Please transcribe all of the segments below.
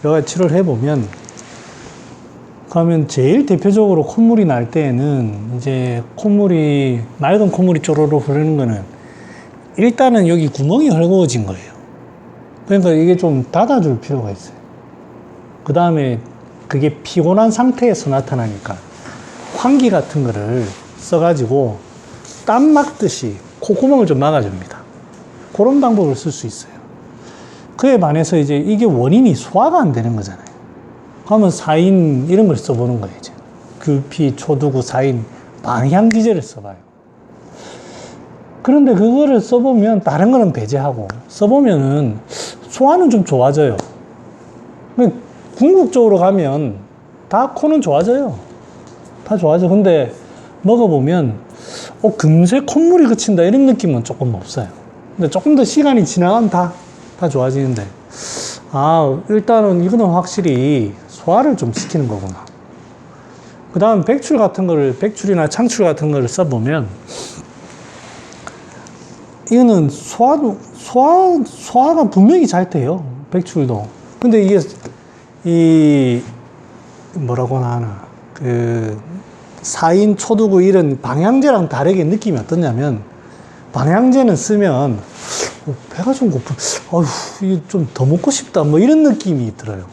여가 치료를 해보면, 그러면 제일 대표적으로 콧물이 날 때에는 이제 맑은 콧물이 쪼로로 흐르는 거는 일단은 여기 구멍이 헐거워진 거예요. 그러니까 이게 좀 닫아줄 필요가 있어요. 그 다음에 그게 피곤한 상태에서 나타나니까 환기 같은 거를 써가지고 땀 막듯이 콧구멍을 좀 막아줍니다. 그런 방법을 쓸 수 있어요. 그에 반해서 이제 이게 원인이 소화가 안 되는 거잖아요. 그러면 사인 이런 걸 써보는 거예요. 이제 귤피, 초두구, 사인, 방향지제를 써봐요. 그런데 그거를 써보면 다른 거는 배제하고 써보면은 소화는 좀 좋아져요. 궁극적으로 가면 다 코는 좋아져요. 다 좋아져. 근데 먹어보면 금세 콧물이 그친다 이런 느낌은 조금 없어요. 근데 조금 더 시간이 지나가면 다 좋아지는데, 일단은 이거는 확실히 소화를 좀 시키는 거구나. 그 다음 백출이나 창출 같은 거를 써보면 이거는 소화가 분명히 잘 돼요. 백출도. 근데 이게 뭐라고나 하나, 사인, 초두구 이런 방향제랑 다르게 느낌이 어떠냐면, 방향제는 쓰면 배가 좀 고픈, 이거 좀 더 먹고 싶다 뭐 이런 느낌이 들어요.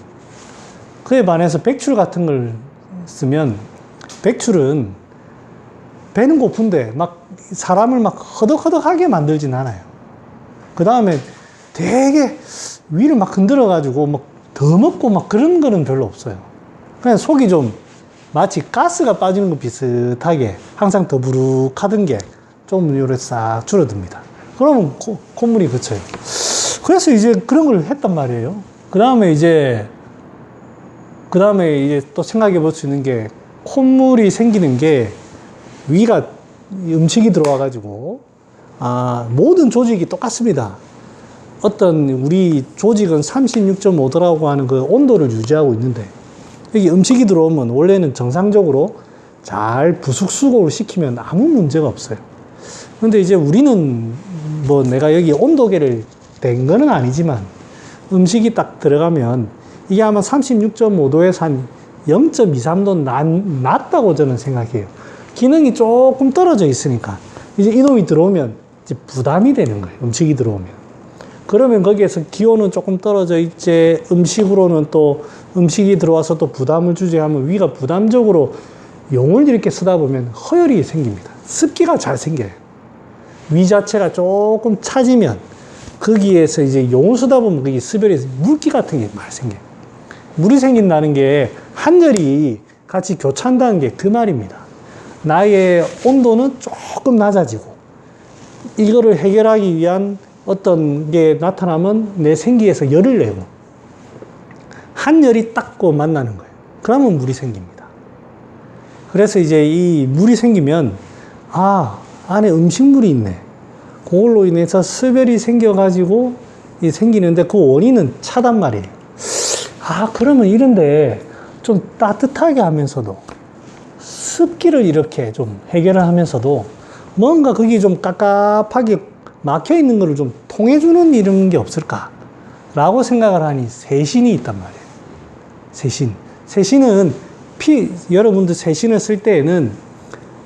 그에 반해서 백출 같은 걸 쓰면, 백출은 배는 고픈데 막 사람을 막 허덕허덕하게 만들진 않아요. 그 다음에 되게 위를 막 흔들어 가지고 막 더 먹고 막 그런 거는 별로 없어요. 그냥 속이 좀 마치 가스가 빠지는 것 비슷하게 항상 더부룩하던 게 좀 요래 싹 줄어듭니다. 그러면 콧물이 그쳐요. 그래서 이제 그런 걸 했단 말이에요. 그 다음에 이제 또 생각해 볼 수 있는 게, 콧물이 생기는 게 위가 음식이 들어와 가지고 모든 조직이 똑같습니다. 우리 조직은 36.5도라고 하는 그 온도를 유지하고 있는데, 여기 음식이 들어오면 원래는 정상적으로 잘 부숙수급을 시키면 아무 문제가 없어요. 근데 이제 우리는 내가 여기 온도계를 댄 거는 아니지만 음식이 딱 들어가면 이게 아마 36.5도에서 한 0.23도 낮다고 저는 생각해요. 기능이 조금 떨어져 있으니까 이제 이놈이 들어오면 이제 부담이 되는 거예요. 음식이 들어오면. 그러면 거기에서 기온은 조금 떨어져 있지, 음식으로는 또 음식이 들어와서 또 부담을 주지 하면 위가 부담적으로 용을 이렇게 쓰다 보면 허혈이 생깁니다. 습기가 잘 생겨요. 위 자체가 조금 차지면 거기에서 이제 용을 쓰다 보면 거기 습열에서 물기 같은 게 많이 생겨요. 물이 생긴다는 게 한열이 같이 교차한다는 게 그 말입니다. 나의 온도는 조금 낮아지고 이거를 해결하기 위한 어떤 게 나타나면 내 생기에서 열을 내고 한열이 딱 만나는 거예요. 그러면 물이 생깁니다. 그래서 이제 이 물이 생기면 안에 음식물이 있네. 그걸로 인해서 습열이 생겨가지고 생기는데 그 원인은 차단 말이에요. 그러면 이런데 좀 따뜻하게 하면서도 습기를 이렇게 좀 해결을 하면서도 뭔가 거기 좀 깝깝하게 막혀 있는 거를 좀 통해주는 이런 게 없을까? 라고 생각을 하니 세신이 있단 말이에요. 세신은 여러분들 세신을 쓸 때에는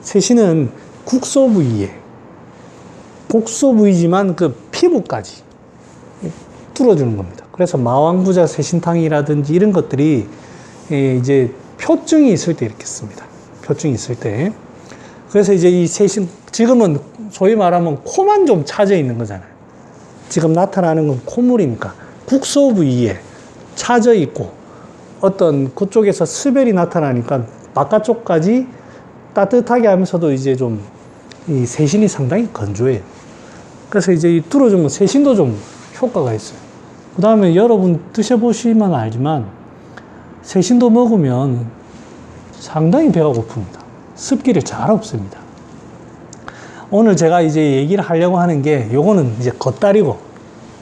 세신은 국소 부위에, 곡소 부위지만 그 피부까지 뚫어주는 겁니다. 그래서 마왕부자 세신탕이라든지 이런 것들이 이제 표증이 있을 때 이렇게 씁니다. 표증이 있을 때. 그래서 이제 이 세신, 지금은 소위 말하면 코만 좀 차져 있는 거잖아요. 지금 나타나는 건 콧물이니까 국소 부위에 차져 있고 어떤 그쪽에서 스벨이 나타나니까 바깥쪽까지 따뜻하게 하면서도 이제 좀 이 세신이 상당히 건조해요. 그래서 이제 이 뚫어주면 세신도 좀 효과가 있어요. 그 다음에 여러분 드셔보시면 알지만 세신도 먹으면 상당히 배가 고픕니다. 습기를 잘 없습니다. 오늘 제가 이제 얘기를 하려고 하는 게 요거는 이제 겉다리고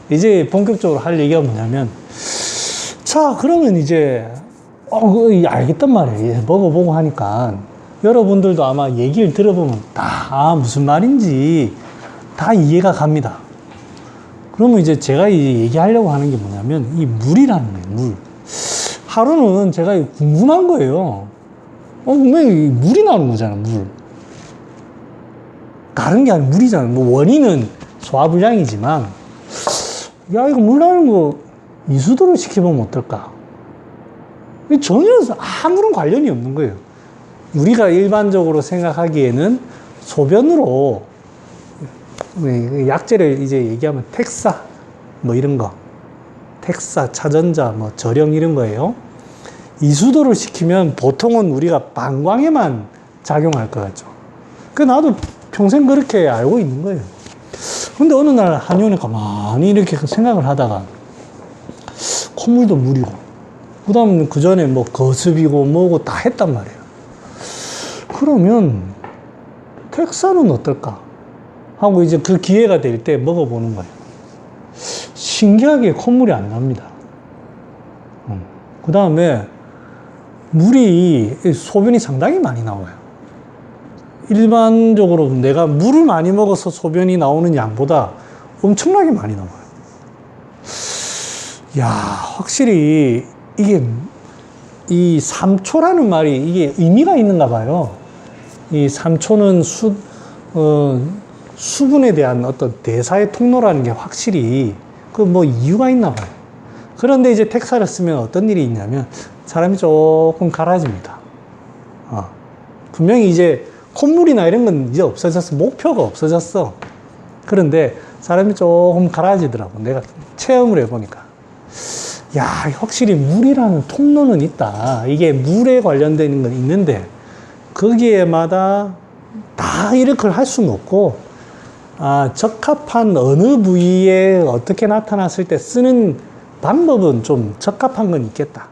이제 본격적으로 할 얘기가 뭐냐면, 자 그러면 이제 알겠단 말이에요. 먹어보고 하니까 여러분들도 아마 얘기를 들어보면 다 무슨 말인지 다 이해가 갑니다. 그러면 이제 제가 얘기하려고 하는 게 뭐냐면 이 물이라는 거예요. 물. 하루는 제가 궁금한 거예요. 분명히 물이 나오는 거잖아, 물. 다른 게 아니라 물이잖아. 뭐 원인은 소화불량이지만, 야, 이거 물 나오는 거 이수도를 시켜보면 어떨까? 전혀 아무런 관련이 없는 거예요. 우리가 일반적으로 생각하기에는 소변으로, 약재를 이제 얘기하면 텍사, 뭐 이런 거. 텍사, 차전자, 뭐 절영 이런 거예요. 이수도를 시키면 보통은 우리가 방광에만 작용할 것 같죠. 나도 평생 그렇게 알고 있는 거예요. 근데 어느 날 한의원에 가만히 이렇게 생각을 하다가 콧물도 물이고 그 다음 그 전에 뭐 거습이고 뭐고 다 했단 말이에요. 그러면 텍사는 어떨까 하고 이제 그 기회가 될 때 먹어보는 거예요. 신기하게 콧물이 안 납니다. 그 다음에 물이, 소변이 상당히 많이 나와요. 일반적으로 내가 물을 많이 먹어서 소변이 나오는 양보다 엄청나게 많이 나와요. 야, 확실히 이게 이 삼초라는 말이 이게 의미가 있는가 봐요. 이 삼초는 수분에 대한 어떤 대사의 통로라는 게 확실히 그 뭐 이유가 있나 봐요. 그런데 이제 텍사를 쓰면 어떤 일이 있냐면 사람이 조금 가라집니다. 분명히 이제 콧물이나 이런 건 이제 없어졌어. 목표가 없어졌어. 그런데 사람이 조금 가라지더라고. 내가 체험을 해보니까. 야, 확실히 물이라는 통로는 있다. 이게 물에 관련되는 건 있는데, 거기에마다 다 이렇게 할 수는 없고, 적합한 어느 부위에 어떻게 나타났을 때 쓰는 방법은 좀 적합한 건 있겠다.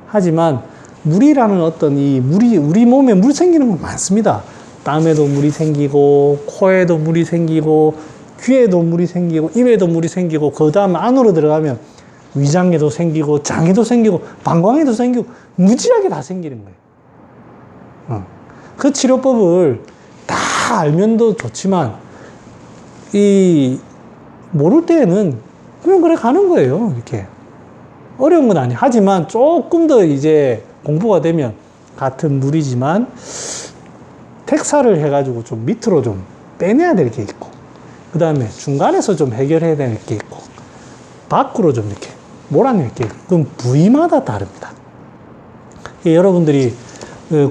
하지만 물이라는 어떤 이 물이 우리 몸에 물 생기는 건 많습니다. 땀에도 물이 생기고 코에도 물이 생기고 귀에도 물이 생기고 입에도 물이 생기고 그 다음 안으로 들어가면 위장에도 생기고 장에도 생기고 방광에도 생기고 무지하게 다 생기는 거예요. 그 치료법을 다 알면도 좋지만 모를 때에는 그냥 그래 가는 거예요. 이렇게 어려운 건 아니에요. 하지만 조금 더 이제 공부가 되면 같은 물이지만 텍사를 해가지고 좀 밑으로 좀 빼내야 될 게 있고, 그 다음에 중간에서 좀 해결해야 될 게 있고, 밖으로 좀 이렇게 몰아낼 게 있고, 그럼 부위마다 다릅니다. 여러분들이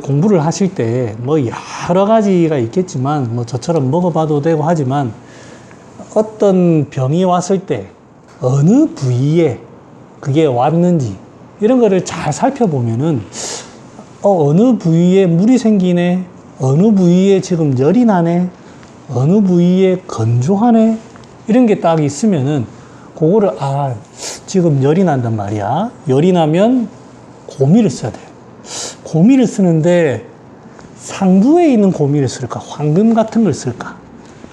공부를 하실 때 뭐 여러 가지가 있겠지만, 뭐 저처럼 먹어봐도 되고 하지만, 어떤 병이 왔을 때 어느 부위에 그게 왔는지 이런 거를 잘 살펴보면은 어느 부위에 물이 생기네, 어느 부위에 지금 열이 나네, 어느 부위에 건조하네, 이런 게 딱 있으면은 그거를 지금 열이 난단 말이야. 열이 나면 고미를 써야 돼요. 고미를 쓰는데 상부에 있는 고미를 쓸까, 황금 같은 걸 쓸까,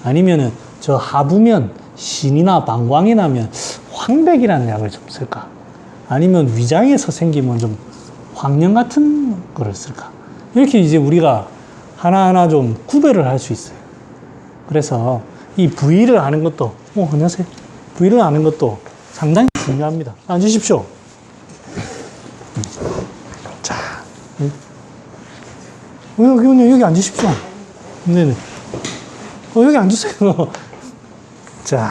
아니면은 저 하부면 신이나 방광이 나면 황백이라는 약을 좀 쓸까, 아니면 위장에서 생기면 좀 황련 같은 거를 쓸까, 이렇게 이제 우리가 하나하나 좀 구별을 할 수 있어요. 그래서 이 부위를 아는 것도, 안녕하세요. 부위를 아는 것도 상당히 중요합니다. 앉으십시오. 자, 여기 앉으십시오. 네네. 여기 앉으세요. 자,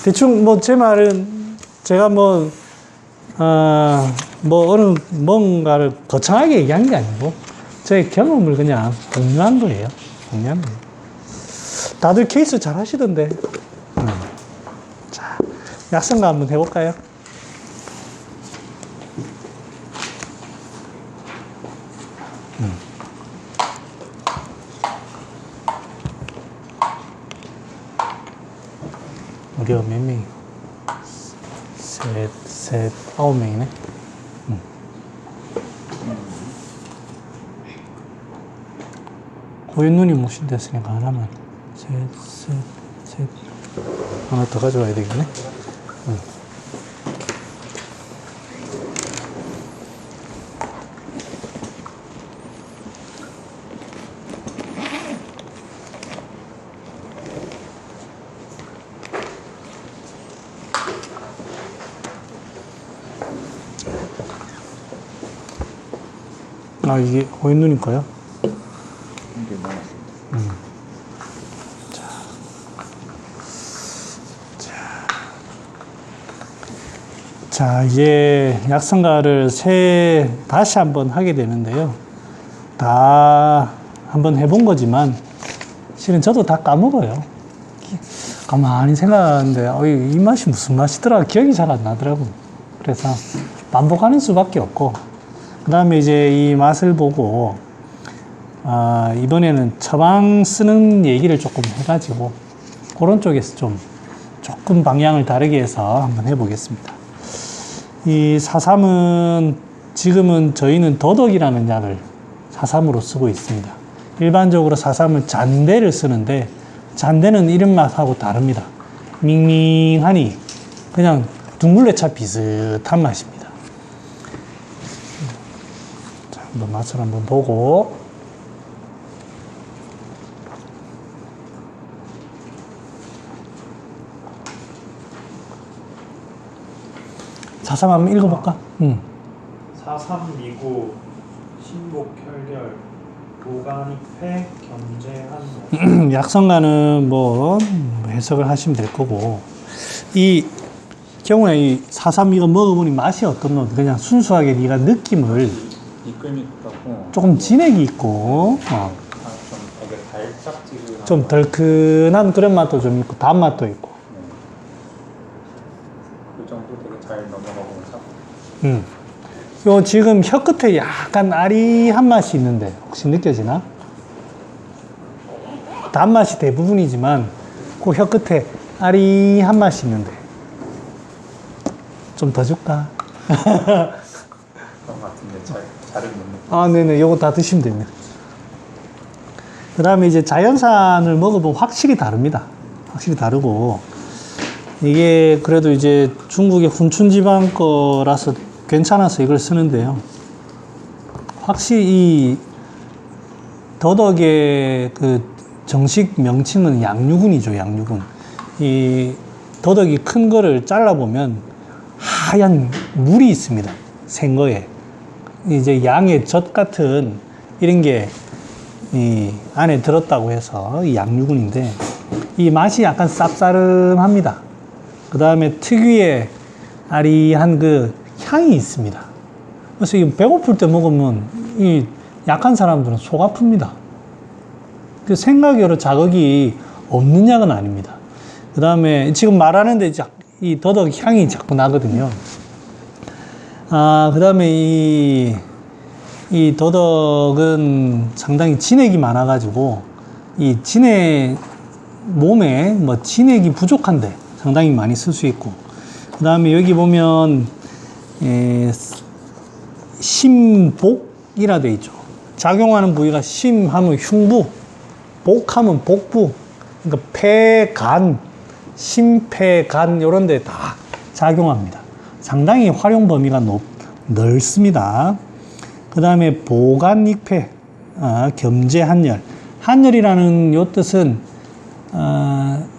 대충 제 말은 제가 어느 뭔가를 거창하게 얘기한 게 아니고 저의 경험을 그냥 공유한 거예요. 공유한 거예요. 다들 케이스 잘 하시던데. 자, 약성가 한번 해볼까요? 우리가 몇 명이? 셋, 9명이네. 고인누님 오신댔으니까 하나만. 셋. 하나 더 가져와야 되겠네. 아, 이게 호인눈인 거요? 이게 남았습니다. 자, 이제 약성가를 다시 한번 하게 되는데요. 다 한번 해본 거지만, 실은 저도 다 까먹어요. 가만히 생각하는데, 이 맛이 무슨 맛이더라? 기억이 잘 안 나더라고. 그래서 반복하는 수밖에 없고, 그 다음에 이제 이 맛을 보고, 이번에는 처방 쓰는 얘기를 조금 해가지고, 그런 쪽에서 조금 방향을 다르게 해서 한번 해보겠습니다. 이 사삼은 지금은 저희는 더덕이라는 약을 사삼으로 쓰고 있습니다. 일반적으로 사삼은 잔대를 쓰는데 잔대는 이런 맛하고 다릅니다. 밍밍하니 그냥 둥글레차 비슷한 맛입니다. 자, 한번 맛을 한번 보고 사삼 한번 읽어볼까? 사삼미구 신복혈결 도가니폐 겸재한 약성가는 뭐 해석을 하시면 될 거고 이 경우에 이 사삼 이거 먹어보니 맛이 어떻노? 그냥 순수하게 네가 느낌을 이끌미 있다고. 조금 진액이 있고 좀 되게 달짝지근한. 좀 덜큰한 그런 맛도 좀 있고 단맛도 있고 그 정도 되게 잘 넘어가고 사. 요 지금 혀 끝에 약간 아리한 맛이 있는데 혹시 느껴지나? 단맛이 대부분이지만 그 혀 끝에 아리한 맛이 있는데 좀 더 줄까? 그런 것 같은데 잘은 못 느껴. 아, 네네. 요거 다 드시면 됩니다. 그 다음에 이제 자연산을 먹어보면 확실히 다릅니다. 확실히 다르고, 이게 그래도 이제 중국의 훈춘지방 거라서 괜찮아서 이걸 쓰는데요. 확실히 이 더덕의 그 정식 명칭은 양류군이죠, 양류군. 이 더덕이 큰 거를 잘라보면 하얀 물이 있습니다. 생거에. 이제 양의 젖 같은 이런 게 이 안에 들었다고 해서 이 양류군인데 이 맛이 약간 쌉싸름합니다. 그 다음에 특유의 아리한 그 향이 있습니다. 그래서 이 배고플 때 먹으면 이 약한 사람들은 속 아픕니다. 그 생각외로 자극이 없는 약은 아닙니다. 그 다음에 지금 말하는데 이 더덕 향이 자꾸 나거든요. 그 다음에 이 더덕은 상당히 진액이 많아가지고, 이 몸에 뭐 진액이 부족한데 상당히 많이 쓸 수 있고, 그 다음에 여기 보면, 심복이라 돼 있죠. 작용하는 부위가 심하면 흉부, 복하면 복부, 그러니까 폐, 간, 심폐, 간, 요런 데 다 작용합니다. 상당히 활용 범위가 넓습니다. 그 다음에 보간익폐, 겸재한열. 한열이라는 요 뜻은,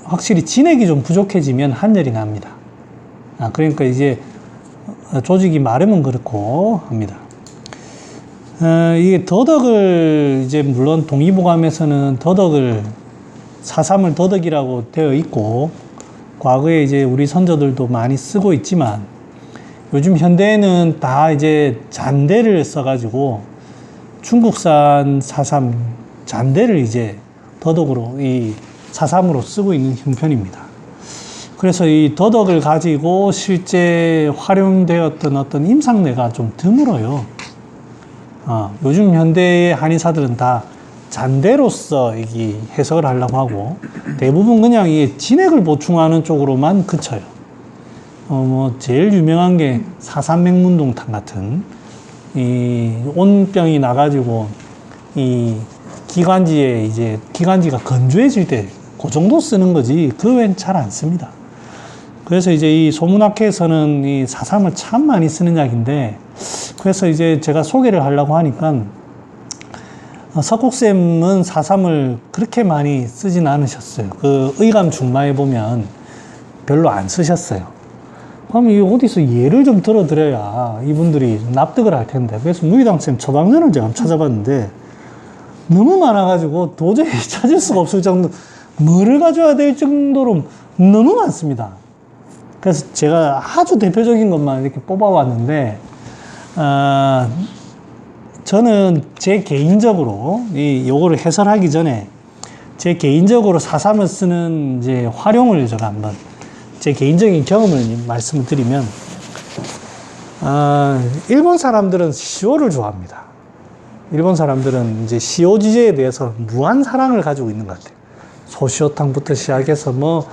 확실히 진액이 좀 부족해지면 한열이 납니다. 그러니까 이제 조직이 마르면 그렇고 합니다. 이게 더덕을 이제 물론 동의보감에서는 사삼을 더덕이라고 되어 있고, 과거에 이제 우리 선조들도 많이 쓰고 있지만, 요즘 현대에는 다 이제 잔대를 써가지고 중국산 사삼 잔대를 이제 더덕으로 이 사삼으로 쓰고 있는 형편입니다. 그래서 이 더덕을 가지고 실제 활용되었던 어떤 임상례가 좀 드물어요. 요즘 현대의 한의사들은 다 잔대로서 이 해석을 하려고 하고 대부분 그냥 이 진액을 보충하는 쪽으로만 그쳐요. 제일 유명한 게 사삼맹문동탕 같은 이 온병이 나가지고 이 기관지가 건조해질 때 그 정도 쓰는 거지 그 외엔 잘 안 씁니다. 그래서 이제 이 소문학회에서는 이 사삼을 참 많이 쓰는 약인데, 그래서 이제 제가 소개를 하려고 하니까 석국쌤은 사삼을 그렇게 많이 쓰진 않으셨어요. 그 의감 중마에 보면 별로 안 쓰셨어요. 그럼 이 어디서 예를 좀 들어드려야 이분들이 납득을 할 텐데. 그래서 무의당쌤 처방전을 제가 찾아봤는데 너무 많아가지고 도저히 찾을 수가 없을 정도, 뭐를 가져야 될 정도로 너무 많습니다. 그래서 제가 아주 대표적인 것만 이렇게 뽑아왔는데, 저는 제 개인적으로 요거를 해설하기 전에 제 개인적으로 4.3을 쓰는 이제 활용을 제가 한번 제 개인적인 경험을 말씀을 드리면, 일본 사람들은 시오를 좋아합니다. 일본 사람들은 이제 시오 지제에 대해서 무한 사랑을 가지고 있는 것 같아요. 소시오탕부터 시작해서 뭐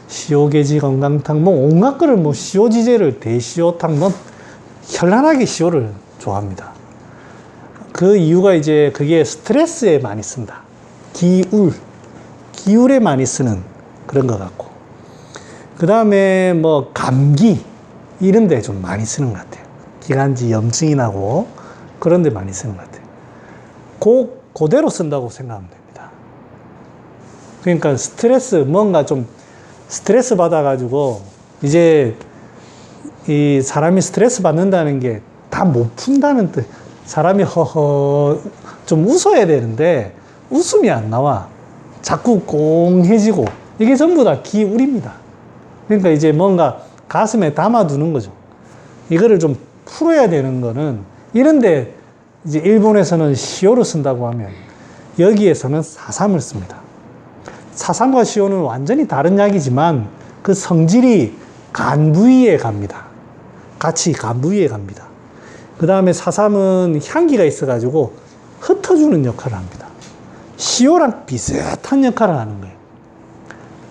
시오게지 건강탕 뭐 온갖 거를 뭐 시오 지제를 대시오탕 뭐 현란하게 시오를 좋아합니다. 그 이유가 이제 그게 스트레스에 많이 쓴다. 기울에 많이 쓰는 그런 것 같고. 그 다음에 뭐 감기 이런 데 좀 많이 쓰는 것 같아요. 기관지 염증이 나고 그런 데 많이 쓰는 것 같아요. 그대로 쓴다고 생각하면 됩니다. 그러니까 뭔가 좀 스트레스 받아가지고 이제 이 사람이 스트레스 받는다는 게 다 못 푼다는 뜻. 사람이 좀 웃어야 되는데 웃음이 안 나와. 자꾸 꽁해지고 이게 전부 다 기울입니다. 그러니까 이제 뭔가 가슴에 담아두는 거죠. 이거를 좀 풀어야 되는 거는 이런데 이제 일본에서는 시오를 쓴다고 하면 여기에서는 4.3을 씁니다. 4.3과 시오는 완전히 다른 약이지만 그 성질이 간 부위에 갑니다. 같이 간 부위에 갑니다. 그 다음에 4.3은 향기가 있어가지고 흩어주는 역할을 합니다. 시오랑 비슷한 역할을 하는 거예요.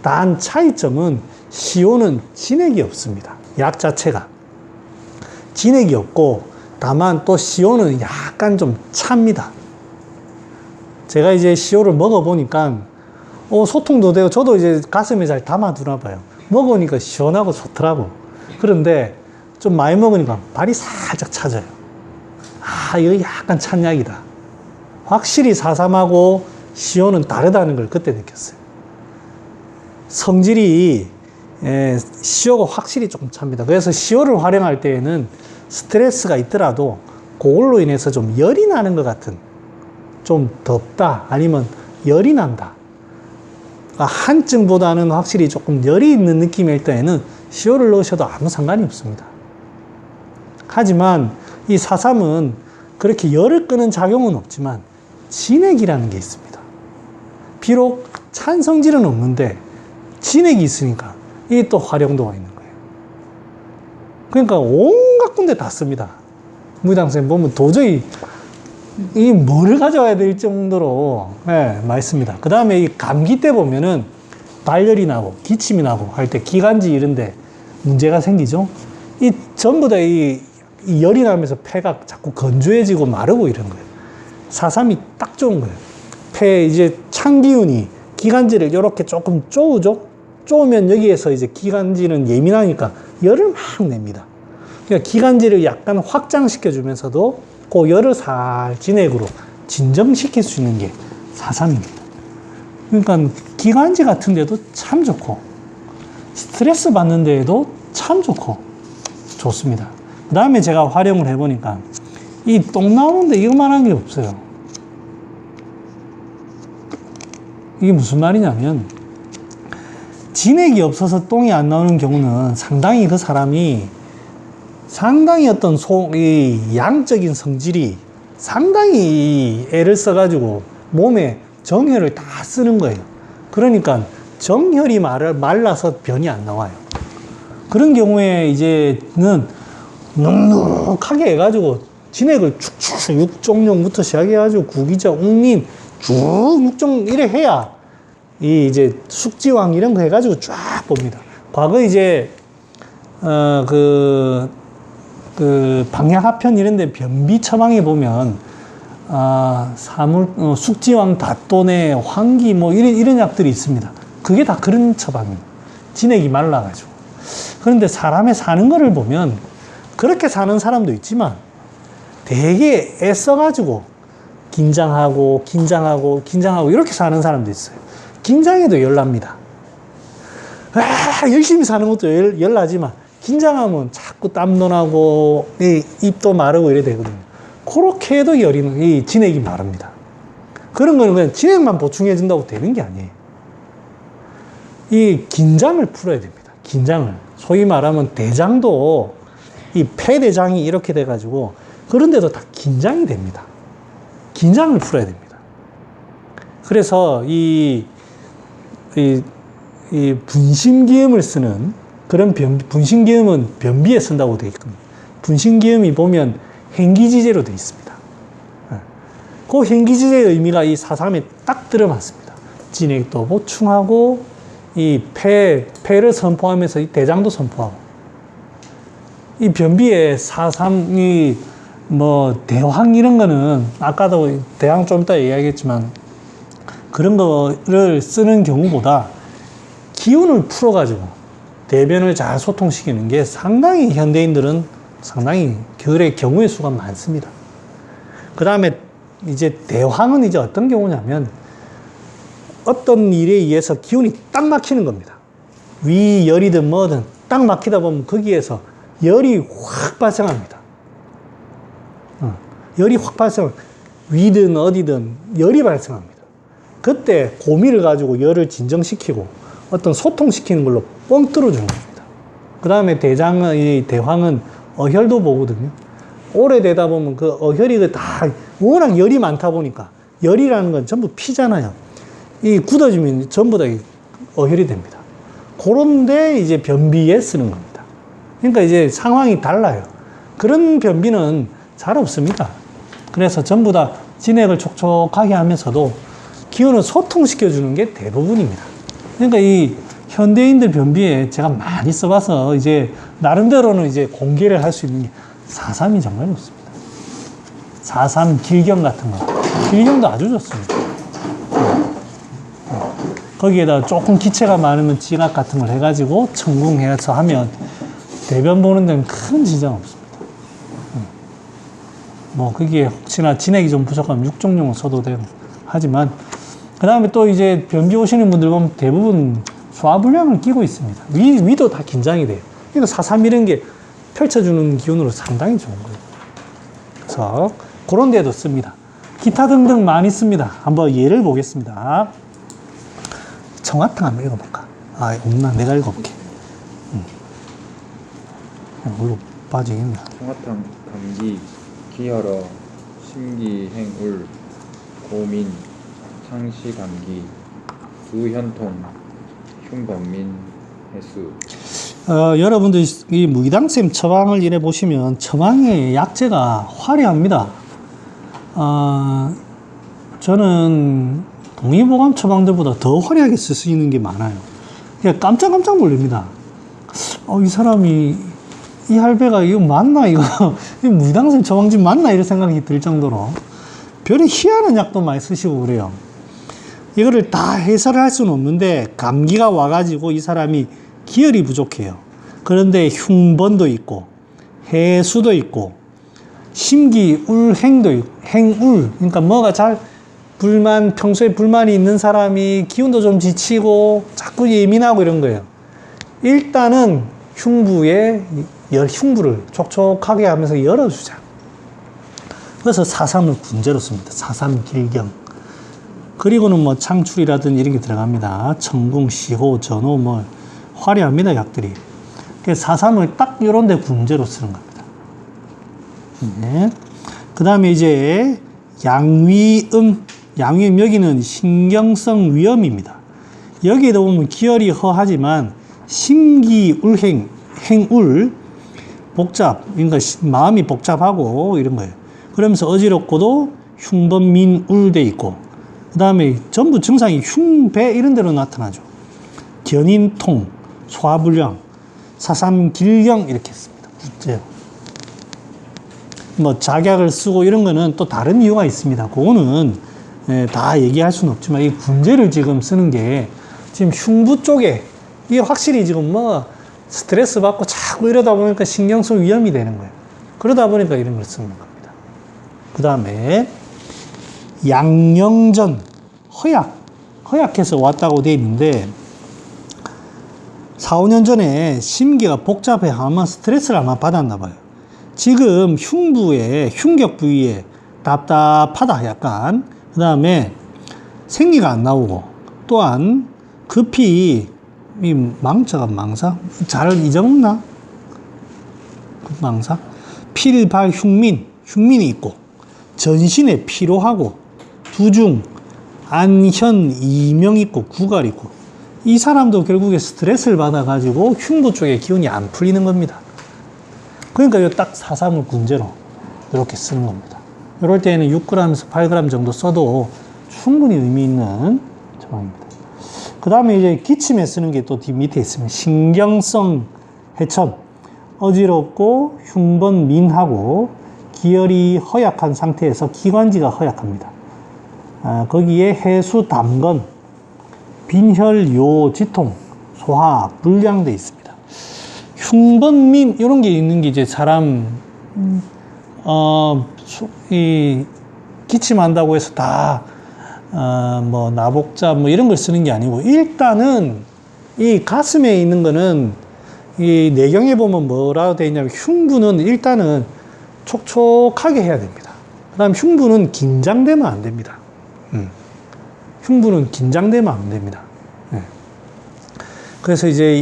단 차이점은 시오는 진액이 없습니다. 약 자체가. 진액이 없고, 다만 또 시오는 약간 좀 찹니다. 제가 이제 시오를 먹어보니까, 소통도 되고, 저도 이제 가슴에 잘 담아두나 봐요. 먹으니까 시원하고 좋더라고. 그런데 좀 많이 먹으니까 발이 살짝 차져요. 이거 약간 찬 약이다. 확실히 4.3하고 시오는 다르다는 걸 그때 느꼈어요. 성질이 시오가 확실히 조금 찹니다. 그래서 시오를 활용할 때에는 스트레스가 있더라도 그걸로 인해서 좀 열이 나는 것 같은, 좀 덥다 아니면 열이 난다, 한증보다는 확실히 조금 열이 있는 느낌일 때에는 시오를 넣으셔도 아무 상관이 없습니다. 하지만 이 4.3은 그렇게 열을 끄는 작용은 없지만 진액이라는 게 있습니다. 비록 찬 성질은 없는데 진액이 있으니까 이게 또 활용도가 있는 거예요. 그러니까 온갖 군데 다 씁니다. 무당쌤 보면 도저히 이 뭐를 가져와야 될 정도로 많이 씁니다. 그 다음에 이 감기 때 보면은 발열이 나고 기침이 나고 할 때 기관지 이런데 문제가 생기죠. 이 전부 다 이 열이 나면서 폐가 자꾸 건조해지고 마르고 이런 거예요. 4.3이 딱 좋은 거예요. 폐에 이제 찬 기운이 기관지를 이렇게 조금 쪼우죠. 쪼으면 여기에서 이제 기관지는 예민하니까 열을 막 냅니다. 그러니까 기관지를 약간 확장시켜 주면서도 그 열을 살 진액으로 진정시킬 수 있는 게 4.3입니다. 그러니까 기관지 같은 데도 참 좋고 스트레스 받는 데에도 참 좋고 좋습니다. 그 다음에 제가 활용을 해보니까 이 똥 나오는데 이거만한 게 없어요. 이게 무슨 말이냐면 진액이 없어서 똥이 안 나오는 경우는 상당히 그 사람이 상당히 어떤 이 양적인 성질이 상당히 애를 써가지고 몸에 정혈을 다 쓰는 거예요. 그러니까 정혈이 말라서 변이 안 나와요. 그런 경우에 이제는 눅눅하게 해가지고 진액을 축축 육종용부터 시작해가지고 구기자, 옥린 쭉 육종 이래 해야 이 이제 숙지왕 이런 거 해가지고 쫙 봅니다. 과거 이제 그 방향하편 이런 데 변비 처방에 보면 숙지왕 다돈에 황기 뭐 이런 약들이 있습니다. 그게 다 그런 처방입니다. 진액이 말라가지고. 그런데 사람의 사는 거를 보면 그렇게 사는 사람도 있지만 되게 애써가지고 긴장하고 이렇게 사는 사람도 있어요. 긴장해도 열납니다. 열심히 사는 것도 열나지만 긴장하면 자꾸 땀도 나고 이 입도 마르고 이래 되거든요. 그렇게 해도 이 진액이 마릅니다. 그런 거는 그냥 진액만 보충해 준다고 되는 게 아니에요. 이 긴장을 풀어야 됩니다. 긴장을. 소위 말하면 대장도 이 폐대장이 이렇게 돼가지고 그런데도 다 긴장이 됩니다. 긴장을 풀어야 됩니다. 그래서 이 분신기음을 쓰는 그런 분신기음은 변비에 쓴다고 되어 있거든요. 분신기음이 보면 행기지제로 되어 있습니다. 그 행기지제의 의미가 이 4.3에 딱 들어맞습니다. 진액도 보충하고 이 폐를 선포하면서 이 대장도 선포하고 이 변비에 4.3이 뭐 대황 이런 거는 아까도 대황 좀 이따 이야기했지만 그런 거를 쓰는 경우보다 기운을 풀어가지고 대변을 잘 소통시키는 게 상당히 현대인들은 상당히 결의 경우의 수가 많습니다. 그 다음에 이제 대황은 이제 어떤 경우냐면 어떤 일에 의해서 기운이 딱 막히는 겁니다. 위열이든 뭐든 딱 막히다 보면 거기에서 열이 확 발생합니다. 열이 확 위든 어디든 열이 발생합니다. 그때 고미를 가지고 열을 진정시키고 어떤 소통시키는 걸로 뻥 뚫어주는 겁니다. 그 다음에 대황은 어혈도 보거든요. 오래되다 보면 그 어혈이 다 워낙 열이 많다 보니까 열이라는 건 전부 피잖아요. 이 굳어지면 전부 다 어혈이 됩니다. 그런데 이제 변비에 쓰는 겁니다. 그러니까 이제 상황이 달라요. 그런 변비는 잘 없습니다. 그래서 전부 다 진액을 촉촉하게 하면서도 기운을 소통시켜주는 게 대부분입니다. 그러니까 이 현대인들 변비에 제가 많이 써봐서 이제 나름대로는 이제 공개를 할 수 있는 게 4.3이 정말 좋습니다. 4.3 길경 같은 거. 길경도 아주 좋습니다. 거기에다 조금 기체가 많으면 진압 같은 걸 해가지고 천궁해서 하면 대변 보는 데는 큰 지장 없습니다. 뭐 거기에 혹시나 진액이 좀 부족하면 육종용을 써도 되고 하지만 그 다음에 또 이제 변비 오시는 분들 보면 대부분 소화불량을 끼고 있습니다. 위도 다 긴장이 돼요. 그러니까 4.3 이런 게 펼쳐주는 기운으로 상당히 좋은 거예요. 그래서 그런 데도 씁니다. 기타 등등 많이 씁니다. 한번 예를 보겠습니다. 청화탕 한번 읽어볼까? 아, 없나? 내가 읽어볼게. 물로 빠지겠나? 청화탕, 감기, 기혈어, 심기행울, 고민, 창시감기, 두현통, 흉번민, 해수. 여러분들 이 무기당쌤 처방을 이래 보시면 처방의 약재가 화려합니다. 저는 동의보감 처방들보다 더 화려하게 쓸 수 있는 게 많아요. 그냥 깜짝깜짝 놀랍니다. 이 사람이 이 할배가 이거 맞나 이거 무기당쌤 처방집 맞나 이런 생각이 들 정도로 별의 희한한 약도 많이 쓰시고 그래요. 이거를 다 해설을 할 수는 없는데 감기가 와가지고 이 사람이 기혈이 부족해요. 그런데 흉번도 있고 해수도 있고 심기울행도 있고 행울 그러니까 뭐가 잘 평소에 불만이 있는 사람이 기운도 좀 지치고 자꾸 예민하고 이런 거예요. 일단은 흉부를 촉촉하게 하면서 열어주자. 그래서 4.3을 군제로 씁니다. 4.3 길경. 그리고는 뭐 창출이라든지 이런 게 들어갑니다. 천궁, 시호, 전호 뭐 화려합니다, 약들이. 그래서 4.3을 딱 이런 데 군제로 쓰는 겁니다. 네. 그 다음에 이제 양위음 여기는 신경성 위염입니다. 여기에도 보면 기혈이 허하지만 심기울행, 행울, 복잡, 그러니까 마음이 복잡하고 이런 거예요. 그러면서 어지럽고도 흉번민울돼 있고, 그 다음에 전부 증상이 흉배 이런 데로 나타나죠. 견인통, 소화불량, 4.3 길경 이렇게 했습니다. 국제로. 뭐 작약을 쓰고 이런 거는 또 다른 이유가 있습니다. 그거는 다 얘기할 수는 없지만 이 군제를 지금 쓰는 게 지금 흉부 쪽에 이게 확실히 지금 뭐 스트레스 받고 자꾸 이러다 보니까 신경성 위험이 되는 거예요. 그러다 보니까 이런 걸 쓰는 겁니다. 그 다음에 양령전 허약해서 왔다고 되어 있는데 4, 5년 전에 심기가 복잡해 아마 스트레스를 아마 받았나 봐요. 지금 흉부에, 흉격 부위에 답답하다 약간. 그 다음에 생리가 안 나오고, 또한 급히 이 망사 잘 잊어먹나? 망사 필발 흉민이 있고, 전신에 피로하고, 두중 안현 이명 있고, 구갈 있고, 이 사람도 결국에 스트레스를 받아가지고 흉부 쪽에 기운이 안 풀리는 겁니다. 그러니까 이 딱 4-3을 군제로 이렇게 쓰는 겁니다. 이럴 때에는 6g에서 8g 정도 써도 충분히 의미 있는 처방입니다. 그 다음에 이제 기침에 쓰는 게 또 밑에 있으면 신경성 해천, 어지럽고 흉번민하고 기혈이 허약한 상태에서 기관지가 허약합니다. 거기에 해수 담건, 빈혈 요지통, 소화 불량돼 있습니다. 흉번민 이런 게 있는 게 이제 사람 이 기침한다고 해서 다 뭐 나복자 뭐 이런 걸 쓰는 게 아니고, 일단은 이 가슴에 있는 거는 이 내경에 보면 뭐라고 되어 있냐면 흉부는 일단은 촉촉하게 해야 됩니다. 그 다음 흉부는 긴장되면 안 됩니다. 흉부는 긴장되면 안 됩니다. 네. 그래서 이제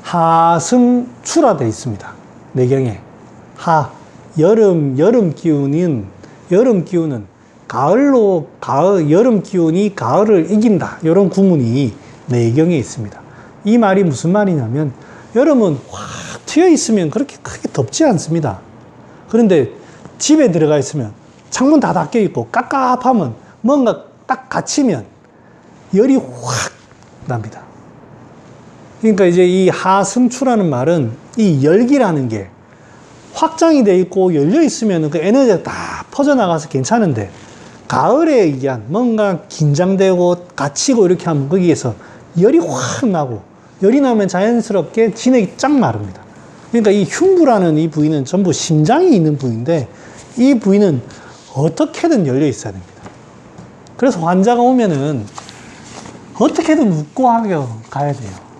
하승추라 되어 있습니다. 내경에 여름 기운은 여름 기운이 가을을 이긴다. 이런 구문이 내경에 있습니다. 이 말이 무슨 말이냐면, 여름은 확 트여 있으면 그렇게 크게 덥지 않습니다. 그런데 집에 들어가 있으면 창문 다 닫혀 있고 깝깝하면 뭔가 딱 갇히면 열이 확 납니다. 그러니까 이제 이 하승추라는 말은 이 열기라는 게 확장이 돼 있고 열려 있으면 그 에너지가 다 퍼져나가서 괜찮은데, 가을에 의한 뭔가 긴장되고 갇히고 이렇게 하면 거기에서 열이 확 나고, 열이 나면 자연스럽게 진액이 쫙 마릅니다. 그러니까 이 흉부라는 이 부위는 전부 심장이 있는 부위인데, 이 부위는 어떻게든 열려 있어야 됩니다. 그래서 환자가 오면은 어떻게든 웃고 하게 가야 돼요.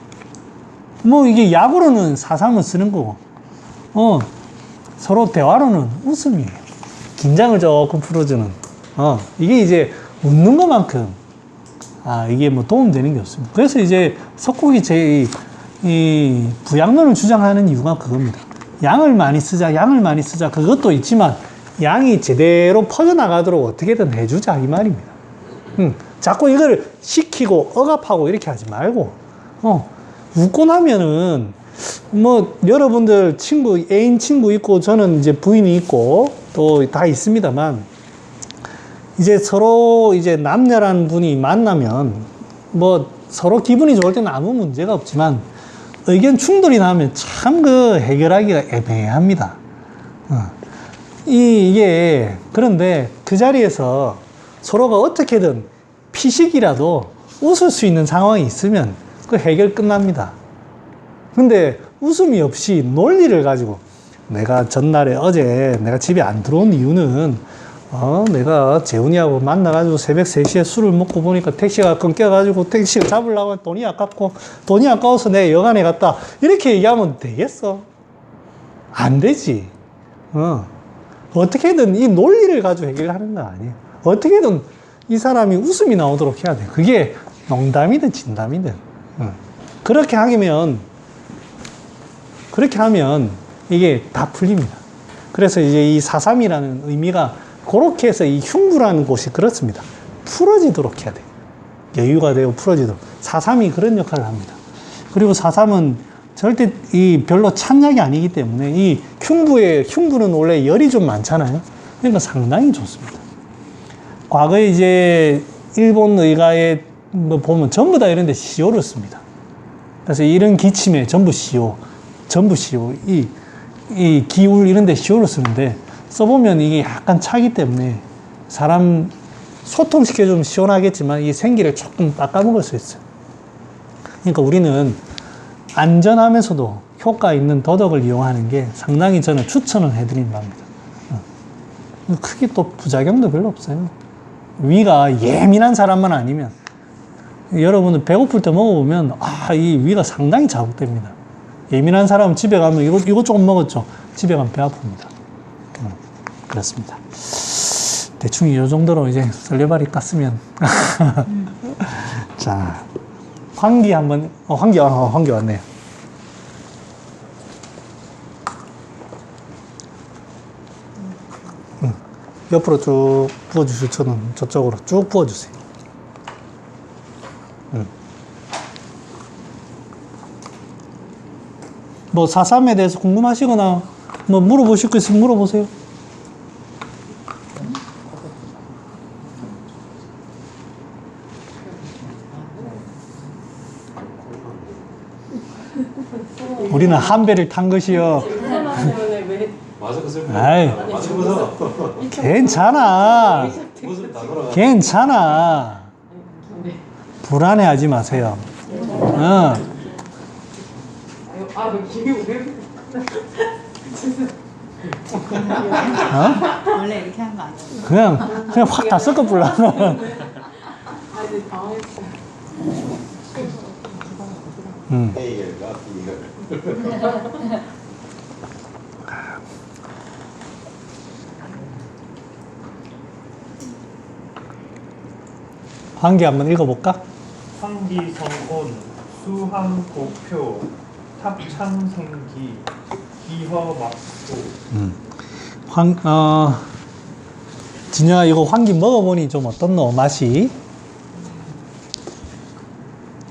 뭐 이게 약으로는 4-3을 쓰는 거고, 서로 대화로는 웃음이에요. 긴장을 조금 풀어주는. 이게 이제 웃는 것만큼, 이게 뭐 도움되는 게 없습니다. 그래서 이제 석국이 이 부양론을 주장하는 이유가 그겁니다. 양을 많이 쓰자, 그것도 있지만, 양이 제대로 퍼져나가도록 어떻게든 해주자, 이 말입니다. 자꾸 이걸 시키고 억압하고 이렇게 하지 말고, 웃고 나면은, 뭐, 여러분들 애인 친구 있고, 저는 이제 부인이 있고, 또 다 있습니다만, 이제 서로 이제 남녀라는 분이 만나면, 뭐, 서로 기분이 좋을 때는 아무 문제가 없지만, 의견 충돌이 나면 참 해결하기가 애매합니다. 그런데 그 자리에서 서로가 어떻게든 피식이라도 웃을 수 있는 상황이 있으면 그 해결 끝납니다. 근데 웃음이 없이 논리를 가지고, 내가 전날에 어제 내가 집에 안 들어온 이유는 내가 재훈이하고 만나가지고 새벽 3시에 술을 먹고 보니까 택시가 끊겨가지고 택시를 잡으려고 돈이 아까워서 내가 여간에 갔다, 이렇게 얘기하면 되겠어? 안 되지. 어떻게든 이 논리를 가지고 해결하는 건 아니에요. 어떻게든 이 사람이 웃음이 나오도록 해야 돼. 그게 농담이든 진담이든. 그렇게 하면 이게 다 풀립니다. 그래서 이제 이 4-3이라는 의미가 그렇게 해서 이 흉부라는 곳이 그렇습니다. 풀어지도록 해야 돼요. 여유가 되고 풀어지도록. 4-3이 그런 역할을 합니다. 그리고 4-3은 절대 별로 찬 약이 아니기 때문에 이 흉부는 원래 열이 좀 많잖아요. 그러니까 상당히 좋습니다. 과거에 이제 일본 의가에 뭐 보면 전부 다 이런 데 시오를 씁니다. 그래서 이런 기침에 전부 시오. 이 기울 이런 데 시오를 쓰는데, 써보면 이게 약간 차기 때문에 사람 소통시켜주면 시원하겠지만 이 생기를 조금 깎아먹을 수 있어요. 그러니까 우리는 안전하면서도 효과 있는 더덕을 이용하는 게 상당히 저는 추천을 해드리는 겁니다. 크게 또 부작용도 별로 없어요. 위가 예민한 사람만 아니면, 여러분들 배고플 때 먹어보면, 이 위가 상당히 자극됩니다. 예민한 사람은 집에 가면 이거 조금 먹었죠? 집에 가면 배 아픕니다. 그렇습니다. 대충 이 정도로 이제 설레발이 깠으면. 자, 황기 한번, 황기 왔네요. 옆으로 쭉 부어주시고, 저는 저쪽으로 쭉 부어주세요. 뭐, 4.3에 대해서 궁금하시거나, 뭐, 물어보실 거 있으면 물어보세요. 우리는 한 배를 탄 것이요. 맞아, 그 슬픈. 아이, 맞아, 그래서. 괜찮아. 무슨 다 돌아가. 괜찮아. 불안해하지 마세요. 원래 이렇게 하는 거 아니에요? 그냥 확 다 섞어 불라. A결과 B결. 한개 한번 읽어볼까? 황기성온 수항고표 탑창생기 기허막수. 진영아, 이거 황기 먹어보니 좀 어떻노? 맛이?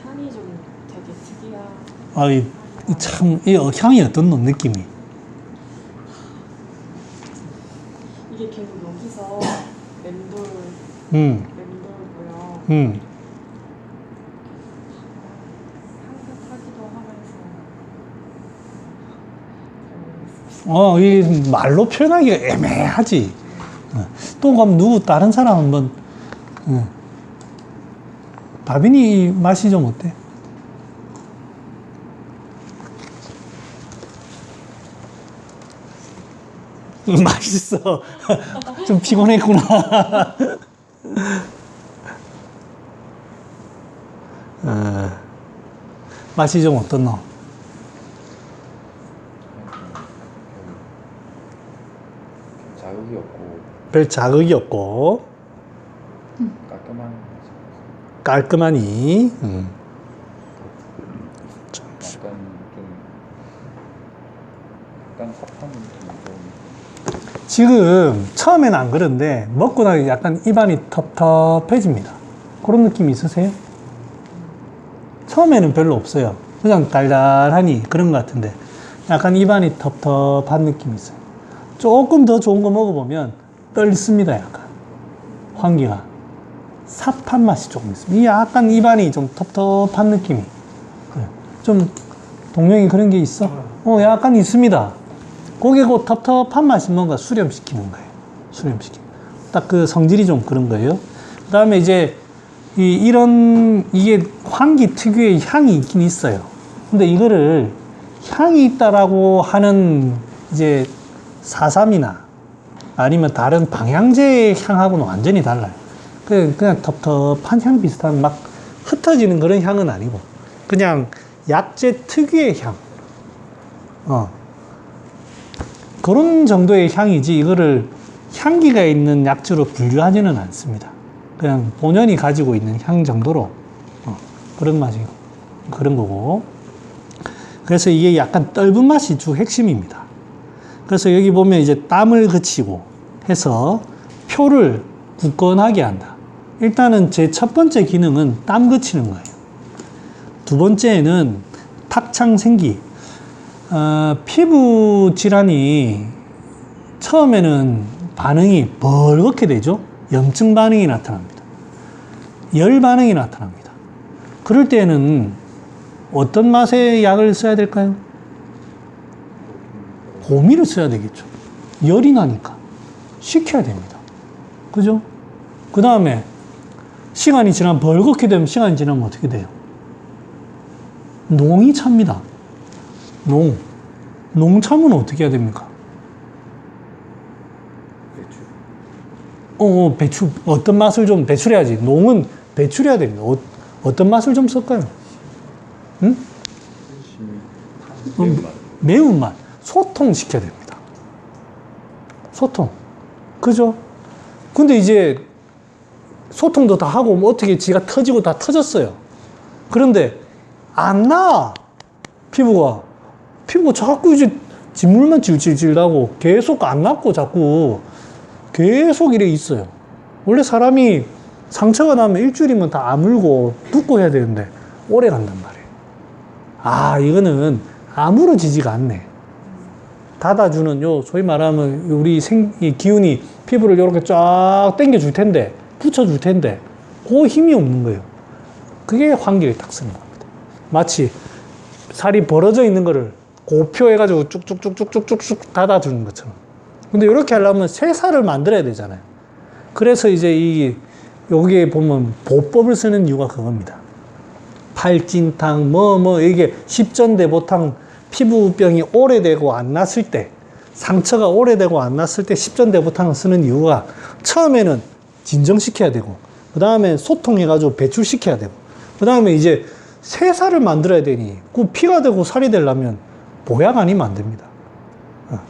향이 좀 되게 특이한. 이 향이 어떻노? 느낌이? 이게 계속 여기서 맴돌 음, 맴돌고요. 향긋하기도 하면서 이 말로 표현하기가 애매하지. 또 그럼 다른 사람 한번, 다빈이 맛이 좀 어때? 맛있어. 좀 피곤했구나. 맛이 좀 어떻노? 자극이 없고 별 자극이 없고, 깔끔한. 깔끔하니, 약간 섭한 느낌이 좀. 지금 처음에는 안 그런데 먹고 나니 약간 입안이 텁텁해집니다. 그런 느낌 있으세요? 처음에는 별로 없어요. 그냥 달달하니 그런 것 같은데 약간 입안이 텁텁한 느낌이 있어요. 조금 더 좋은 거 먹어보면 떨습니다. 약간 환기가 삽한 맛이 조금 있습니다. 이 약간 입안이 좀 텁텁한 느낌이 그래요. 좀 동명이 그런 게 있어? 약간 있습니다. 그게 그 텁텁한 맛이 뭔가 수렴시키는 거예요. 수렴시키는. 딱 그 성질이 좀 그런 거예요. 그 다음에 이제 이게 환기 특유의 향이 있긴 있어요. 근데 이거를 향이 있다라고 하는 이제 4.3이나 아니면 다른 방향제의 향하고는 완전히 달라요. 그냥 텁텁한 향 비슷한 막 흩어지는 그런 향은 아니고 그냥 약재 특유의 향. 그런 정도의 향이지 이거를 향기가 있는 약주로 분류하지는 않습니다. 그냥 본연이 가지고 있는 향 정도로 그런 맛이고 그런 거고. 그래서 이게 약간 떫은 맛이 주 핵심입니다. 그래서 여기 보면 이제 땀을 그치고 해서 표를 굳건하게 한다. 일단은 제 첫 번째 기능은 땀 그치는 거예요. 두 번째는 탁창생기. 피부 질환이 처음에는 반응이 벌겋게 되죠. 염증 반응이 나타납니다. 열 반응이 나타납니다. 그럴 때는 어떤 맛의 약을 써야 될까요? 고미를 써야 되겠죠. 열이 나니까 식혀야 됩니다. 그죠? 그 다음에 시간이 지나면 벌겋게 되면 시간이 지나면 어떻게 돼요? 농이 찹니다. 농참은 어떻게 해야 됩니까? 배추. 어떤 맛을 좀 배출해야지. 농은 배출해야 됩니다. 어떤 맛을 좀 쓸까요? 응? 매운맛. 소통시켜야 됩니다. 소통. 그죠? 근데 이제 소통도 다 하고 뭐 어떻게 지가 터지고 다 터졌어요. 그런데 안 나. 피부가 자꾸 이제 진물만 질질질 나고 계속 안 낫고 자꾸 계속 이래 있어요. 원래 사람이 상처가 나면 일주일이면 다 아물고 붓고 해야 되는데 오래 간단 말이에요. 이거는 아물어지지가 않네. 닫아주는 소위 말하면 우리 이 기운이 피부를 이렇게 쫙 당겨줄 텐데, 붙여줄 텐데, 그 힘이 없는 거예요. 그게 환기를 딱 쓰는 겁니다. 마치 살이 벌어져 있는 거를 고표해가지고 쭉쭉쭉쭉쭉쭉 닫아주는 것처럼. 근데 이렇게 하려면 새 살을 만들어야 되잖아요. 그래서 이제 여기에 보면 보법을 쓰는 이유가 그겁니다. 팔진탕, 이게 십전대보탕 피부병이 오래되고 안 났을 때, 상처가 오래되고 안 났을 때 십전대보탕을 쓰는 이유가 처음에는 진정시켜야 되고, 그 다음에 소통해가지고 배출시켜야 되고, 그 다음에 이제 새 살을 만들어야 되니, 그 피가 되고 살이 되려면 보약 아니면 안 됩니다.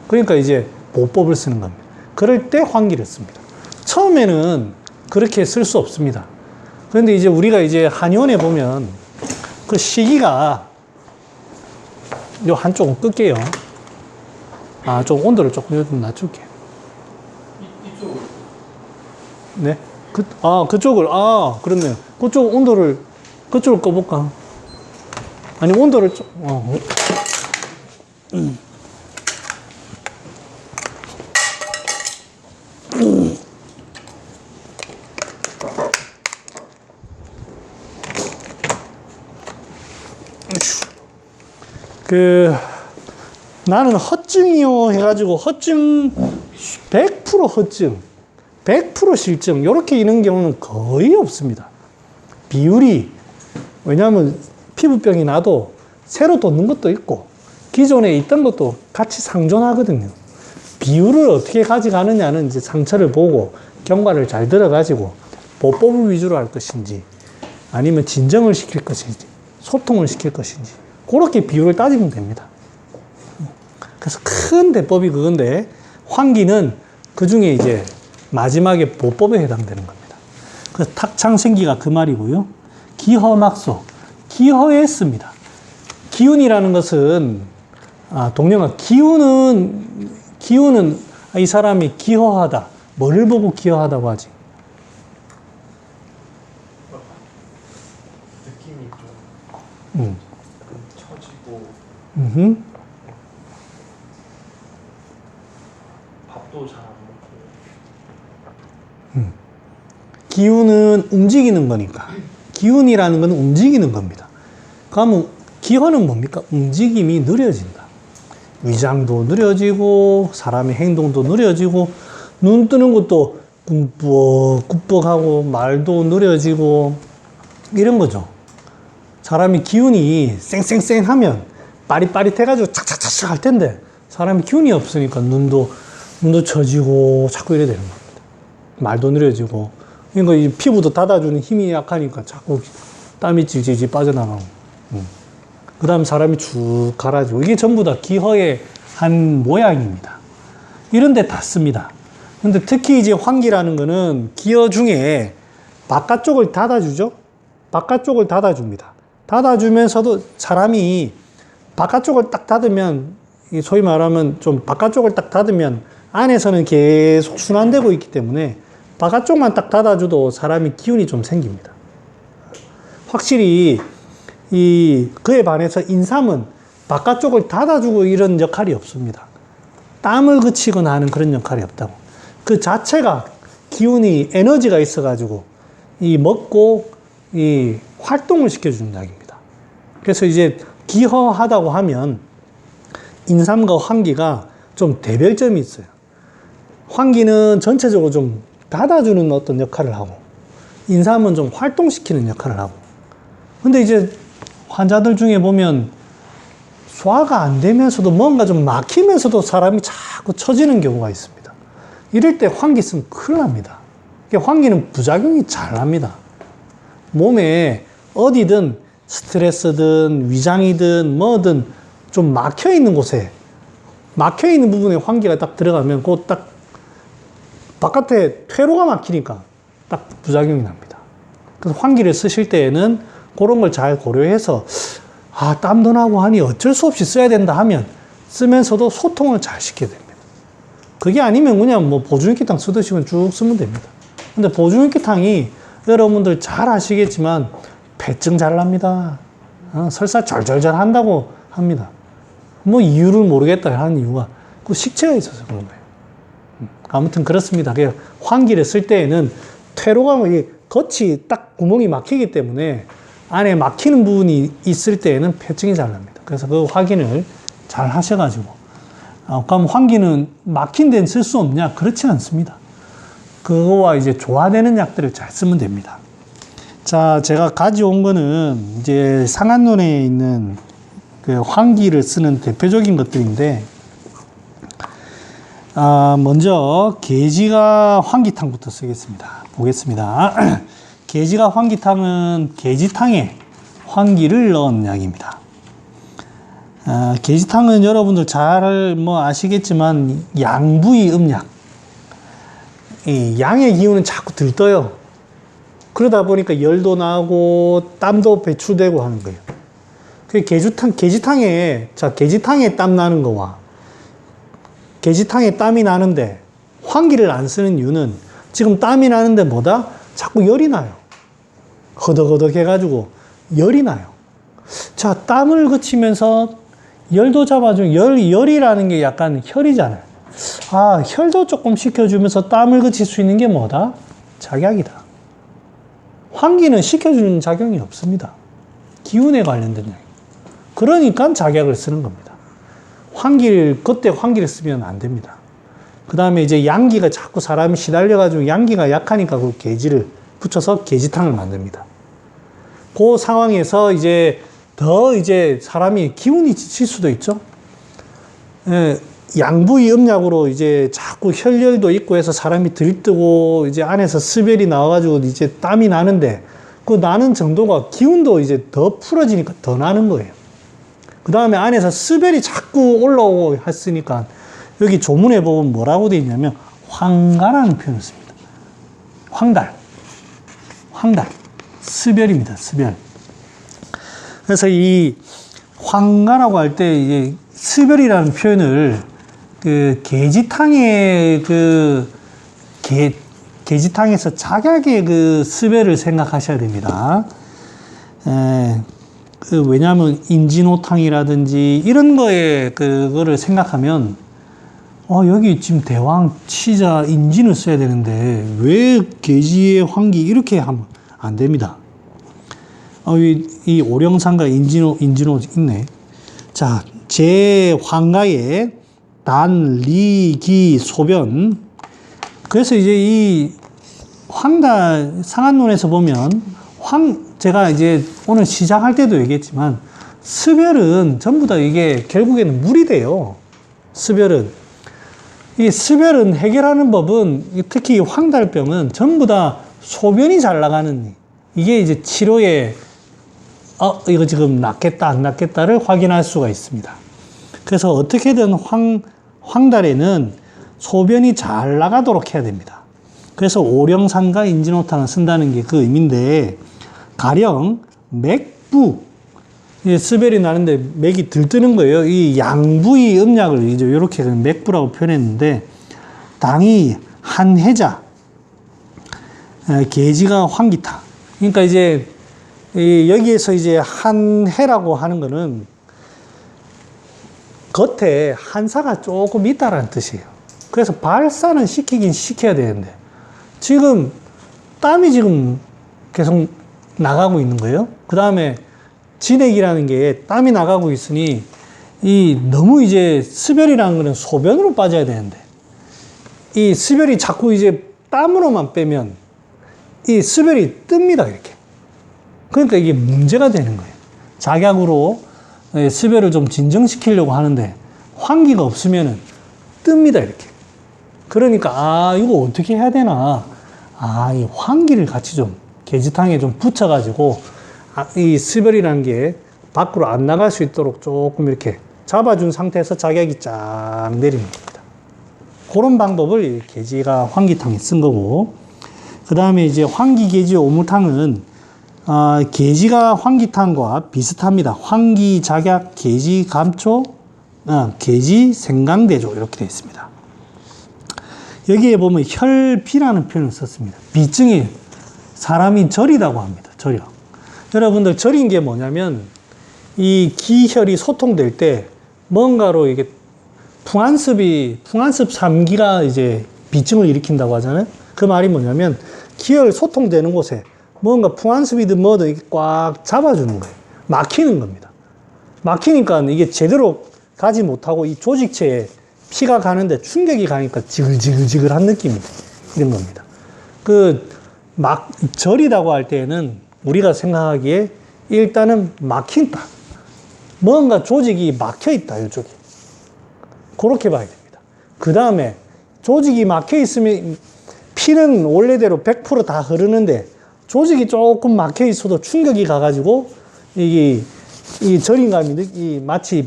그러니까 이제 보법을 쓰는 겁니다. 그럴 때 환기를 씁니다. 처음에는 그렇게 쓸 수 없습니다. 그런데 이제 우리가 이제 한의원에 보면 그 시기가 요 한쪽은 끌게요. 좀 온도를 조금 좀 낮출게요. 이쪽으로. 네. 그쪽을, 그렇네요. 그쪽 온도를, 그쪽을 꺼볼까? 아니, 온도를 좀, 나는 허증이요 해가지고 허증 100% 허증 100% 실증 이렇게 있는 경우는 거의 없습니다. 비율이, 왜냐하면 피부병이 나도 새로 돋는 것도 있고 기존에 있던 것도 같이 상존하거든요. 비율을 어떻게 가져가느냐는 이제 상처를 보고 경과를 잘 들어가지고 보법을 위주로 할 것인지 아니면 진정을 시킬 것인지 소통을 시킬 것인지 그렇게 비율을 따지면 됩니다. 그래서 큰 대법이 그건데 환기는 그 중에 이제 마지막에 보법에 해당되는 겁니다. 그래서 탁창생기가 그 말이고요. 기허막소, 기허에 씁니다. 기운이라는 것은 동령아, 기운은 이 사람이 기허하다. 뭐를 보고 기허하다고 하지? 느낌이 좀 처지고 밥도 잘 안 먹고. 기운은 움직이는 거니까. 기운이라는 건 움직이는 겁니다. 그러면 기허는 뭡니까? 움직임이 느려진다. 위장도 느려지고 사람의 행동도 느려지고 눈 뜨는 것도 꿈뻑꿈뻑하고 말도 느려지고 이런 거죠. 사람이 기운이 쌩쌩쌩하면 빠릿빠릿해가지고 착착착착 할 텐데 사람이 기운이 없으니까 눈도 처지고 자꾸 이래 되는 겁니다. 말도 느려지고 그러니까 이 피부도 닫아주는 힘이 약하니까 자꾸 땀이 질질질 빠져나가고 그 다음 사람이 쭉 갈아지고 이게 전부 다 기허의 한 모양입니다. 이런 데 다 씁니다. 근데 특히 이제 환기라는 거는 기허 중에 바깥쪽을 닫아주죠. 바깥쪽을 닫아줍니다. 닫아주면서도 사람이 바깥쪽을 딱 닫으면 소위 말하면 좀 바깥쪽을 딱 닫으면 안에서는 계속 순환되고 있기 때문에 바깥쪽만 딱 닫아줘도 사람이 기운이 좀 생깁니다. 확실히 그에 반해서 인삼은 바깥쪽을 닫아주고 이런 역할이 없습니다. 땀을 그치거나 하는 그런 역할이 없다고. 그 자체가 기운이 에너지가 있어가지고 먹고 활동을 시켜주는 약입니다. 그래서 이제 기허하다고 하면 인삼과 환기가 좀 대별점이 있어요. 환기는 전체적으로 좀 닫아주는 어떤 역할을 하고 인삼은 좀 활동시키는 역할을 하고 근데 이제 환자들 중에 보면 소화가 안 되면서도 뭔가 좀 막히면서도 사람이 자꾸 처지는 경우가 있습니다. 이럴 때 환기 쓰면 큰일 납니다. 환기는 부작용이 잘 납니다. 몸에 어디든 스트레스든 위장이든 뭐든 좀 막혀 있는 곳에, 막혀 있는 부분에 환기가 딱 들어가면 그 딱 바깥에 퇴로가 막히니까 딱 부작용이 납니다. 그래서 환기를 쓰실 때에는 그런 걸 잘 고려해서 땀도 나고 하니 어쩔 수 없이 써야 된다 하면 쓰면서도 소통을 잘 시켜야 됩니다. 그게 아니면 그냥 뭐 보존기탕 쓰듯이 쭉 쓰면 됩니다. 근데 보존기탕이 여러분들 잘 아시겠지만 폐증 잘 납니다. 설사 절절절 한다고 합니다. 뭐 이유를 모르겠다 하는 이유가 그 식체가 있어서 그런 거예요. 아무튼 그렇습니다. 환기를 쓸 때에는 퇴로가 겉이 딱 구멍이 막히기 때문에 안에 막히는 부분이 있을 때에는 폐증이 잘 납니다. 그래서 그 확인을 잘 하셔가지고 그럼 환기는 막힌 데는 쓸 수 없냐? 그렇지 않습니다. 그거와 이제 조화되는 약들을 잘 쓰면 됩니다. 자, 제가 가져온 거는 이제 상한론에 있는 그 환기를 쓰는 대표적인 것들인데, 먼저 계지가 환기탕부터 쓰겠습니다. 보겠습니다. 계지가 환기탕은 계지탕에 환기를 넣은 약입니다. 계지탕은 여러분들 잘 아시겠지만 양부의 음약, 이 양의 기운은 자꾸 들떠요. 그러다 보니까 열도 나고 땀도 배출되고 하는 거예요. 그 계지탕에 땀 나는 거와 계지탕에 땀이 나는데 환기를 안 쓰는 이유는 지금 땀이 나는데 뭐다? 자꾸 열이 나요. 허덕허덕 해가지고 열이 나요. 자, 땀을 그치면서 열도 잡아주는 열이라는 게 약간 혈이잖아요. 혈도 조금 식혀주면서 땀을 그칠 수 있는 게 뭐다? 작약이다. 환기는 식혀주는 작용이 없습니다. 기운에 관련된 약. 그러니까 작약을 쓰는 겁니다. 그때 환기를 쓰면 안 됩니다. 그 다음에 이제 양기가 자꾸 사람이 시달려가지고 양기가 약하니까 그 계지를 붙여서 계지탕을 만듭니다. 그 상황에서 이제 사람이 기운이 지칠 수도 있죠. 양부의 음약으로 이제 자꾸 혈열도 있고 해서 사람이 들뜨고 이제 안에서 스별이 나와가지고 이제 땀이 나는데 그 나는 정도가 기운도 이제 더 풀어지니까 더 나는 거예요. 그 다음에 안에서 스별이 자꾸 올라오고 했으니까 여기 조문에 보면 뭐라고 되어 있냐면 황가라는 표현을 씁니다. 황달. 스별입니다. 스별. 그래서 이 황가라고 할 때 이제 스별이라는 표현을 그 계지탕의 계지탕에서 작약의 그 스별을 생각하셔야 됩니다. 왜냐하면 인진호탕이라든지 이런 거에 그거를 생각하면 여기 지금 대왕, 치자, 인진을 써야 되는데 왜 계지의 환기 이렇게 하면 안 됩니다. 이 오령상가 인진호 있네. 자, 제 황가에 단, 리, 기, 소변. 그래서 이제 이 황달 상한론에서 보면 제가 이제 오늘 시작할 때도 얘기했지만 스별은 전부 다 이게 결국에는 물이 돼요. 이 스별은 해결하는 법은 특히 황달병은 전부 다 소변이 잘 나가는 이게 이제 치료에 이거 지금 낫겠다 안 낫겠다를 확인할 수가 있습니다. 그래서 어떻게든 황달에는 소변이 잘 나가도록 해야 됩니다. 그래서 오령산과 인진호탕을 쓴다는 게 그 의미인데 가령 맥부 스별이 나는데 맥이 들뜨는 거예요. 이 양부의 음약을 이제 이렇게 맥부라고 표현했는데 당이 한해자 계지가 환기탕. 그러니까 이제 여기에서 이제 한해라고 하는 거는 겉에 한사가 조금 있다라는 뜻이에요. 그래서 발산은 시켜야 되는데 지금 땀이 지금 계속 나가고 있는 거예요. 그 다음에 진액이라는 게 땀이 나가고 있으니 너무 이제 스별이라는 거는 소변으로 빠져야 되는데 이 스별이 자꾸 이제 땀으로만 빼면 이 스별이 뜹니다, 이렇게. 그러니까 이게 문제가 되는 거예요. 작약으로 습여를 좀 진정시키려고 하는데 환기가 없으면은 뜹니다, 이렇게. 그러니까, 아, 이거 어떻게 해야 되나. 아, 이 환기를 같이 좀 계지탕에 좀 붙여가지고, 아, 이 습여이라는 게 밖으로 안 나갈 수 있도록 조금 이렇게 잡아준 상태에서 자격이 쫙 내리는 겁니다. 그런 방법을 이 계지가 환기탕에 쓴 거고, 그 다음에 이제 환기계지 오물탕은 계지가 환기탕과 비슷합니다. 환기, 작약, 계지, 감초, 계지, 생강대조 이렇게 되어 있습니다. 여기에 보면 혈비라는 표현을 썼습니다. 비증이 사람이 저리다고 합니다. 저려. 여러분들 저린 게 뭐냐면 이 기혈이 소통될 때 뭔가로 이게 풍한습 3기가 이제 비증을 일으킨다고 하잖아요. 그 말이 뭐냐면 기혈 소통되는 곳에 뭔가 풍한습이든 뭐든 이게 꽉 잡아주는 거예요. 막히는 겁니다. 막히니까 이게 제대로 가지 못하고 이 조직체에 피가 가는데 충격이 가니까 지글지글지글한 느낌이 이런 겁니다. 저리다고 할 때에는 우리가 생각하기에 일단은 막힌다. 뭔가 조직이 막혀 있다, 이쪽에. 그렇게 봐야 됩니다. 그 다음에 조직이 막혀 있으면 피는 원래대로 100% 다 흐르는데 조직이 조금 막혀 있어도 충격이 가가지고 이 저림감이 마치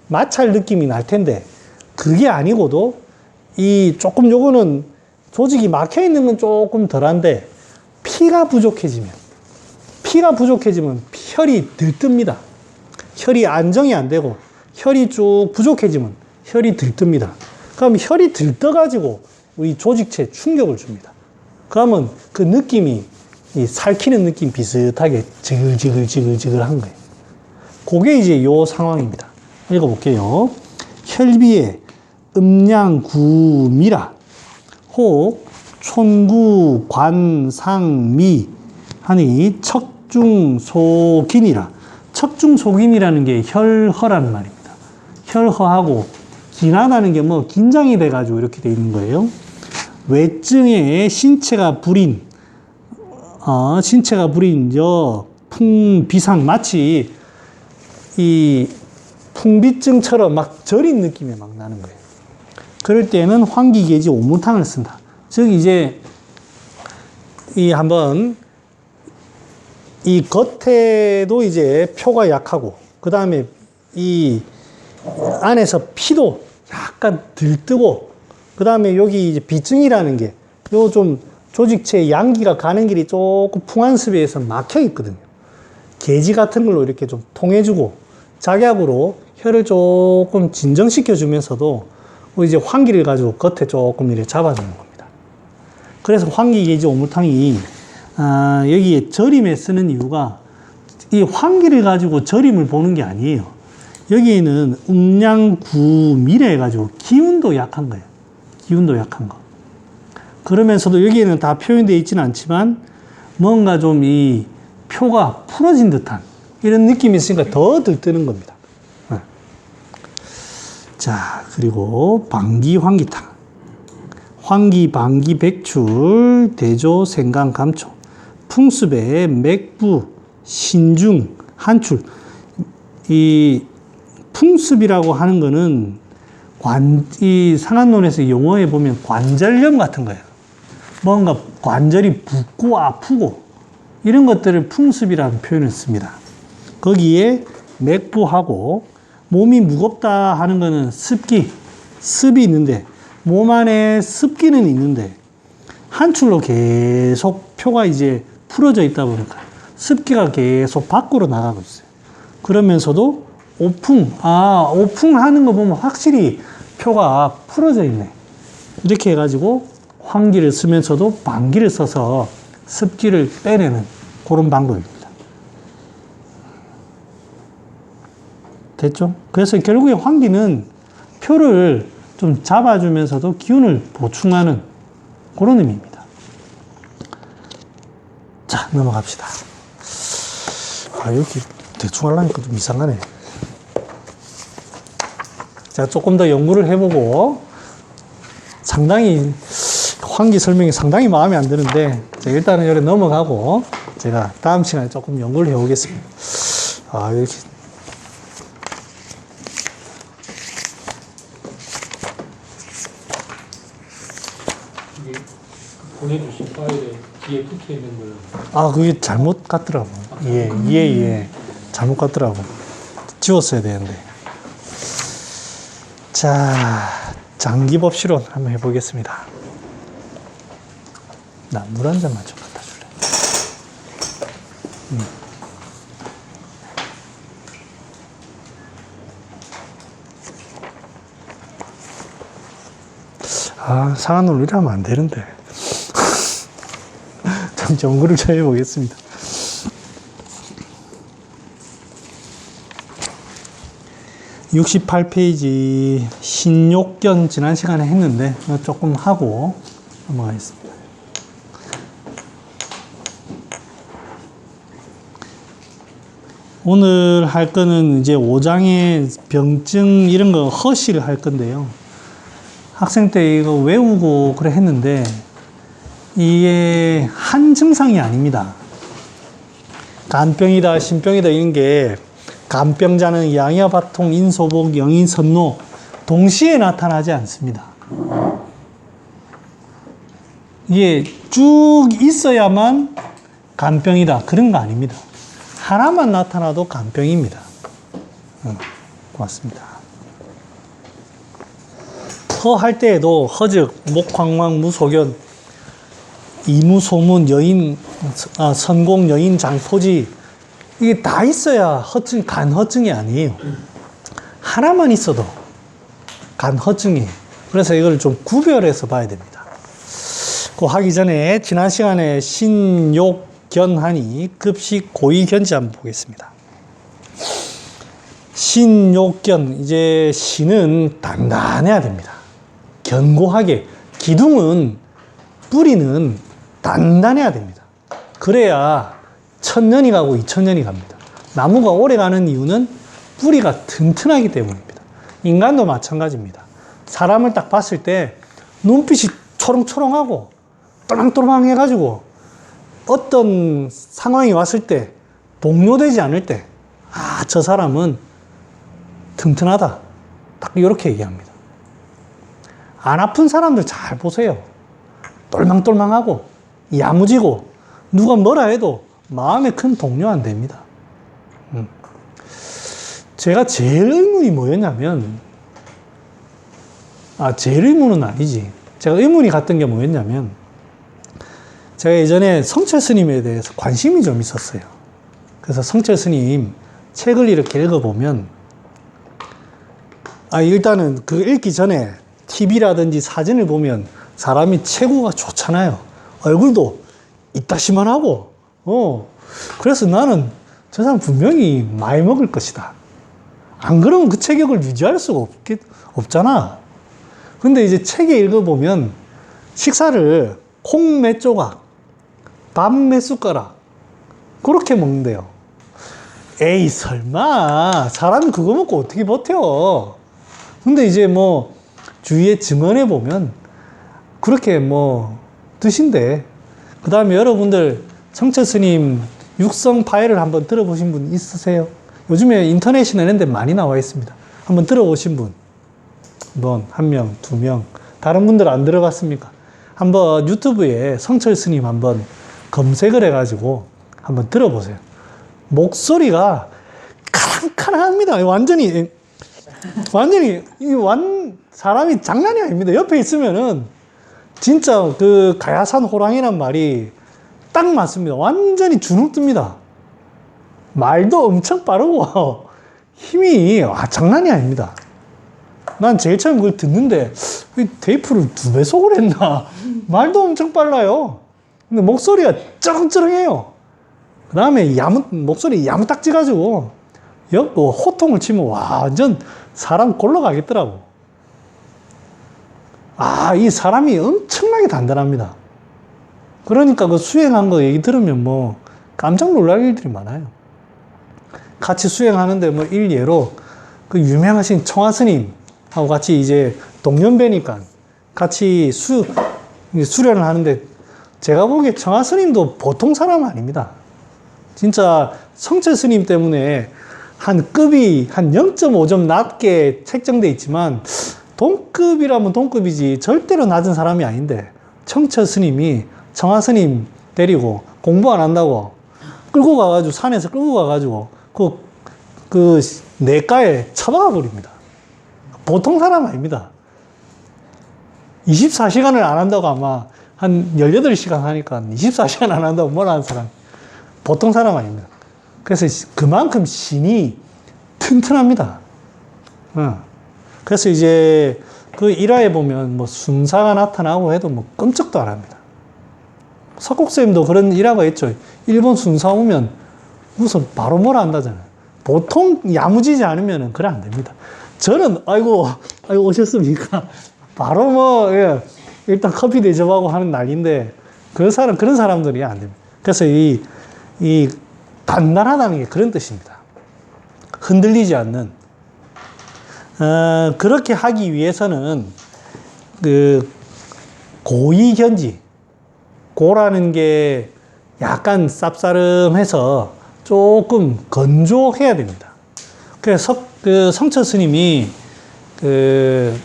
마찰 느낌이 날 텐데 그게 아니고도 조금 요거는 조직이 막혀 있는 건 조금 덜한데 피가 부족해지면 혈이 들뜹니다. 혈이 안정이 안 되고 혈이 쭉 부족해지면 혈이 들뜹니다. 그럼 혈이 들떠가지고 우리 조직체에 충격을 줍니다. 그러면 그 느낌이 살키는 느낌 비슷하게 지글지글한 거예요. 그게 이제 요 상황입니다. 읽어볼게요. 혈비에 음양구미라 혹 촌구 관상미 하니 척중소긴이라. 척중소긴이라는 게 혈허라는 말입니다. 혈허하고 긴하다는 게 뭐 긴장이 돼가지고 이렇게 돼 있는 거예요. 외증에 신체가 불인 풍비상 마치 이 풍비증처럼 막 저린 느낌이 막 나는 거예요. 그럴 때는 환기계지 오물탕을 쓴다. 즉 이제 한번 이 겉에도 이제 표가 약하고 그 다음에 이 안에서 피도 약간 들뜨고 그 다음에 여기 이제 비증이라는 게 요 좀 조직체에 양기가 가는 길이 조금 풍한습에 의해서 막혀 있거든요. 계지 같은 걸로 이렇게 좀 통해주고 작약으로 혈을 조금 진정시켜 주면서도 이제 환기를 가지고 겉에 조금 이렇게 잡아주는 겁니다. 그래서 환기계지 오물탕이 여기에 절임에 쓰는 이유가 이 환기를 가지고 절임을 보는 게 아니에요. 여기에는 음양구미래 해가지고 기운도 약한 거예요. 기운도 약한 거. 그러면서도 여기에는 다 표현되어 있지는 않지만 뭔가 좀 이 표가 풀어진 듯한 이런 느낌이 있으니까 더 들뜨는 겁니다. 자, 그리고 방기 환기탕. 환기, 방기, 백출, 대조, 생강, 감초. 풍습에 맥부, 신중, 한출. 이 풍습이라고 하는 거는 이 상한론에서 용어에 보면 관절염 같은 거예요. 뭔가 관절이 붓고 아프고 이런 것들을 풍습이라는 표현을 씁니다. 거기에 맥부하고 몸이 무겁다 하는 거는 습이 있는데 몸 안에 습기는 있는데 한출로 계속 표가 이제 풀어져 있다 보니까 습기가 계속 밖으로 나가고 있어요. 그러면서도 오풍하는 거 보면 확실히 표가 풀어져 있네. 이렇게 해가지고 환기를 쓰면서도 방기를 써서 습기를 빼내는 그런 방법입니다. 됐죠? 그래서 결국에 환기는 표를 좀 잡아주면서도 기운을 보충하는 그런 의미입니다. 자, 넘어갑시다. 여기 대충 하려니까 좀 이상하네. 제가 조금 더 연구를 해보고 상당히 환기 설명이 상당히 마음에 안 드는데 일단은 여기 넘어가고 제가 다음 시간에 조금 연구를 해보겠습니다. 이렇게 보내주신 파일에 뒤에 붙어 있는 걸 아, 그게 잘못 갔더라고. 예. 잘못 갔더라고. 지웠어야 되는데. 자, 장기법실론 한번 해보겠습니다. 나 물 한 잔만 좀 갖다 줄래? 아, 상한 논 이러면 안 되는데. 좀 연구를 좀 해보겠습니다. (68페이지) 신욕견 지난 시간에 했는데 조금 하고 넘어가겠습니다. 오늘 할 거는 이제 5장의 병증 이런 거 허시를 할 건데요. 학생 때 이거 외우고 그래 했는데 이게 한 증상이 아닙니다. 간병이다, 신병이다 이런 게 간병자는 양야바통, 인소복, 영인선노 동시에 나타나지 않습니다. 이게 쭉 있어야만 간병이다 그런 거 아닙니다. 하나만 나타나도 간병입니다. 고맙습니다. 허할 때에도 허즉, 목황왕, 무소견, 이무소문, 여인, 선공, 여인, 장포지 이게 다 있어야 허증, 간허증이 아니에요. 하나만 있어도 간허증이에요. 그래서 이걸 좀 구별해서 봐야 됩니다. 그 하기 전에 지난 시간에 신욕견하니 급식 고의견지 한번 보겠습니다. 신욕견, 이제 신은 단단해야 됩니다. 견고하게, 기둥은, 뿌리는 단단해야 됩니다. 그래야 1000년이 가고 2000년이 갑니다. 나무가 오래 가는 이유는 뿌리가 튼튼하기 때문입니다. 인간도 마찬가지입니다. 사람을 딱 봤을 때 눈빛이 초롱초롱하고 또랑또랑 해가지고 어떤 상황이 왔을 때 동요되지 않을 때, 아, 저 사람은 튼튼하다. 딱 이렇게 얘기합니다. 안 아픈 사람들 잘 보세요. 똘망똘망하고 야무지고 누가 뭐라 해도 마음에 큰 동요 안 됩니다. 제가 제일 의문이 뭐였냐면, 제일 의문은 아니지. 제가 의문이 갔던 게 뭐였냐면, 제가 예전에 성철 스님에 대해서 관심이 좀 있었어요. 그래서 성철 스님 책을 이렇게 읽어보면, 일단은 그 읽기 전에 TV라든지 사진을 보면 사람이 체구가 좋잖아요. 얼굴도 이따시만하고, 그래서 나는 저 사람 분명히 많이 먹을 것이다. 안 그러면 그 체격을 유지할 수가 없잖아. 근데 이제 책에 읽어보면 식사를 콩 몇 조각, 밥 몇 숟가락, 그렇게 먹는데요. 에이, 설마, 사람이 그거 먹고 어떻게 버텨? 근데 이제 뭐, 주위에 증언해 보면, 그렇게 뭐, 드신대. 그 다음에 여러분들, 성철 스님 육성 파일을 한번 들어보신 분 있으세요? 요즘에 인터넷이나 이런 데 많이 나와 있습니다. 한번 들어보신 분. 한 명, 두 명. 다른 분들 안 들어봤습니까? 한번 유튜브에 성철 스님 한번 검색을 해가지고 한번 들어보세요. 목소리가 카랑카랑합니다. 완전히, 사람이 장난이 아닙니다. 옆에 있으면은 진짜 그 가야산 호랑이란 말이 딱 맞습니다. 완전히 주눅 듭니다. 말도 엄청 빠르고 힘이 장난이 아닙니다. 난 제일 처음 그걸 듣는데 테이프를 2배속을 했나? 말도 엄청 빨라요. 근데 목소리가 쩌렁쩌렁해요. 그 다음에 목소리 야무딱지 가지고 호통을 치면 완전 사람 골러 가겠더라고. 이 사람이 엄청나게 단단합니다. 그러니까 그 수행한 거 얘기 들으면 뭐 깜짝 놀랄 일들이 많아요. 같이 수행하는데 뭐 일예로 그 유명하신 청하스님하고 같이 이제 동년배니까 같이 수련을 하는데 제가 보기에 청하스님도 보통 사람 아닙니다. 진짜 성철 스님 때문에 한 급이 한 0.5점 낮게 책정돼 있지만 동급이라면 동급이지 절대로 낮은 사람이 아닌데 청처 스님이 청하 스님 데리고 공부 안 한다고 끌고 가가지고 산에서 끌고 가가지고 그 내과에 처박아 버립니다. 보통 사람 아닙니다. 24시간을 안 한다고 아마 한 18시간 하니까 24시간 안 한다고 뭘 하는 사람. 보통 사람 아닙니다. 그래서 그만큼 신이 튼튼합니다. 그래서 이제 그 일화에 보면 뭐 순사가 나타나고 해도 뭐 끔찍도 안 합니다. 석국스님도 그런 일화가 있죠. 일본 순사 오면 무슨 바로 뭐라 한다잖아요. 보통 야무지지 않으면 그래 안 됩니다. 저는 아이고 오셨습니까? 바로 뭐 예, 일단 커피 대접하고 하는 난리인데 그런 사람들이 안 됩니다. 그래서 이 단단하다는 게 그런 뜻입니다. 흔들리지 않는. 그렇게 하기 위해서는 그 고이견지, 고라는 게 약간 쌉싸름해서 조금 건조해야 됩니다. 그래서 그 성처 스님이 그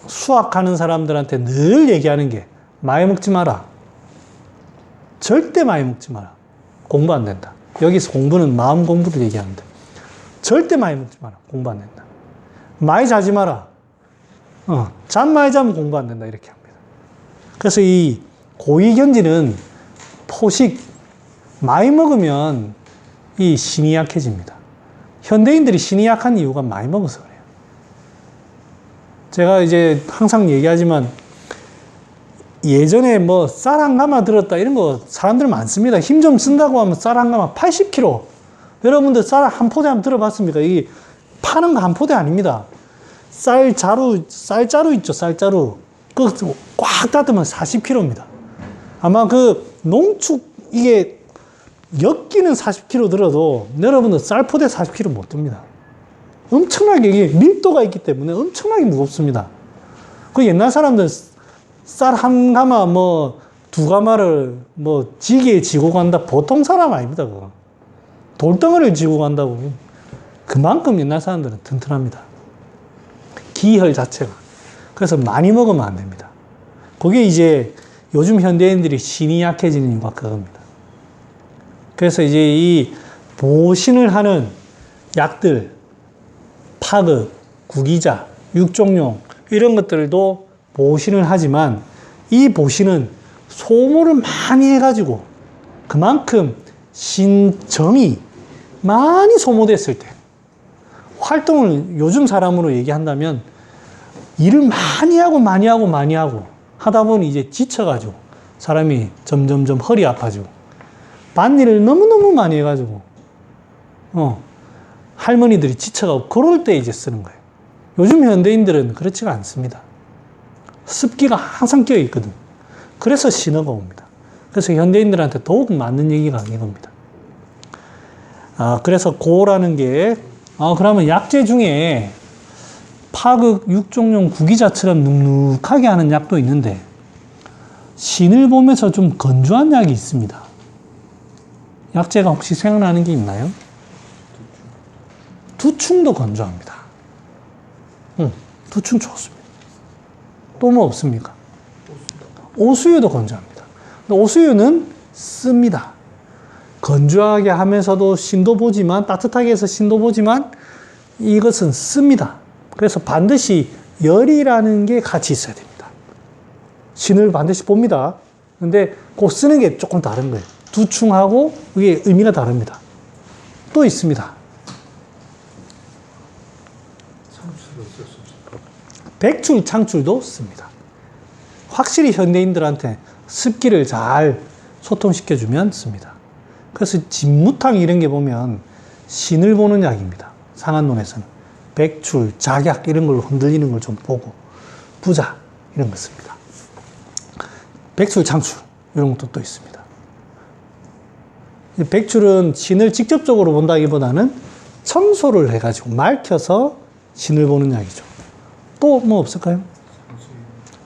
수학하는 사람들한테 늘 얘기하는 게 많이 먹지 마라. 절대 많이 먹지 마라. 공부 안 된다. 여기서 공부는 마음 공부를 얘기하는데 절대 많이 먹지 마라. 공부 안 된다. 많이 자지 마라. 잠 많이 자면 공부 안 된다. 이렇게 합니다. 그래서 이 고위견지는 포식 많이 먹으면 이 신이 약해집니다. 현대인들이 신이 약한 이유가 많이 먹어서 그래요. 제가 이제 항상 얘기하지만 예전에 뭐 쌀 한 가마 들었다 이런 거 사람들 많습니다. 힘 좀 쓴다고 하면 쌀 한 가마 80kg. 여러분들 쌀 한 포대 한번 들어봤습니까? 이게 파는 거 한 포대 아닙니다. 쌀자루 있죠, 쌀자루. 그거 꽉 닫으면 40kg입니다. 아마 그 농축, 이게 엮기는 40kg 들어도 여러분들 쌀 포대 40kg 못 듭니다. 엄청나게 이게 밀도가 있기 때문에 엄청나게 무겁습니다. 그 옛날 사람들 쌀 한 가마 두 가마를 지게에 지고 간다. 보통 사람 아닙니다, 그거. 돌덩어리를 지고 간다고. 그만큼 옛날 사람들은 튼튼합니다. 기혈 자체가. 그래서 많이 먹으면 안 됩니다. 그게 이제 요즘 현대인들이 신이 약해지는 이유가 그겁니다. 그래서 이제 이 보신을 하는 약들, 파극, 구기자, 육종용 이런 것들도 보신을 하지만 이 보신은 소모를 많이 해가지고 그만큼 신정이 많이 소모됐을 때 활동을 요즘 사람으로 얘기한다면 일을 많이 하고 하다 보니 이제 지쳐가지고 사람이 점점점 허리 아파지고 밭일을 너무너무 많이 해가지고 할머니들이 지쳐가고 그럴 때 이제 쓰는 거예요. 요즘 현대인들은 그렇지가 않습니다. 습기가 항상 껴 있거든. 그래서 신호가 옵니다. 그래서 현대인들한테 더욱 맞는 얘기가 이겁니다. 그래서 고라는 게 그러면 약재 중에 파극, 육종용, 구기자처럼 눅눅하게 하는 약도 있는데 신을 보면서 좀 건조한 약이 있습니다. 약재가 혹시 생각나는 게 있나요? 두충도 건조합니다. 두충 좋습니다. 또 뭐 없습니까? 오수유도 건조합니다. 근데 오수유는 씁니다. 건조하게 하면서도 신도 보지만, 따뜻하게 해서 신도 보지만 이것은 씁니다. 그래서 반드시 열이라는 게 같이 있어야 됩니다. 신을 반드시 봅니다. 근데 그 쓰는 게 조금 다른 거예요. 두충하고 이게 의미가 다릅니다. 또 있습니다. 백출, 창출도 씁니다. 확실히 현대인들한테 습기를 잘 소통시켜주면 씁니다. 그래서 진무탕 이런 게 보면 신을 보는 약입니다. 상한론에서는. 백출, 작약 이런 걸로 흔들리는 걸 좀 보고 부자 이런 거 씁니다. 백출, 창출 이런 것도 또 있습니다. 백출은 신을 직접적으로 본다기보다는 청소를 해가지고 말켜서 신을 보는 약이죠. 또 뭐 없을까요?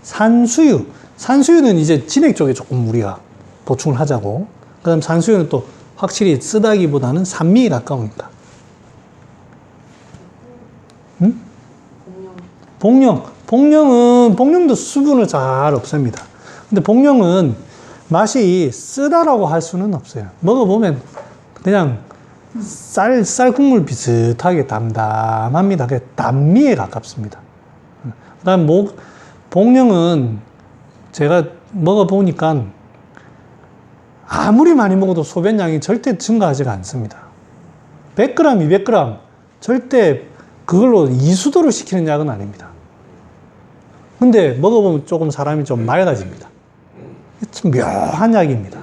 산수유. 산수유는 이제 진액 쪽에 조금 우리가 보충을 하자고. 그 다음 산수유는 또 확실히 쓰다기보다는 산미에 가까우니까. 복령. 복령도 수분을 잘 없앱니다. 근데 복령은 맛이 쓰다라고 할 수는 없어요. 먹어보면 그냥 쌀 국물 비슷하게 담담합니다. 그냥 단미에 가깝습니다. 그 다음 복령은 제가 먹어보니까 아무리 많이 먹어도 소변량이 절대 증가하지가 않습니다. 100g, 200g 절대 그걸로 이수도를 시키는 약은 아닙니다. 근데 먹어보면 조금 사람이 좀 맑아집니다. 참 묘한 약입니다.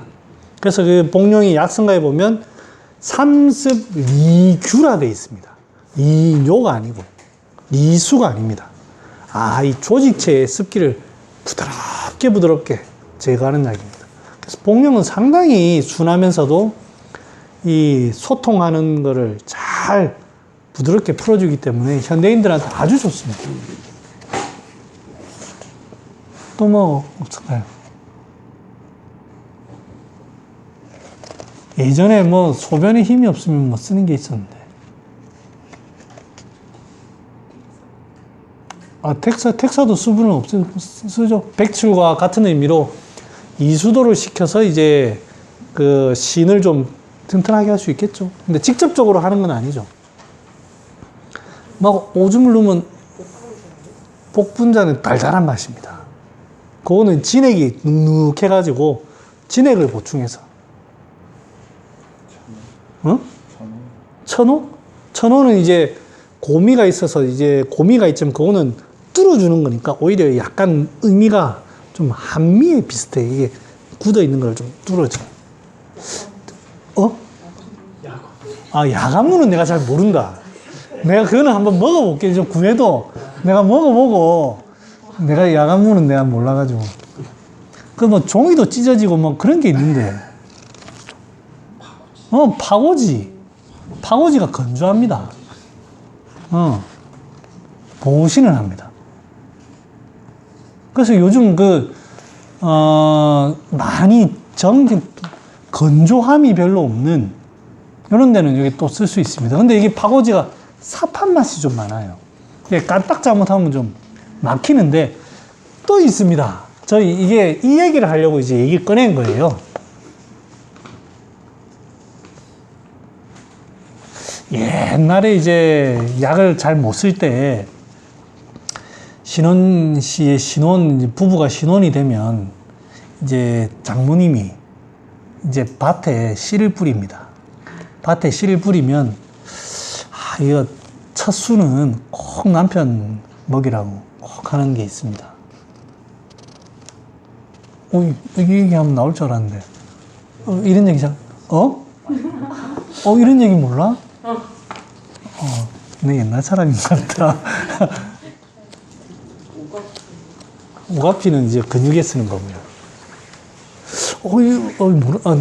그래서 그 복령이 약성가에 보면 삼습 리규라 되어 있습니다. 이뇨가 아니고 이수가 아닙니다. 이 조직체의 습기를 부드럽게 제거하는 약입니다. 그래서 복령은 상당히 순하면서도 이 소통하는 거를 잘 부드럽게 풀어주기 때문에 현대인들한테 아주 좋습니다. 또 뭐 없을까요? 예전에 뭐 소변에 힘이 없으면 뭐 쓰는 게 있었는데. 텍사도 수분을 쓰죠. 백칠과 같은 의미로 이수도를 시켜서 이제 그 신을 좀 튼튼하게 할 수 있겠죠. 근데 직접적으로 하는 건 아니죠. 막 오줌을 넣으면 복분자는 달달한 맛입니다. 그거는 진액이 눅눅해가지고 진액을 보충해서. 어? 천호? 천호는 이제 고미가 있어서 이제 고미가 있지만 그거는 뚫어주는 거니까 오히려 약간 의미가 좀 한미에 비슷해. 이게 굳어 있는 걸 좀 뚫어줘. 야간무는 내가 잘 모른다. 내가 그거는 한번 먹어볼게. 좀 구해도 내가 먹어보고 내가 야간무는 내가 몰라가지고. 그 뭐 종이도 찢어지고 뭐 그런 게 있는데. 파고지가 건조합니다. 보신을 합니다. 그래서 요즘 많이 건조함이 별로 없는 이런 데는 여기 또 쓸 수 있습니다. 근데 이게 파고지가 삽한 맛이 좀 많아요. 까딱 잘못하면 좀 막히는데 또 있습니다. 저희 이 얘기를 하려고 이제 얘기 꺼낸 거예요. 옛날에 이제 약을 잘 못 쓸 때 부부가 신혼이 되면 이제 장모님이 이제 밭에 씨를 뿌립니다. 밭에 씨를 뿌리면 이거 첫 수는 꼭 남편 먹이라고 꼭 하는 게 있습니다. 이 얘기하면 나올 줄 알았는데 이런 얘기 이런 얘기 몰라? 내 옛날 사람인 것 같다. 오가피는 이제 근육에 쓰는 겁니다.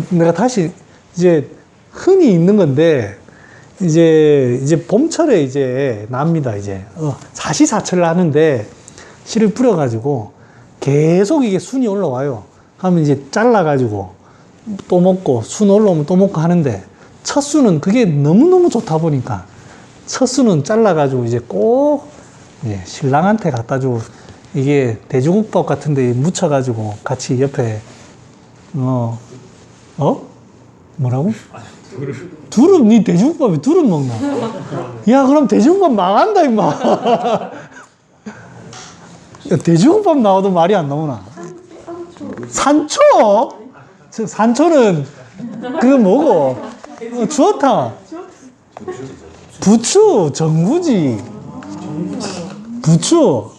내가 다시 이제 흔히 있는 건데 이제 봄철에 이제 납니다. 이제 사시사철을 하는데 씨를 뿌려가지고 계속 이게 순이 올라와요. 하면 이제 잘라가지고 또 먹고 순 올라오면 또 먹고 하는데 첫 수는 그게 너무너무 좋다 보니까 첫 수는 잘라가지고 이제 꼭 신랑한테 갖다 주고 이게 돼지국밥 같은 데 묻혀가지고 같이 옆에 뭐라고? 두릅, 니 돼지국밥에 두릅 먹나? 야, 그럼 돼지국밥 망한다, 임마. 야, 돼지국밥 나와도 말이 안 나오나? 산초? 산초는 그거 뭐고? 주어탕. 부추, 전구지. 부추.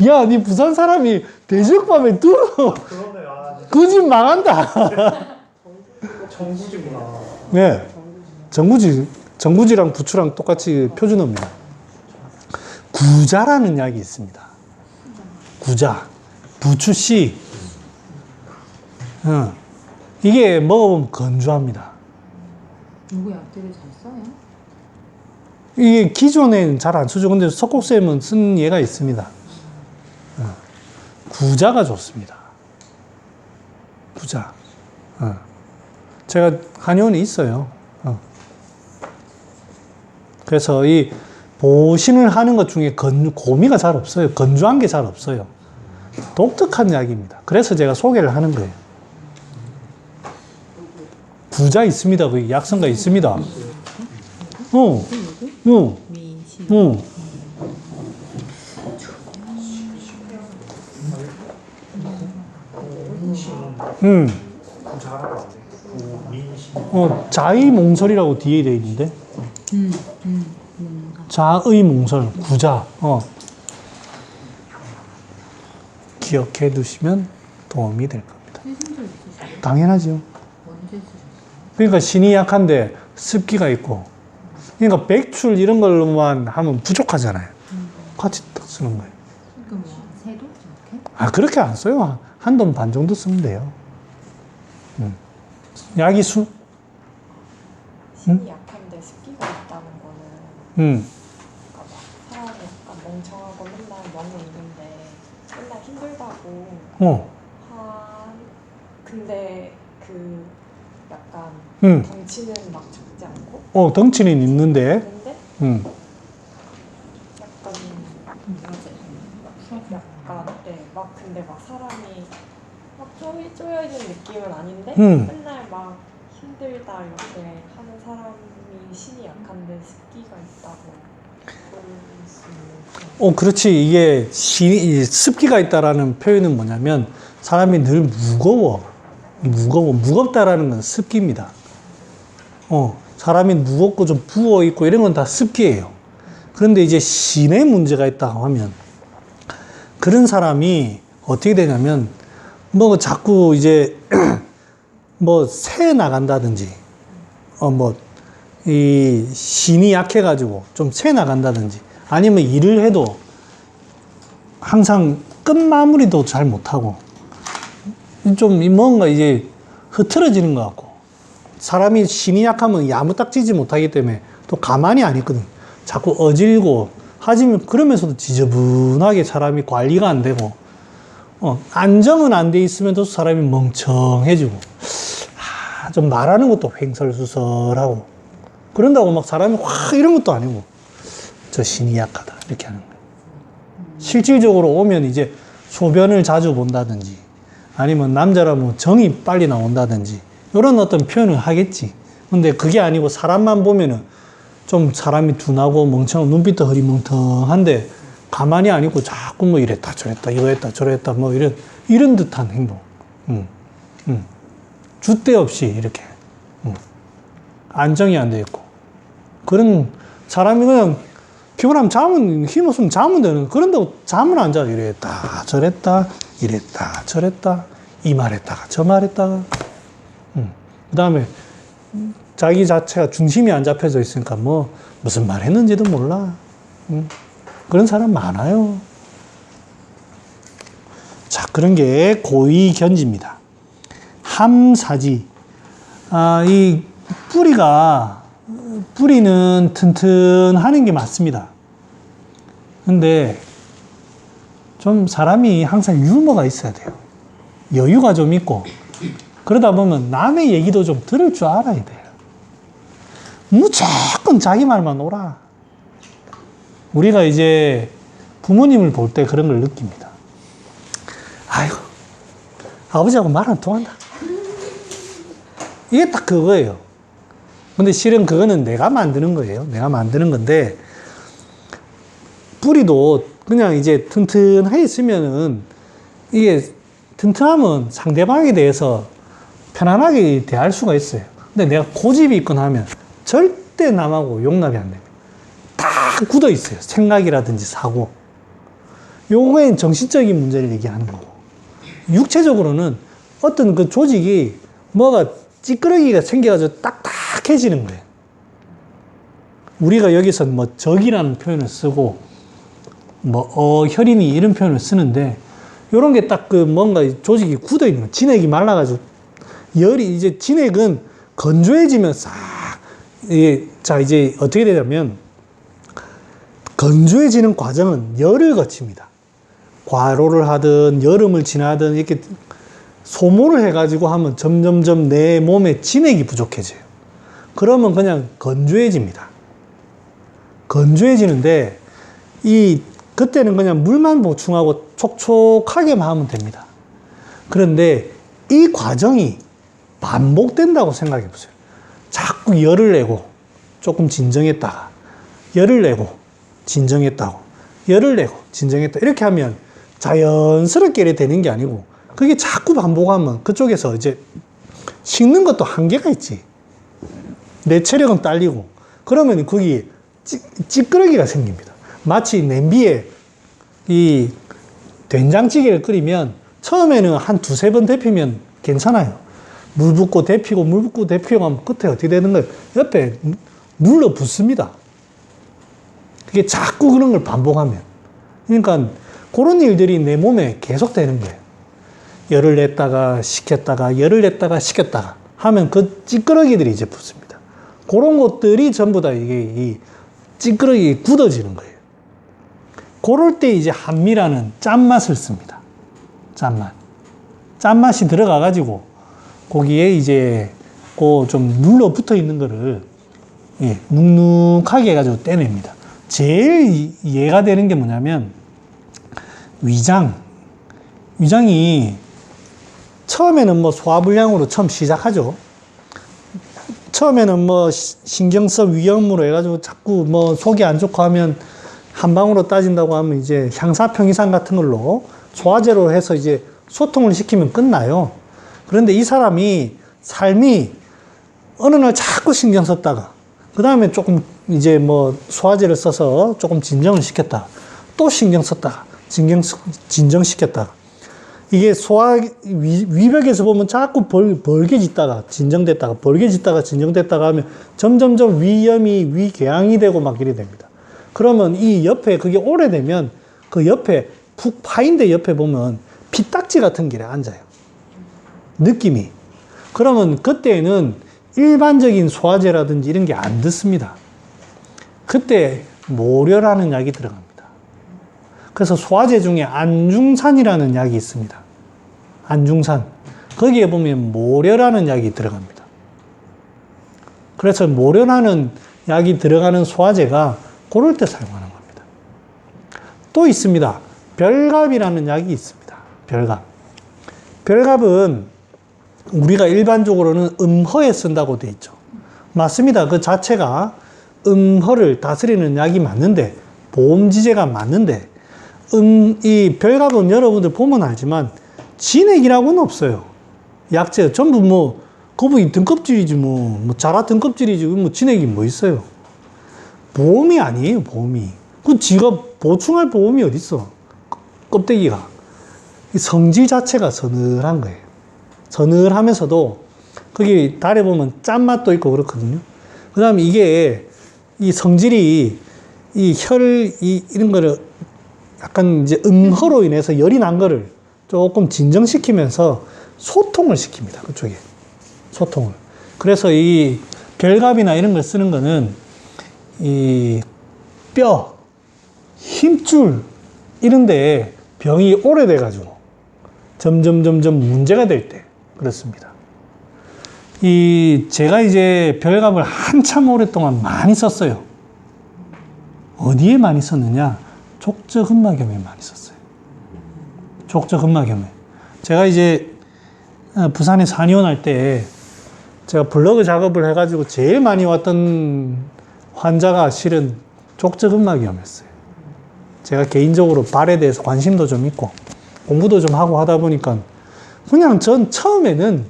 야, 니 부산 사람이 돼지국밥에 두릅. 그 집 망한다. 정구지구나. 네. 전구지랑 부추랑 똑같이 표준어입니다. 구자라는 약이 있습니다. 구자. 부추씨. 이게 먹어보면 건조합니다. 누구 약들을 잘 써요? 이게 기존에는 잘 안 쓰죠. 근데 석곡쌤은 쓴 예가 있습니다. 구자가 좋습니다. 구자. 제가 한의원에 있어요. 그래서 이 보신을 하는 것 중에 고미가 잘 없어요. 건조한 게 잘 없어요. 독특한 약입니다. 그래서 제가 소개를 하는 거예요. 부자 있습니다. 그 약성가 있습니다. 미신. 자의몽설이라고 뒤에 되어 있는데. 자의몽설, 구자. 기억해 두시면 도움이 될 겁니다. 최신절 있으세요? 당연하죠. 언제 쓰셨어요? 그러니까 신이 약한데 습기가 있고. 그러니까 백출 이런 걸로만 하면 부족하잖아요. 같이 딱 쓰는 거예요. 그러니까 뭐 세도 이렇게? 아, 그렇게 안 써요. 한 돈 반 정도 쓰면 돼요. 약이 신이 약한데 습기가 있다는 거는 그러니까 막 사람이 약간 멍청하고 맨날 멍에 있는데 맨날 힘들다고 근데 그 약간 덩치는 막 적지 않고 덩치는 있는데, 근데 약간 막 근데 막 사람이 막 쪼여 있는 느낌은 아닌데 맨날 막 힘들다 이렇게 하는 사람이 신이 약한데 습기가 있다고 볼 수 있는. 그렇지. 이게 습기가 있다라는 표현은 뭐냐면 사람이 늘 무겁다라는 건 습기입니다. 사람이 무겁고 좀 부어 있고 이런 건 다 습기예요. 그런데 이제 신의 문제가 있다고 하면 그런 사람이 어떻게 되냐면 뭐 자꾸 이제 뭐 새 나간다든지 이 신이 약해가지고 좀 새 나간다든지 아니면 일을 해도 항상 끝마무리도 잘 못하고 좀 뭔가 이제 흐트러지는 것 같고 사람이 신이 약하면 야무딱지지 못하기 때문에 또 가만히 안 있거든. 자꾸 어질고 하지만 그러면서도 지저분하게 사람이 관리가 안 되고 안정은 안 돼 있으면서 사람이 멍청해지고 좀 말하는 것도 횡설수설하고 그런다고 막 사람이 확 이런 것도 아니고 저 신이 약하다 이렇게 하는 거예요. 실질적으로 오면 이제 소변을 자주 본다든지 아니면 남자라면 정이 빨리 나온다든지 이런 어떤 표현을 하겠지. 근데 그게 아니고 사람만 보면은 좀 사람이 둔하고 멍청하고 눈빛도 흐리멍텅한데 가만히 안 있고 자꾸 뭐 이랬다 저랬다 이거 했다 저랬다 뭐 이런 듯한 행동. 줏대 없이 이렇게 안정이 안 돼 있고 그런 사람이 그냥 피곤하면 자면 힘 없으면 자면 되는 그런다고 잠을 안 자. 이랬다 저랬다 이랬다 저랬다 이 말했다가 저 말했다가 그 다음에 자기 자체가 중심이 안 잡혀져 있으니까 뭐 무슨 말 했는지도 몰라. 그런 사람 많아요. 자, 그런 게 고의견지입니다. 함사지. 이 뿌리는 튼튼하는 게 맞습니다. 근데 좀 사람이 항상 유머가 있어야 돼요. 여유가 좀 있고 그러다 보면 남의 얘기도 좀 들을 줄 알아야 돼요. 무조건 자기 말만 오라. 우리가 이제 부모님을 볼 때 그런 걸 느낍니다. 아이고, 아버지하고 말 안 통한다. 이게 딱 그거예요. 근데 실은 그거는 내가 만드는 거예요. 내가 만드는 건데, 뿌리도 그냥 이제 튼튼하게 있으면은, 이게 튼튼하면 상대방에 대해서 편안하게 대할 수가 있어요. 근데 내가 고집이 있거나 하면 절대 남하고 용납이 안 됩니다. 다 굳어 있어요. 생각이라든지 사고. 요거엔 정신적인 문제를 얘기하는 거고. 육체적으로는 어떤 그 조직이 뭐가 찌끄러기가 생겨가지고 딱딱해지는 거예요. 우리가 여기서 뭐 적이라는 표현을 쓰고, 뭐, 혈이니 이런 표현을 쓰는데, 요런 게 딱 그 뭔가 조직이 굳어 있는 거예요. 진액이 말라가지고, 열이 이제 진액은 건조해지면 싹, 자, 이제 어떻게 되냐면, 건조해지는 과정은 열을 거칩니다. 과로를 하든, 여름을 지나든, 이렇게 소모를 해가지고 하면 점점점 내 몸에 진액이 부족해져요. 그러면 그냥 건조해집니다. 건조해지는데, 그때는 그냥 물만 보충하고 촉촉하게만 하면 됩니다. 그런데 이 과정이 반복된다고 생각해 보세요. 자꾸 열을 내고 조금 진정했다가 열을 내고 진정했다고 열을 내고 진정했다 이렇게 하면 자연스럽게 이렇게 되는 게 아니고 그게 자꾸 반복하면 그쪽에서 이제 식는 것도 한계가 있지. 내 체력은 딸리고 그러면 거기 찌끄러기가 생깁니다. 마치 냄비에 이 된장찌개를 끓이면 처음에는 한 두세 번 데피면 괜찮아요. 물 붓고 데피고 물 붓고 데피고 하면 끝에 어떻게 되는 거예요? 옆에 눌러 붙습니다. 그게 자꾸 그런 걸 반복하면. 그러니까 그런 일들이 내 몸에 계속 되는 거예요. 열을 냈다가 식혔다가 열을 냈다가 식혔다가 하면 그 찌끄러기들이 이제 붙습니다. 그런 것들이 전부 다 이게 이 찌끄러기 굳어지는 거예요. 그럴 때 이제 한미라는 짠맛을 씁니다. 짠맛. 짠맛이 들어가가지고 거기에 이제 그 좀 눌러 붙어 있는 거를 예, 눅눅하게 해가지고 떼냅니다. 제일 이해가 되는 게 뭐냐면 위장이 처음에는 뭐 소화불량으로 처음 시작하죠. 처음에는 뭐 신경성 위염으로 해가지고 자꾸 뭐 속이 안 좋고 하면 한방으로 따진다고 하면 이제 향사평이상 같은 걸로 소화제로 해서 이제 소통을 시키면 끝나요. 그런데 이 사람이 삶이 어느 날 자꾸 신경 썼다가 그 다음에 조금 이제 뭐 소화제를 써서 조금 진정을 시켰다가 또 신경 썼다가 진정시켰다가 이게 위벽에서 보면 자꾸 벌게짓다가 진정됐다가 벌게짓다가 진정됐다가 하면 점점점 위염이 위궤양이 되고 막 이래 됩니다. 그러면 이 옆에 그게 오래되면 그 옆에 푹 파인데 옆에 보면 피딱지 같은 게 앉아요. 느낌이. 그러면 그때는 일반적인 소화제라든지 이런 게 안 듣습니다. 그때 모려라는 약이 들어갑니다. 그래서 소화제 중에 안중산이라는 약이 있습니다. 안중산. 거기에 보면 모려라는 약이 들어갑니다. 그래서 모려라는 약이 들어가는 소화제가 그럴 때 사용하는 겁니다. 또 있습니다. 별갑이라는 약이 있습니다. 별갑은 우리가 일반적으로는 음허에 쓴다고 되어 있죠. 맞습니다. 그 자체가 음허를 다스리는 약이 맞는데 보험지제가 맞는데 이 별갑은 여러분들 보면 알지만 진액이라고는 없어요. 약재 전부 뭐 거북이 등껍질이지 뭐 자라 등껍질이지 뭐 진액이 뭐 있어요. 보험이 아니에요. 보험이. 그 지가 보충할 보험이 어디 있어? 껍데기가. 이 성질 자체가 서늘한 거예요. 서늘하면서도 거기 달에 보면 짠맛도 있고 그렇거든요. 그 다음에 이게 이 성질이 이런 거를 약간 이제 음허로 인해서 열이 난 거를 조금 진정시키면서 소통을 시킵니다. 그쪽에. 소통을. 그래서 이 별갑이나 이런 걸 쓰는 거는 이 뼈, 힘줄 이런데 병이 오래돼가지고 점점 문제가 될 때 그렇습니다. 제가 이제 별갑을 한참 오랫동안 많이 썼어요. 어디에 많이 썼느냐? 족저근막염에 많이 썼어요. 족저근막염에. 제가 이제 부산에 산의원 때 제가 블로그 작업을 해가지고 제일 많이 왔던 환자가 실은 족저근막염이었어요. 제가 개인적으로 발에 대해서 관심도 좀 있고 공부도 좀 하고 하다 보니까 그냥 전 처음에는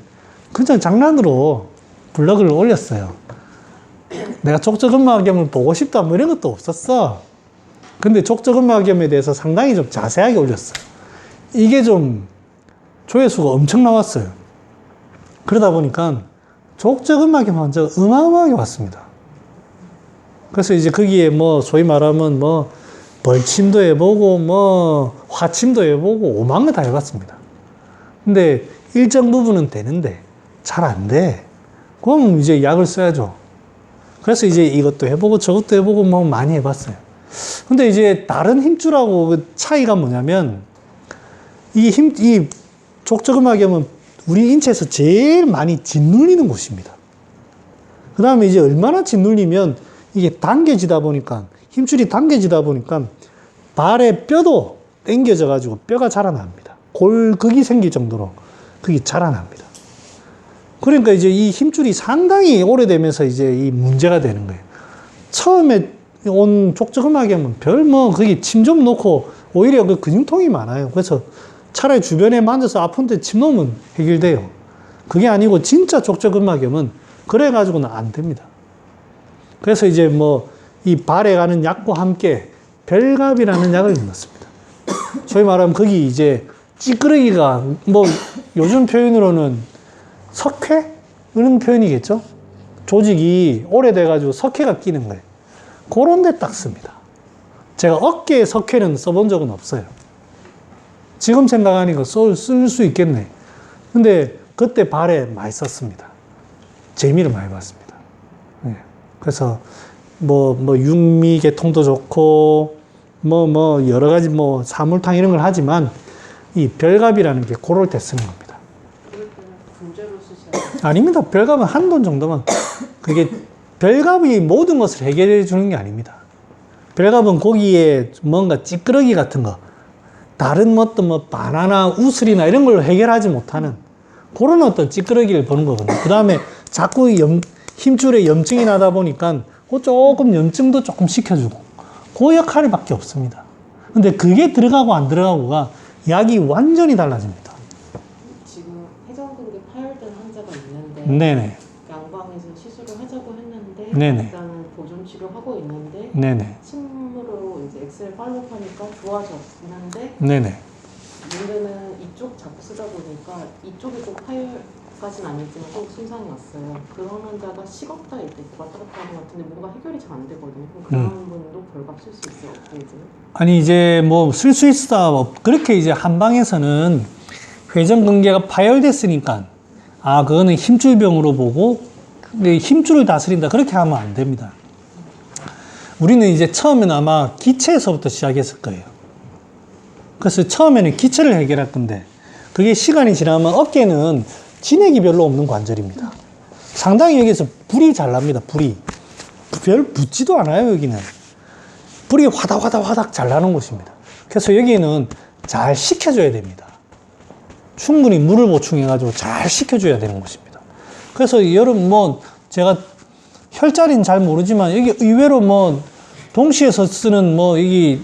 그냥 장난으로 블로그를 올렸어요. 내가 족저근막염을 보고 싶다 뭐 이런 것도 없었어. 근데 족저근막염에 대해서 상당히 좀 자세하게 올렸어요. 이게 좀 조회수가 엄청 나왔어요. 그러다 보니까 족저근막염 환자가 어마어마하게 왔습니다. 그래서 이제 거기에 뭐 소위 말하면 뭐 벌침도 해보고 뭐 화침도 해보고 오만 거 다 해봤습니다. 근데 일정 부분은 되는데 잘 안 돼. 그럼 이제 약을 써야죠. 그래서 이제 이것도 해보고 저것도 해보고 뭐 많이 해봤어요. 근데 이제 다른 힘줄하고 그 차이가 뭐냐면 이 족저근막염은 우리 인체에서 제일 많이 짓눌리는 곳입니다. 그 다음에 이제 얼마나 짓눌리면 이게 당겨지다 보니까 힘줄이 당겨지다 보니까 발의 뼈도 당겨져 가지고 뼈가 자라납니다. 골극이 생길 정도로 그게 자라납니다. 그러니까 이제 이 힘줄이 상당히 오래되면서 이제 이 문제가 되는 거예요. 처음에 온 족저근막염은 그게 침 좀 놓고 오히려 그 근육통이 많아요. 그래서 차라리 주변에 만져서 아픈데 침 놓으면 해결돼요. 그게 아니고 진짜 족저근막염은 그래가지고는 안 됩니다. 그래서 이제 이 발에 가는 약과 함께 별갑이라는 약을 넣습니다. 소위 말하면 거기 이제 찌끄러기가 요즘 표현으로는 석회? 이런 표현이겠죠? 조직이 오래돼가지고 석회가 끼는 거예요. 그런 데 딱 씁니다. 제가 어깨에 석회는 써본 적은 없어요. 지금 생각하니까 쓸 수 있겠네. 근데 그때 발에 많이 썼습니다. 재미를 많이 봤습니다. 네. 그래서 육미계통도 좋고 여러 가지 사물탕 이런 걸 하지만 이 별갑이라는 게 그럴 때 쓰는 겁니다. 분재로 쓰시나요? 아닙니다. 별갑은 한돈 정도만. 그게 별갑이 모든 것을 해결해 주는 게 아닙니다. 별갑은 거기에 뭔가 찌끄러기 같은 거, 다른 어떤 바나나, 우슬이나 이런 걸 해결하지 못하는 그런 어떤 찌끄러기를 보는 거거든요. 그 다음에 자꾸 힘줄에 염증이 나다 보니까 조금 염증도 조금 식혀주고 그 역할이 밖에 없습니다. 근데 그게 들어가고 안 들어가고가 약이 완전히 달라집니다. 지금 회전근개 파열된 환자가 있는데 네네. 양방에서 시술을 하자고 했는데 네네. 일단은 보존 치료하고 있는데 네네. 침으로 이제 엑스레이 팔로우하니까 좋아졌긴 한데 네네. 문제는 이쪽 자꾸 쓰다 보니까 이쪽이 꼭 파열까지는 아니지만 꼭 손상이 왔어요. 그런 환자가 식었다 이렇게 왔다 갔다 하는 것 같은데 뭔가 해결이 잘 안 되거든요. 그럼 그런 분도 별갑 쓸 수 있어요? 어떻게 해야 돼요? 아니 이제 쓸 수 있다 그렇게 이제 한방에서는 회전근개가 파열됐으니까 그거는 힘줄병으로 보고 근데 힘줄을 다스린다 그렇게 하면 안 됩니다. 우리는 이제 처음에는 아마 기체에서부터 시작했을 거예요. 그래서 처음에는 기체를 해결할 건데 그게 시간이 지나면 어깨는 진액이 별로 없는 관절입니다. 상당히 여기서 불이 잘 납니다. 불이 별 붙지도 않아요. 여기는 불이 화닥 잘 나는 곳입니다. 그래서 여기는 잘 식혀줘야 됩니다. 충분히 물을 보충해가지고 잘 식혀줘야 되는 곳입니다. 그래서 여러분 제가 혈자리는 잘 모르지만 여기 의외로 동시에서 쓰는 여기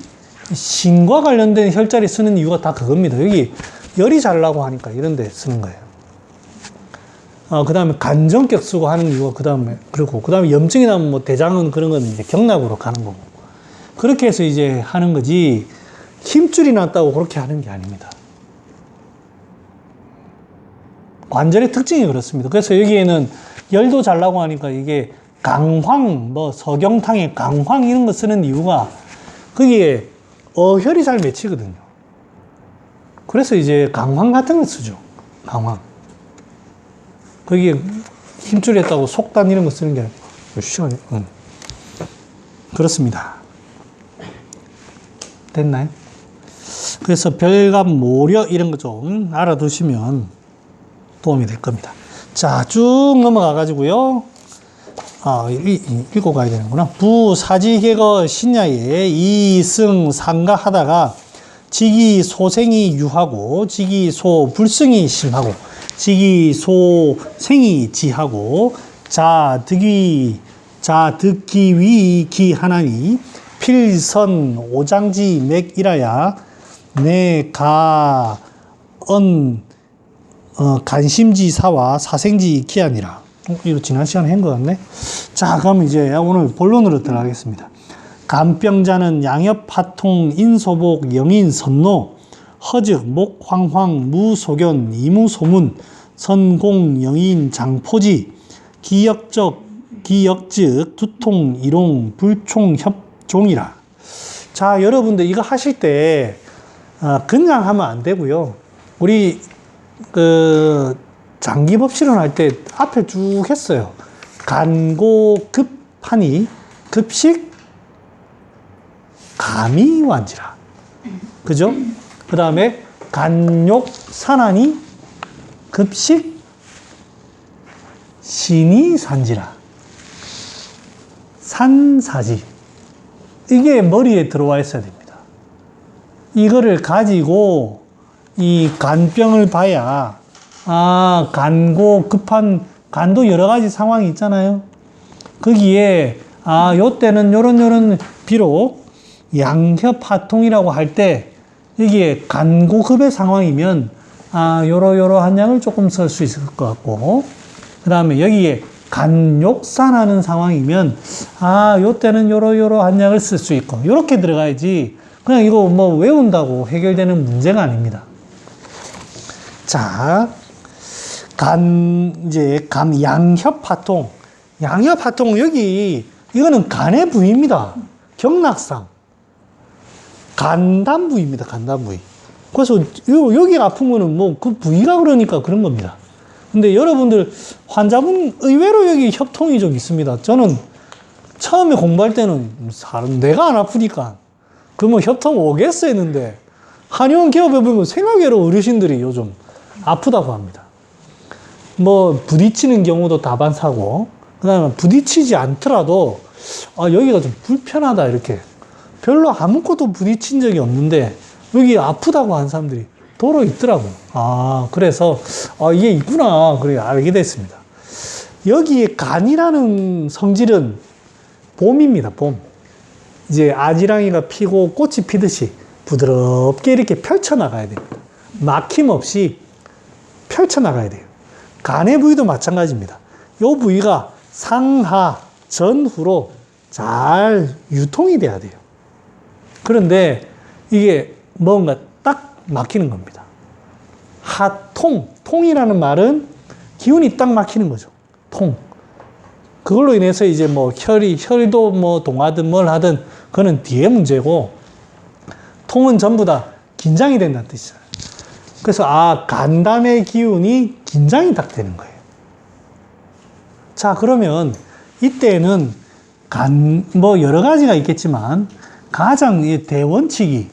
신과 관련된 혈자리 쓰는 이유가 다 그겁니다. 여기 열이 잘 나고 하니까 이런 데 쓰는 거예요. 그 다음에 간전격 쓰고 하는 이유가 그 다음에 염증이 나면 대장은 그런 건 이제 경락으로 가는 거고. 그렇게 해서 이제 하는 거지 힘줄이 났다고 그렇게 하는 게 아닙니다. 관절의 특징이 그렇습니다. 그래서 여기에는 열도 잘 나고 하니까 이게 강황, 석영탕에 강황 이런 거 쓰는 이유가 거기에 어혈이 잘 맺히거든요. 그래서 이제 강황 같은 거 쓰죠. 강황. 거기에 힘줄이 했다고 속단 이런 거 쓰는 게 아니고 시간이 그렇습니다. 됐나요? 그래서 별갑, 모려 이런 거 좀 알아두시면 도움이 될 겁니다. 자, 쭉 넘어가 가지고요. 읽고 가야 되는구나. 부사지개거 신야에 이승 상가 하다가 지기소생이 유하고 지기소불승이 심하고 지기소생이 지하고 자득기위 기하나니 필선 오장지 맥이라야 내가 간심지사와 사생지 기하니라. 이거 지난 시간에 한 것 같네. 자, 그럼 이제 오늘 본론으로 들어가겠습니다. 간병자는 양엽, 파통, 인소복, 영인, 선노, 허즉, 목, 황황, 무소견, 이무소문, 선공, 영인, 장포지, 기역즉, 두통, 이롱, 불총, 협종이라. 자, 여러분들 이거 하실 때 그냥 하면 안 되고요. 우리 장기법실은 할 때 앞에 쭉 했어요. 간고급하니 급식 감이완지라. 그죠? 그 다음에 간욕산하니 급식 신이산지라. 산사지. 이게 머리에 들어와 있어야 됩니다. 이거를 가지고 이 간병을 봐야, 아, 간고 급한, 간도 여러 가지 상황이 있잖아요. 거기에, 아, 요때는 요런, 비록 양협하통이라고 할 때, 여기에 간고급의 상황이면, 아, 요러한 약을 조금 쓸 수 있을 것 같고, 그 다음에 여기에 간욕산하는 상황이면, 아, 요때는 요러한 약을 쓸 수 있고, 요렇게 들어가야지, 그냥 이거 뭐 외운다고 해결되는 문제가 아닙니다. 자, 양협파통. 양협파통은 여기, 이거는 간의 부위입니다. 경락상. 간단 부위입니다. 간단 부위. 그래서 여기 아픈 거는 뭐 그 부위가 그러니까 그런 겁니다. 근데 여러분들, 환자분 의외로 여기 협통이 좀 있습니다. 저는 처음에 공부할 때는 내가 안 아프니까 그러면 협통 오겠어 했는데, 한의원 개업해 보면 생각외로 어르신들이 요즘 아프다고 합니다. 뭐 부딪히는 경우도 다반사고, 그 다음에 부딪히지 않더라도 여기가 좀 불편하다 이렇게, 별로 아무것도 부딪힌 적이 없는데 여기 아프다고 하는 사람들이 도로 있더라고. 아, 그래서 이게 있구나 그래 알게 됐습니다. 여기에 간이라는 성질은 봄입니다. 봄. 이제 아지랑이가 피고 꽃이 피듯이 부드럽게 이렇게 펼쳐나가야 됩니다. 막힘없이 펼쳐나가야 돼요. 간의 부위도 마찬가지입니다. 이 부위가 상하, 전후로 잘 유통이 돼야 돼요. 그런데 이게 뭔가 딱 막히는 겁니다. 하통, 통이라는 말은 기운이 딱 막히는 거죠. 통. 그걸로 인해서 이제 뭐 혈도 뭐 동하든 뭘 하든 그거는 뒤에 문제고, 통은 전부 다 긴장이 된다는 뜻이잖아요. 그래서 간담의 기운이 긴장이 딱 되는 거예요. 자, 그러면 이때는 뭐 여러 가지가 있겠지만 가장 대원칙이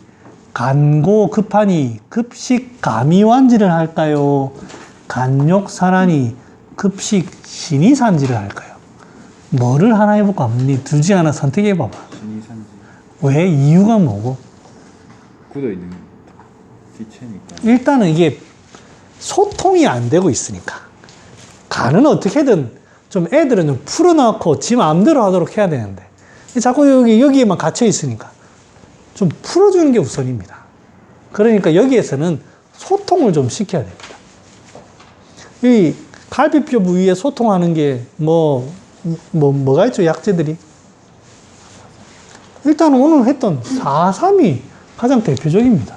간고 급하니 급식 감이완지를 할까요? 간욕산하니 급식 신이산지를 할까요? 뭐를 하나 해볼까? 언니 둘 중에 하나 선택해봐봐. 신이산지. 왜? 이유가 뭐고? 굳어있는 기체니까. 일단은 이게 소통이 안 되고 있으니까. 간은 어떻게든 좀 애들은 좀 풀어놓고 지 마음대로 하도록 해야 되는데, 자꾸 여기에만 갇혀 있으니까 좀 풀어주는 게 우선입니다. 그러니까 여기에서는 소통을 좀 시켜야 됩니다. 이 갈비뼈 부위에 소통하는 게 뭐가 있죠? 약재들이. 일단 오늘 했던 4.3이 가장 대표적입니다.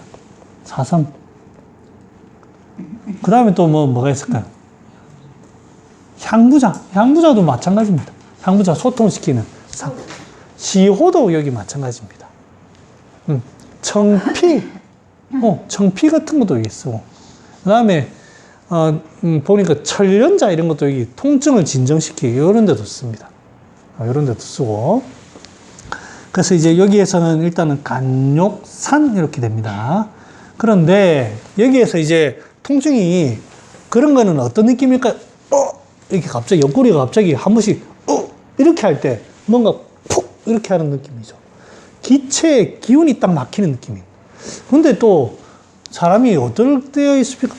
4.3. 그 다음에 또 뭐가 있을까요? 향부자도 마찬가지입니다. 향부자 소통시키는 시호도 여기 마찬가지입니다. 청피, 청피 같은 것도 여기 쓰고, 그 다음에 보니까 철련자 이런 것도 여기 통증을 진정시키기 이런 데도 씁니다. 이런 데도 쓰고. 그래서 이제 여기에서는 일단은 간욕산 이렇게 됩니다. 그런데 여기에서 이제 통증이 그런 거는 어떤 느낌일까? 이렇게 갑자기 옆구리가 갑자기 한 번씩 이렇게 할 때 뭔가 푹 이렇게 하는 느낌이죠. 기체에 기운이 딱 막히는 느낌이에요. 근데 또 사람이 어떨 때가 있습니까?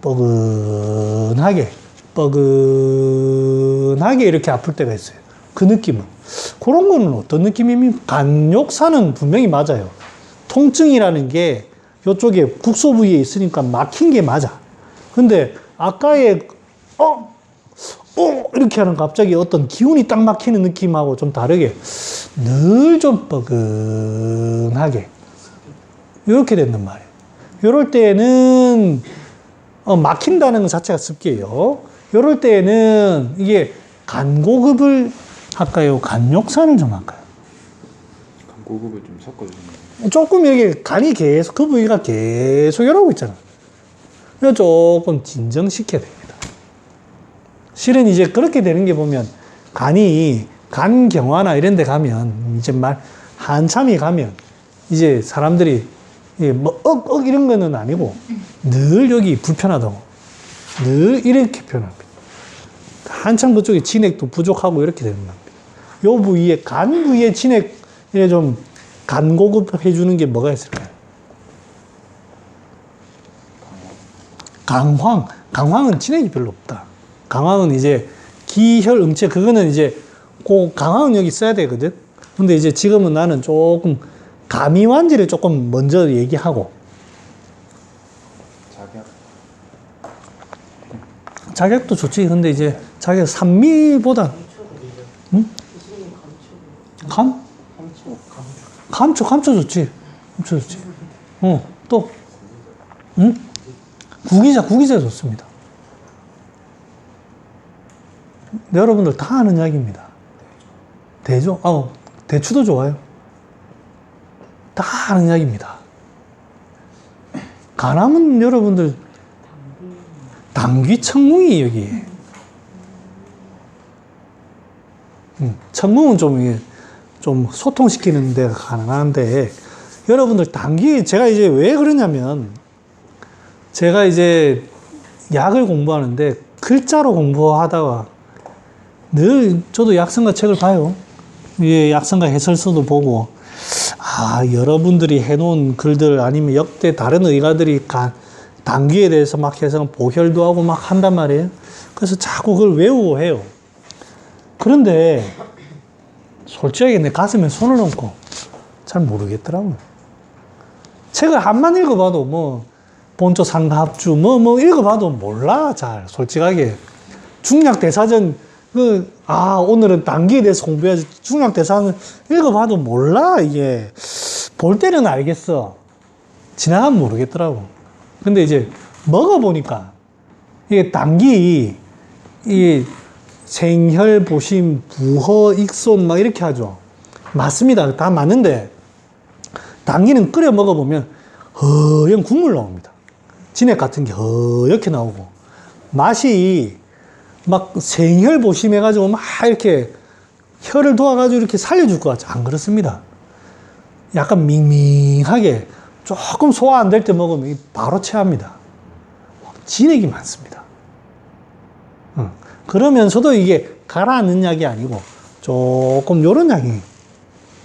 뻐근하게 이렇게 아플 때가 있어요. 그 느낌은. 그런 거는 어떤 느낌입니까? 간욕산은 분명히 맞아요. 통증이라는 게 이쪽에 국소 부위에 있으니까 막힌 게 맞아. 근데 아까의 이렇게 하는 갑자기 어떤 기운이 딱 막히는 느낌하고 좀 다르게 늘 좀 뻐근하게 이렇게 된단 말이에요. 이럴 때는 막힌다는 것 자체가 습기예요. 이럴 때는 이게 간고급을 할까요? 간욕산을 좀 할까요? 간고급을 좀 섞어주는 거예요. 조금 여기 간이 계속 그 부위가 계속 이러고 있잖아. 그래서 조금 진정시켜야 됩니다. 실은 이제 그렇게 되는 게 보면 간이 간경화나 이런 데 가면 이제 한참이 가면 이제 사람들이 이런 거는 아니고 늘 여기 불편하다고 늘 이렇게 표현합니다. 한참 그쪽에 진액도 부족하고 이렇게 되는 겁니다. 요 부위에 간 부위에 진액 좀 간고급 해주는 게 뭐가 있을까요? 강황은 진액이 별로 없다. 강황은 이제 기혈응체, 그거는 이제 그 강황은 여기 써야 되거든. 근데 이제 지금은 나는 조금 가미완제를 조금 먼저 얘기하고, 자격. 자격도 좋지. 근데 이제 자격 산미보다 응? 교수님 감초. 감초 좋지. 감초 좋지. 또 응? 구기자 좋습니다. 여러분들 다 아는 이야기입니다. 대조, 대추도 좋아요. 다 아는 이야기입니다. 간암은 여러분들 당귀 청궁이 여기. 청궁은 좀 소통시키는 데가 가능한데, 여러분들 당귀, 제가 이제 왜 그러냐면, 제가 이제 약을 공부하는데 글자로 공부하다가 늘 저도 약성가 책을 봐요. 예, 약성가 해설서도 보고, 여러분들이 해놓은 글들 아니면 역대 다른 의가들이 당귀에 대해서 막 해서 보혈도 하고 막 한단 말이에요. 그래서 자꾸 그걸 외우고 해요. 그런데 솔직하게 내 가슴에 손을 얹고 잘 모르겠더라고요. 책을 한만 읽어봐도 뭐 본초 상가합주 뭐 읽어봐도 몰라. 잘 솔직하게 중약대사전 오늘은 당귀에 대해서 공부해야지. 중약대사는 읽어봐도 몰라. 이게 볼 때는 알겠어. 지나가면 모르겠더라고. 근데 이제 먹어보니까 이게 당귀, 이게 생혈, 보심, 부허, 익손 막 이렇게 하죠. 맞습니다. 다 맞는데 당귀는 끓여 먹어보면 허연 국물 나옵니다. 진액 같은 게 허옇게 나오고, 맛이 막 생혈 보심 해가지고 막 이렇게 혀를 도와가지고 이렇게 살려줄 것 같지. 안 그렇습니다. 약간 밍밍하게 조금 소화 안 될 때 먹으면 바로 체합니다. 진액이 많습니다. 그러면서도 이게 가라앉는 약이 아니고 조금 요런 약이.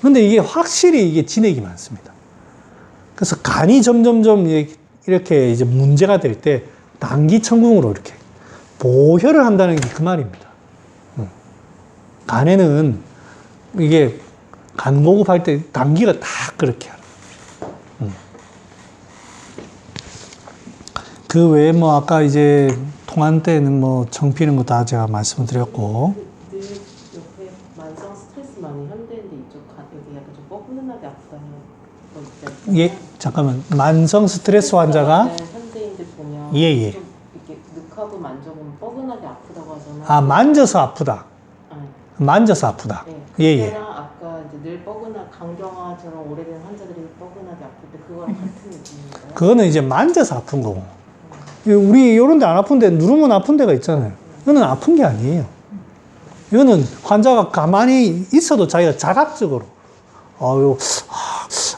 근데 이게 확실히 이게 진액이 많습니다. 그래서 간이 점점점 이렇게 이제 문제가 될 때 당귀 청궁으로 이렇게 보혈을 한다는 게 그 말입니다. 간에는 이게 간 공급할 때 당귀가 다 그렇게 하는. 그 외에 뭐 아까 이제 통한 때는 뭐 정피는 거 다 제가 말씀을 드렸고. 늘 옆에 만성 스트레스 많이 현대인데 이쪽 여기 약간 좀 뻐근하게 아프다는 거 있잖아요. 예, 잠깐만. 만성 스트레스 환자가 현대인들 보면 예. 좀 이렇게 늑하고 만져보면 뻐근하게 아프다고 하잖아요. 만져서 아프다. 아니, 만져서 아프다. 네. 예. 그때랑 아까 이제 늘 강경화처럼 오래된 환자들이 뻐근하게 아플 때 그거랑 같은 느낌인가요? 그거는 이제 만져서 아픈 거고. 우리 이런 데 안 아픈데 누르면 아픈 데가 있잖아요. 이거는 아픈 게 아니에요. 이거는 환자가 가만히 있어도 자기가 자각적으로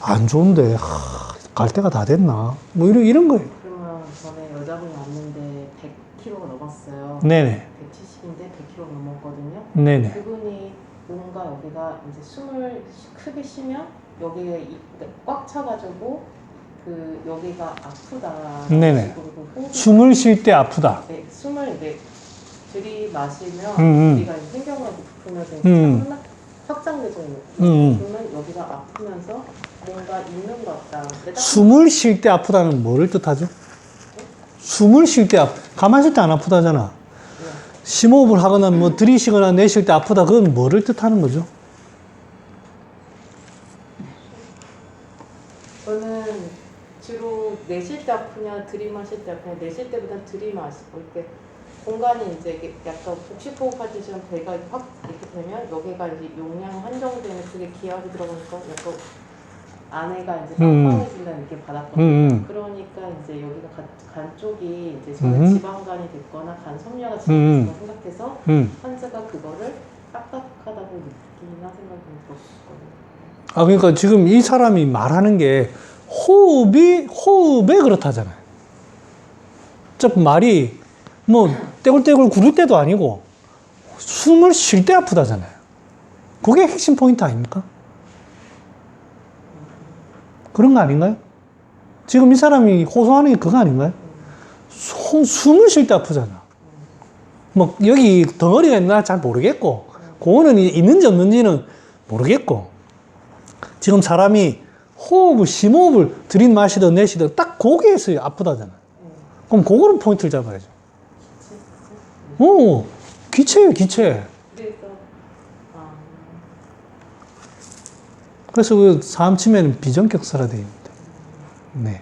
안 좋은데 갈 때가 다 됐나 뭐 이런 거예요. 그러면 전에 여자분이 왔는데 100kg가 넘었어요. 네네. 170인데 100kg 넘었거든요. 네네. 그분이 뭔가 여기가 이제 숨을 크게 쉬면 여기가 꽉 차가지고 그 여기가 아프다. 네네. 숨을 쉴 때 아프다. 네, 숨을 이제 들이마시면 우리가 생경을 부풀면서 확장되죠. 그러면 여기가 아프면서 뭔가 있는 것 같다. 숨을 쉴 때 아프다는 뭐를 뜻하죠? 숨을 쉴 때 가만히 있을 때 안 아프다잖아. 심호흡을 하거나 뭐 들이쉬거나 내쉴 때 아프다. 그건 뭐를 뜻하는 거죠? 저는 주로 내쉴 때 아프냐 들이마실 때 아프냐. 내쉴 때보다 들이마시고 이렇게 공간이 이제 약간 복식호흡하듯이 배가 확 이렇게 되면 여기가 이제 용량 한정되는 그게 기압이 들어가니까 약간 안에가 이제 빵빵해진다는 느낌 받았거든요. 그러니까 이제 여기가 간 쪽이 이제 저는 지방간이 됐거나 간 섬유가 지방간이 생각해서 환자가 그거를 딱딱하다고 느끼나 생각이 들었거든요. 그러니까 지금 이 사람이 말하는 게 호흡에 그렇다잖아요. 즉 말이 뭐 떼굴떼굴 구를 때도 아니고 숨을 쉴 때 아프다잖아요. 그게 핵심 포인트 아닙니까? 그런 거 아닌가요? 지금 이 사람이 호소하는 게 그거 아닌가요? 숨을 쉴 때 아프잖아. 뭐 여기 덩어리가 있나 잘 모르겠고 그거는 있는지 없는지는 모르겠고 지금 사람이 호흡을 심호흡을 들이마시든 내쉬든 딱 거기에서 아프다잖아. 그럼 그거는 포인트를 잡아야죠. 기체예요, 기체. 그래서 그 사암치매는 비전격설화되어있습니다. 네.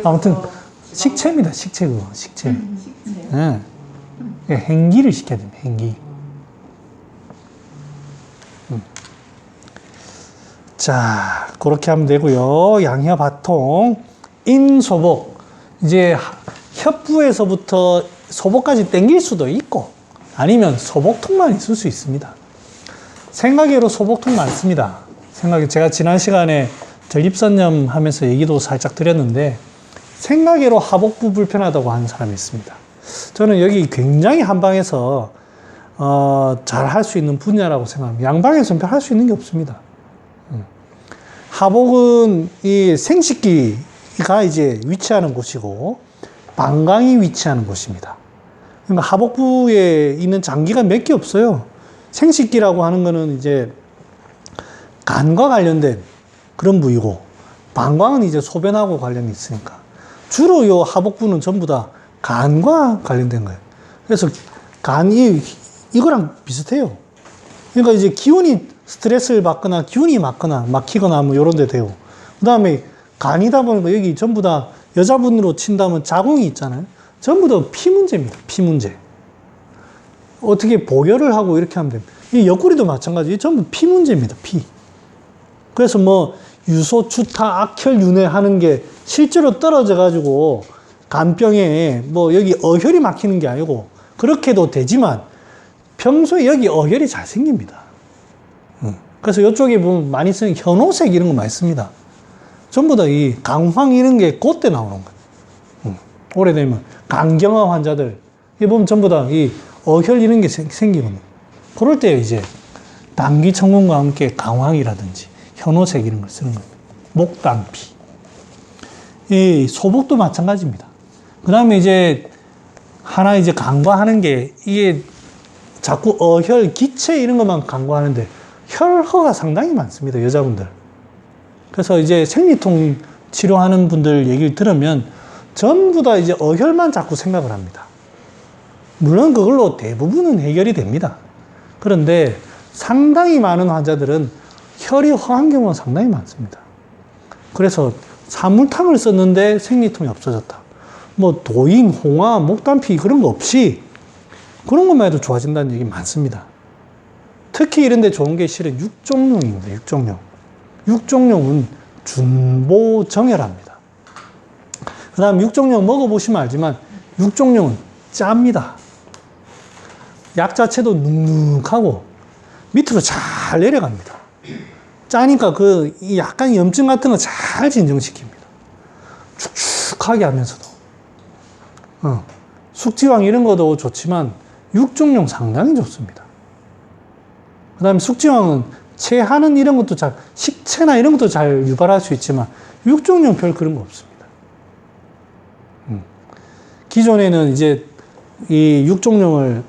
아무튼 식체입니다, 식체 그거, 식체. 네. 행기를 시켜야 됩니다, 행기. 자, 그렇게 하면 되고요. 양혀 바통, 인소복. 이제 협부에서부터 소복까지 당길 수도 있고, 아니면 소복통만 있을 수 있습니다. 생각외로 소복통 많습니다. 제가 지난 시간에 전립선염 하면서 얘기도 살짝 드렸는데, 생각외로 하복부 불편하다고 하는 사람이 있습니다. 저는 여기 굉장히 한방에서 잘 할 수 있는 분야라고 생각합니다. 양방에서는 별 할 수 있는 게 없습니다. 하복은 이 생식기가 이제 위치하는 곳이고 방광이 위치하는 곳입니다. 그러니까 하복부에 있는 장기가 몇 개 없어요. 생식기라고 하는 거는 이제 간과 관련된 그런 부위고 방광은 이제 소변하고 관련이 있으니까 주로 요 하복부는 전부 다 간과 관련된 거예요. 그래서 간이 이거랑 비슷해요. 그러니까 이제 기운이 스트레스를 받거나 기운이 막히거나 뭐 요런 데 되고 그 다음에 간이다 보니까 여기 전부 다 여자분으로 친다면 자궁이 있잖아요. 전부 다 피 문제입니다. 피 문제. 어떻게 보혈을 하고 이렇게 하면 됩니다. 이 옆구리도 마찬가지. 전부 피 문제입니다. 피. 그래서 뭐 유소, 추타, 악혈, 윤회 하는 게 실제로 떨어져 가지고 간병에 뭐 여기 어혈이 막히는 게 아니고 그렇게도 되지만 평소에 여기 어혈이 잘 생깁니다. 그래서 이쪽에 보면 많이 쓰는 현오색 이런 거 많이 씁니다. 전부 다 이 강황 이런 게 그때 나오는 거예요. 오래되면 간경화 환자들 이 보면 전부 다 이 어혈 이런 게 생기거든요. 그럴 때 이제 당귀 청군과 함께 강황이라든지 현오색 이런 걸 쓰는 겁니다. 목단피. 이 소복도 마찬가지입니다. 그 다음에 이제 하나 이제 간과하는 게 이게 자꾸 어혈, 기체 이런 것만 간과하는데 혈허가 상당히 많습니다. 여자분들. 그래서 이제 생리통 치료하는 분들 얘기를 들으면 전부 다 이제 어혈만 자꾸 생각을 합니다. 물론 그걸로 대부분은 해결이 됩니다. 그런데 상당히 많은 환자들은 혈이 허한 경우가 상당히 많습니다. 그래서 사물탕을 썼는데 생리통이 없어졌다. 뭐 도임, 홍화, 목단피 그런 거 없이 그런 것만 해도 좋아진다는 얘기 많습니다. 특히 이런 데 좋은 게 실은 육종룡입니다. 육종룡. 육종룡은 준보정혈합니다. 그 다음 육종룡 먹어보시면 알지만 육종룡은 짭니다. 약 자체도 눅눅하고 밑으로 잘 내려갑니다. 짜니까 그 약간 염증 같은 거 잘 진정시킵니다. 축축하게 하면서도. 숙지왕 이런 것도 좋지만 육종룡 상당히 좋습니다. 그 다음에 숙지왕은 체하는 이런 것도 잘, 식체나 이런 것도 잘 유발할 수 있지만 육종룡 별 그런 거 없습니다. 기존에는 이제 이 육종룡을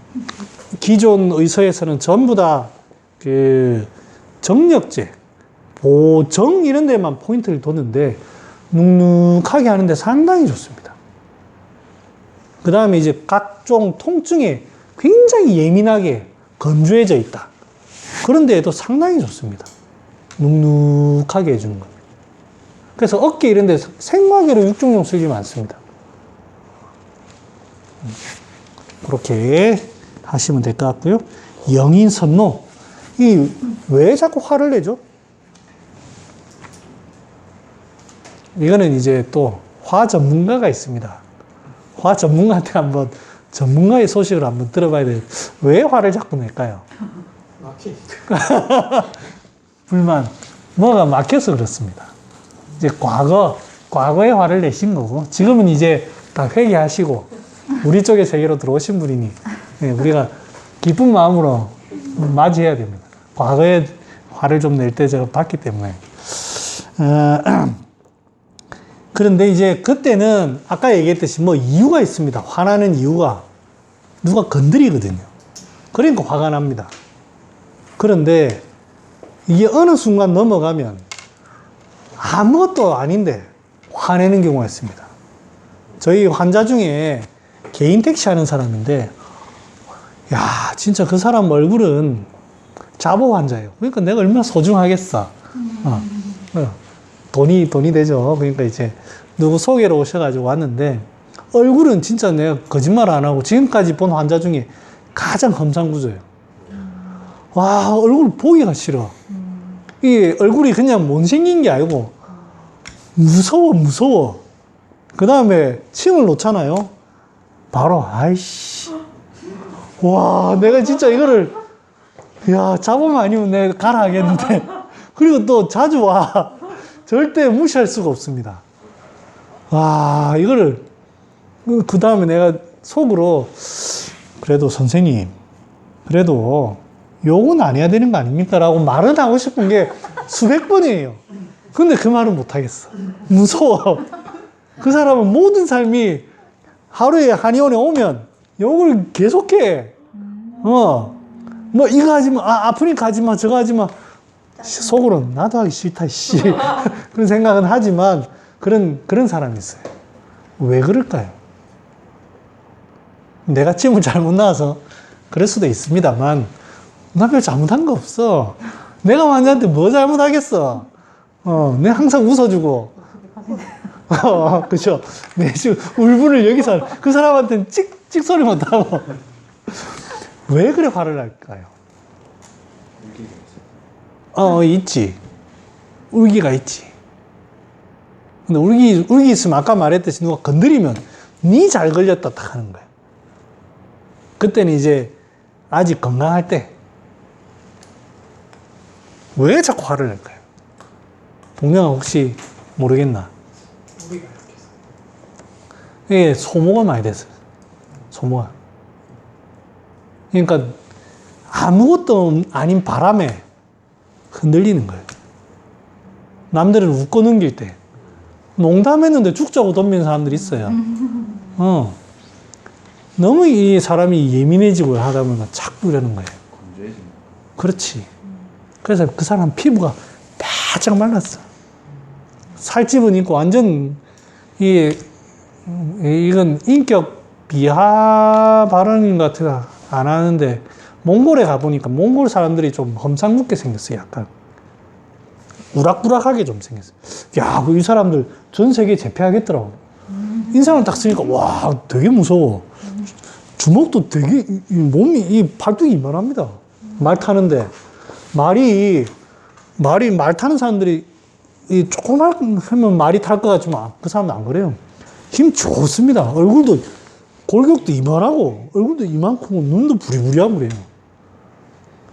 기존 의서에서는 전부 다 그 정력제, 보정 이런 데만 포인트를 뒀는데 눅눅하게 하는데 상당히 좋습니다. 그 다음에 이제 각종 통증에 굉장히 예민하게 건조해져 있다. 그런 데에도 상당히 좋습니다. 눅눅하게 해주는 겁니다. 그래서 어깨 이런 데 생화계로 육종룡 쓸 일이 많습니다. 그렇게 하시면 될 것 같고요. 영인선노. 왜 자꾸 화를 내죠? 이거는 이제 또 화 전문가가 있습니다. 화 전문가한테 한번 전문가의 소식을 한번 들어봐야 돼요. 왜 화를 자꾸 낼까요? 막히니까. 불만. 뭐가 막혀서 그렇습니다. 이제 과거에 화를 내신 거고, 지금은 이제 다 회개하시고, 우리 쪽의 세계로 들어오신 분이니, 우리가 기쁜 마음으로 맞이해야 됩니다. 과거에 화를 좀 낼 때 제가 봤기 때문에. 그런데 이제 그때는 아까 얘기했듯이 뭐 이유가 있습니다. 화나는 이유가 누가 건드리거든요. 그러니까 화가 납니다. 그런데 이게 어느 순간 넘어가면 아무것도 아닌데 화내는 경우가 있습니다. 저희 환자 중에 개인 택시 하는 사람인데, 야, 진짜 그 사람 얼굴은 자보 환자예요. 그러니까 내가 얼마나 소중하겠어. 돈이 되죠. 그러니까 이제 누구 소개로 오셔가지고 왔는데, 얼굴은 진짜 내가 거짓말 안 하고 지금까지 본 환자 중에 가장 험상궂어요. 와, 얼굴 보기가 싫어. 이 얼굴이 그냥 못생긴 게 아니고 무서워. 그 다음에 침을 놓잖아요. 바로 아이씨. 와, 내가 진짜 이거를 야, 잡으면 아니면 내가 가라 하겠는데. 그리고 또 자주 와. 절대 무시할 수가 없습니다. 와, 이거를 그 다음에 내가 속으로 그래도 선생님, 그래도 욕은 안 해야 되는 거 아닙니까? 라고 말은 하고 싶은 게 수백 번이에요. 근데 그 말은 못 하겠어. 무서워. 그 사람은 모든 삶이 하루에 한의원에 오면 욕을 계속해. 뭐 이거 하지 마. 아프니까 하지 마. 저거 하지 마. 속으로는 나도 하기 싫다, 씨. 그런 생각은 하지만 그런 사람이 있어요. 왜 그럴까요? 내가 침을 잘못 나와서 그럴 수도 있습니다만, 나 별 잘못한 거 없어. 내가 환자한테 뭐 잘못하겠어. 내가 항상 웃어주고. 그죠? 내 지금 울분을 여기서 그 사람한테는 찍찍 소리 못 하고. 왜 그래 화를 날까요? 있지. 울기가 있지. 근데 울기 있으면 아까 말했듯이 누가 건드리면 니 잘 걸렸다 딱 하는 거야. 그때는 이제 아직 건강할 때 왜 자꾸 화를 낼까요? 동명아 혹시 모르겠나? 우리가 이렇게 이게 소모가 많이 됐어요. 소모가. 그러니까 아무것도 아닌 바람에 흔들리는 거예요. 남들은 웃고 넘길 때 농담했는데 죽자고 덤비는 사람들이 있어요. 너무 이 사람이 예민해지고 하다 보니까 자꾸 이러는 거예요. 건조해지는 그렇지. 그래서 그 사람 피부가 바짝 말랐어. 살집은 있고 완전 이건 인격 비하 발언인 것 같아. 안 하는데 몽골에 가보니까 몽골 사람들이 좀 험상궂게 생겼어요. 약간 우락부락하게 좀 생겼어요. 야, 이 사람들 전 세계에 제패하겠더라고. 인상을 딱 쓰니까 와, 되게 무서워. 주먹도 되게 몸이 이 팔뚝이 이만합니다. 말 타는데 말이 말 타는 사람들이 이 조그만 하면 말이 탈 것 같지만 그 사람은 안 그래요. 힘 좋습니다. 얼굴도 골격도 이만하고 얼굴도 이만큼 눈도 부리부리하고 그래요.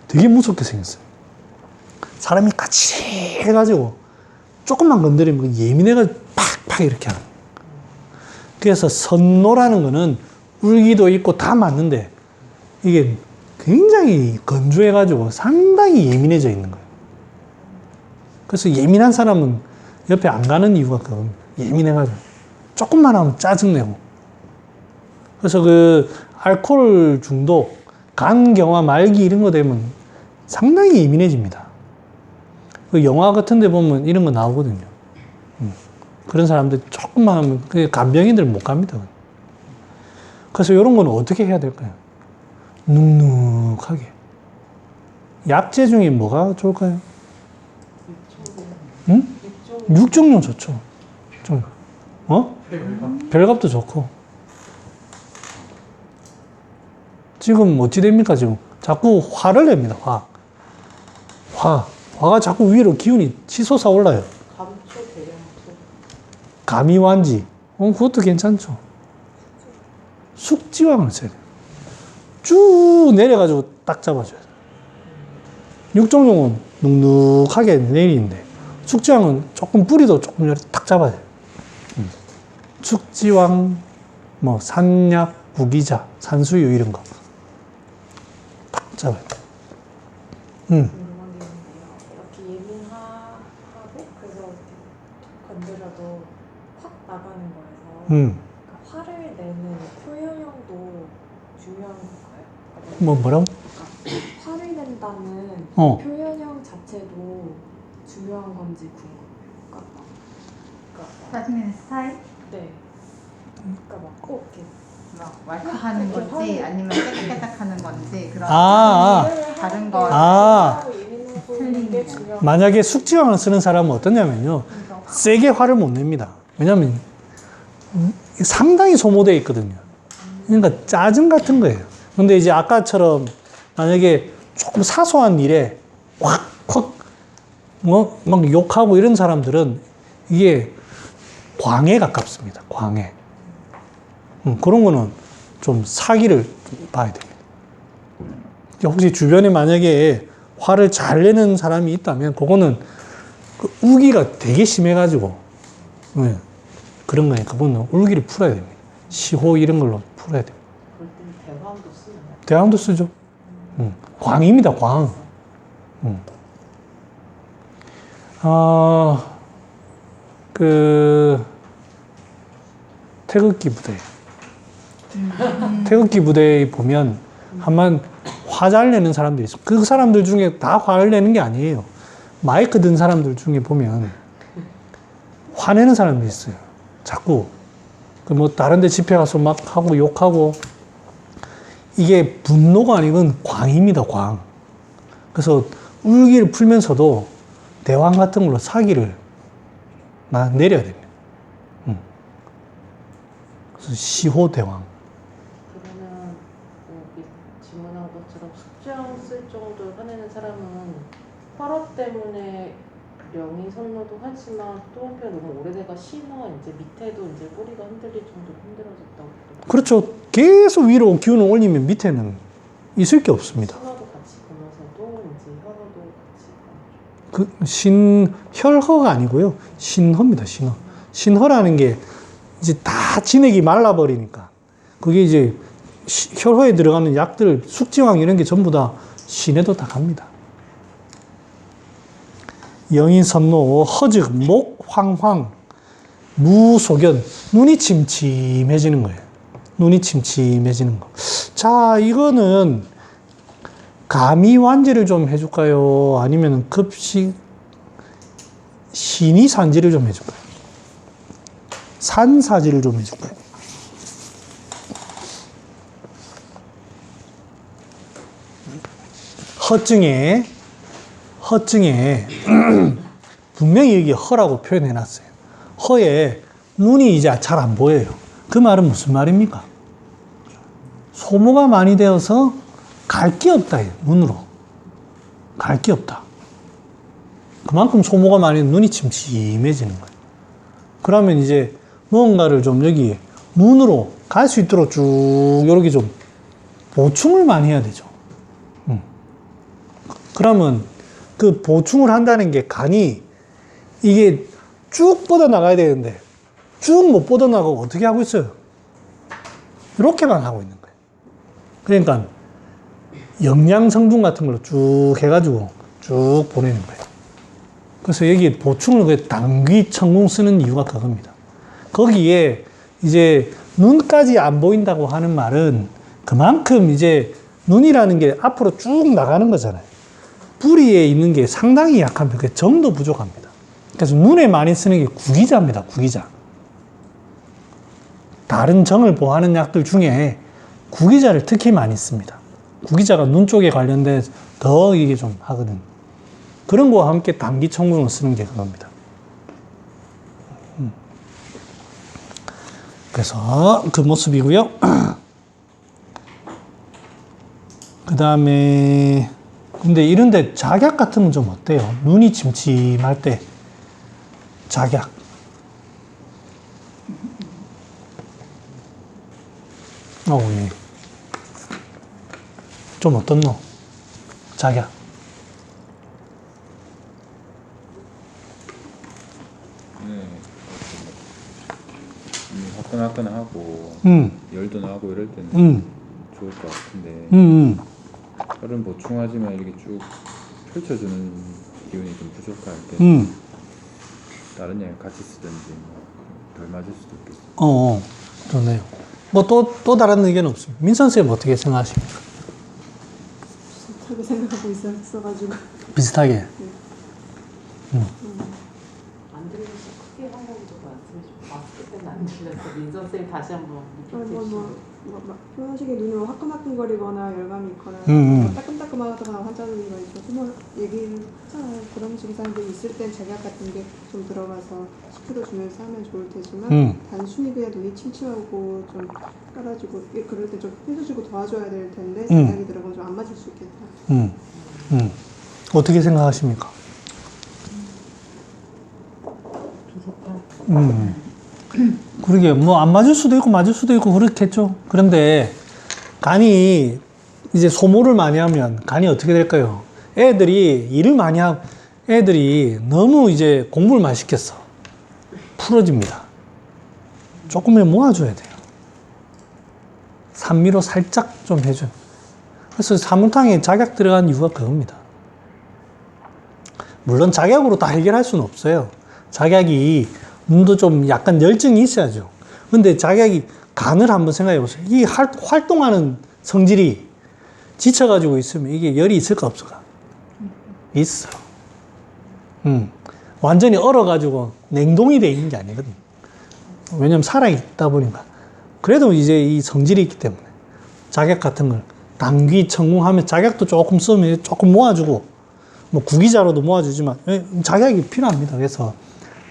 되게 무섭게 생겼어요. 사람이 까칠해가지고 조금만 건드리면 예민해가지고 팍팍 이렇게 하는 거예요. 그래서 선노라는 거는 울기도 있고 다 맞는데 이게 굉장히 건조해가지고 상당히 예민해져 있는 거예요. 그래서 예민한 사람은 옆에 안 가는 이유가 그건 예민해가지고 조금만 하면 짜증내고. 그래서 그 알코올 중독, 간경화 말기 이런 거 되면 상당히 예민해집니다. 그 영화 같은 데 보면 이런 거 나오거든요. 그런 사람들 조금만 하면 간병인들 못 갑니다. 그래서 이런 거는 어떻게 해야 될까요? 눅눅하게. 약재 중에 뭐가 좋을까요? 응? 육종류 좋죠. 좀, 별갑도 좋고. 지금 어찌 됩니까, 지금? 자꾸 화를 냅니다, 화가 자꾸 위로 기운이 치솟아 올라요. 감초, 대량초. 가미완지. 그것도 괜찮죠. 숙지왕을 써야 돼요. 쭉 내려가지고 딱 잡아줘야 돼요. 육종용은 눅눅하게 내리는데, 숙지왕은 조금 뿌리도 조금 이렇게 딱 잡아야 돼요. 숙지왕, 뭐, 산약, 구기자, 산수유 이런 거. 딱 잡아야 돼요. 궁금한 게 있는데요. 이렇게 예민하고 그래서 건드려도 확 그러니까 화를 내는 표현형도 중요한 건가요? 뭐라고? 그러니까 화를 낸다는 어. 표현형 자체도 중요한 건지 궁금해요. 그러니까 짜증내는 스타일? 네. 그러니까 막 꼭 이렇게 막 왈칵하는 건지 아니면 깨작깨작하는 건지 그런 다른 거. 틀린 게 중요한. 만약에 숙지왕을 쓰는 사람은 어떠냐면요. 세게 화를 못 냅니다. 왜냐면 상당히 소모되어 있거든요. 그러니까 짜증 같은 거예요. 근데 이제 아까처럼 만약에 조금 사소한 일에 확 막 욕하고 이런 사람들은 이게 광에 가깝습니다. 광에. 그런 거는 좀 사기를 좀 봐야 됩니다. 혹시 주변에 만약에 화를 잘 내는 사람이 있다면 그거는 그 우기가 되게 심해가지고 그런 거니까 그거는 울기를 풀어야 됩니다. 시호 이런 걸로 풀어야 됩니다. 그럴 때는 대화도 쓰나요? 대왕도 쓰죠. 광입니다, 광. 태극기 부대. 태극기 부대에 보면 한번 화 잘 내는 사람들이 있어요. 그 사람들 중에 다 화를 내는 게 아니에요. 마이크 든 사람들 중에 보면 화내는 사람들이 있어요. 자꾸. 다른 데 집회 가서 막 하고 욕하고 이게 분노가 아니고 광입니다, 광. 그래서 울기를 풀면서도 대왕 같은 걸로 사기를 내려야 됩니다. 그래서 시호 대왕. 그러면 질문한 것처럼 숙제형 쓸 정도로 화내는 사람은 화로 때문에 명의 선로도 하지만 또 한편 너무 오래돼가 신어 이제 밑에도 이제 꼬리가 흔들릴 정도로 힘들어졌다고. 그렇죠. 계속 위로 기운을 올리면 밑에는 있을 게 없습니다. 신어도 같이 보면서도 이제 혀로도 같이 혈허가 아니고요. 신허입니다, 신허. 신허라는 게 이제 다 진액이 말라버리니까 그게 이제 혈허에 들어가는 약들, 숙지왕 이런 게 전부 다 신에도 다 갑니다. 영인선노, 허즉, 목, 황황, 무소견, 눈이 침침해지는 거예요. 눈이 침침해지는 거. 자, 이거는 감이완지를 좀 해줄까요? 아니면 급식 신이산지를 좀 해줄까요? 산사지를 좀 해줄까요? 허증에 분명히 여기 허라고 표현해놨어요. 허에 눈이 이제 잘 안 보여요. 그 말은 무슨 말입니까? 소모가 많이 되어서 갈 게 없다, 눈으로. 갈 게 없다. 그만큼 소모가 많이 눈이 침침해지는 거예요. 그러면 이제 무언가를 좀 여기 눈으로 갈 수 있도록 쭉 이렇게 좀 보충을 많이 해야 되죠. 그러면 그 보충을 한다는 게 간이 이게 쭉 뻗어나가야 되는데 쭉 못 뻗어나가고 어떻게 하고 있어요? 이렇게만 하고 있는 거예요. 그러니까 영양 성분 같은 걸로 쭉 해가지고 쭉 보내는 거예요. 그래서 여기 보충을 당귀청궁 쓰는 이유가 그겁니다. 거기에 이제 눈까지 안 보인다고 하는 말은 그만큼 이제 눈이라는 게 앞으로 쭉 나가는 거잖아요. 부리에 있는 게 상당히 약합니다. 그 정도 부족합니다. 그래서 눈에 많이 쓰는 게 구기자입니다. 구기자. 다른 정을 보하는 약들 중에 구기자를 특히 많이 씁니다. 구기자가 눈 쪽에 관련돼 더 이게 좀 하거든. 그런 거와 함께 당귀청궁을 쓰는 게 그겁니다. 그래서 그 모습이고요. 그 다음에 근데 이런데 작약 같은 건 좀 어때요? 눈이 침침할 때 작약. 예. 좀 어떻노? 작약. 화끈화끈하고 열도 나고 이럴 때는 좋을 것 같은데 혈은 보충하지만 이렇게 쭉 펼쳐주는 기운이 좀 부족할 때 다른 약 같이 쓰든지 뭐 덜 맞을 수도 있겠어요. 좋네요. 뭐 또 다른 의견은 없습니다. 민선 쌤 어떻게 생각하십니까? 비슷하게 생각하고 있었어가지고. 비슷하게. 안 들려서 크게 한 번도 말씀해 주고 마스크 때문에 안 들렸어. 민선 쌤 다시 한번 리피트 해주시고. 표현식에 눈이 화끈화끈거리거나 열감이 있거나 따끔따끔하다거나 환자들이 있어서 얘기를 하잖아요. 그런 증상들이 있을 땐 제약 같은 게 좀 들어가서 시켜주면서 하면 좋을 테지만 단순히 그냥 눈이 침침하고 좀 깔아주고 그럴 때 좀 해주시고 도와줘야 될 텐데 제약이 들어가면 좀 안 맞을 수 있겠다. 어떻게 생각하십니까? 그러게 뭐 안 맞을 수도 있고 맞을 수도 있고 그렇겠죠. 그런데 간이 이제 소모를 많이 하면 간이 어떻게 될까요? 애들이 일을 많이 하고 애들이 너무 이제 공부를 많이 시켰어. 풀어집니다. 조금만 모아줘야 돼요. 산미로 살짝 좀 해줘요. 그래서 사물탕에 작약 들어간 이유가 그겁니다. 물론 작약으로 다 해결할 수는 없어요. 작약이 눈도 좀 약간 열정이 있어야죠. 근데 작약이 간을 한번 생각해 보세요. 이 활동하는 성질이 지쳐가지고 있으면 이게 열이 있을까 없을까? 있어. 완전히 얼어가지고 냉동이 돼 있는 게 아니거든. 왜냐면 살아있다 보니까. 그래도 이제 이 성질이 있기 때문에 작약 같은 걸 당귀, 청궁하면 작약도 조금 쓰면 조금 모아주고 뭐 구기자로도 모아주지만 작약이 필요합니다. 그래서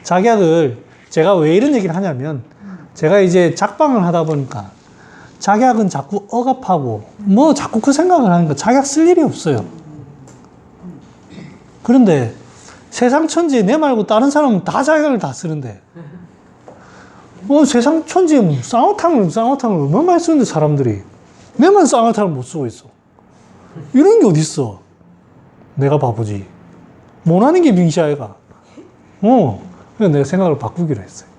작약을 제가 왜 이런 얘기를 하냐면 제가 이제 작방을 하다 보니까 작약은 자꾸 억압하고 뭐 자꾸 그 생각을 하니까 작약 쓸 일이 없어요. 그런데 세상 천지에 내 말고 다른 사람은 다 작약을 다 쓰는데 세상 천지에 뭐 쌍화탕을 얼마나 많이 쓰는데 사람들이 내만 쌍화탕을 못 쓰고 있어. 이런 게 어딨어. 내가 바보지. 못하는 게 빙시아이가. 그래서 내가 생각을 바꾸기로 했어요.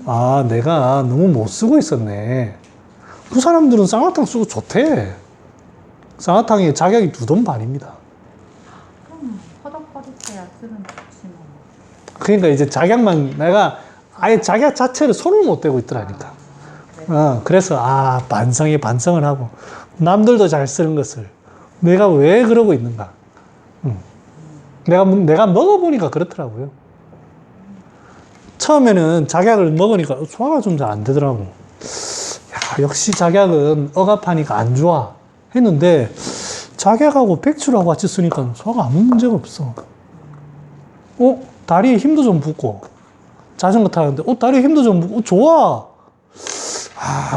아, 내가 너무 못 쓰고 있었네. 그 사람들은 쌍화탕 쓰고 좋대. 쌍화탕에 작약이 2돈 반입니다. 그럼 허덕허덕해야 쓰면 좋지 뭐. 그러니까 이제 작약만, 내가 아예 작약 자체를 손을 못 대고 있더라니까. 그래서, 반성에 반성을 하고, 남들도 잘 쓰는 것을 내가 왜 그러고 있는가. 내가 먹어보니까 그렇더라고요. 처음에는 작약을 먹으니까 소화가 좀 잘 안 되더라고. 야, 역시 작약은 억압하니까 안 좋아. 했는데, 작약하고 백추하고 같이 쓰니까 소화가 아무 문제가 없어. 다리에 힘도 좀 붙고, 자전거 타는데, 다리에 힘도 좀 붙고, 좋아.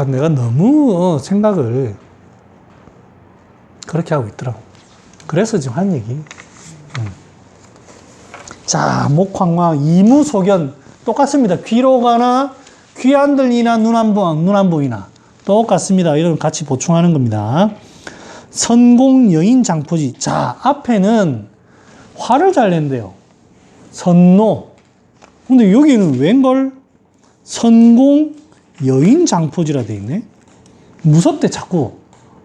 내가 너무 생각을 그렇게 하고 있더라고. 그래서 지금 한 얘기. 자, 목황광, 이무소견. 똑같습니다. 귀로 가나, 귀 안 들리나, 눈 안 보이나. 똑같습니다. 이런 같이 보충하는 겁니다. 선공 여인 장포지. 자, 앞에는 화를 잘 낸대요. 선노. 근데 여기는 웬걸? 선공 여인 장포지라 돼 있네. 무섭대, 자꾸.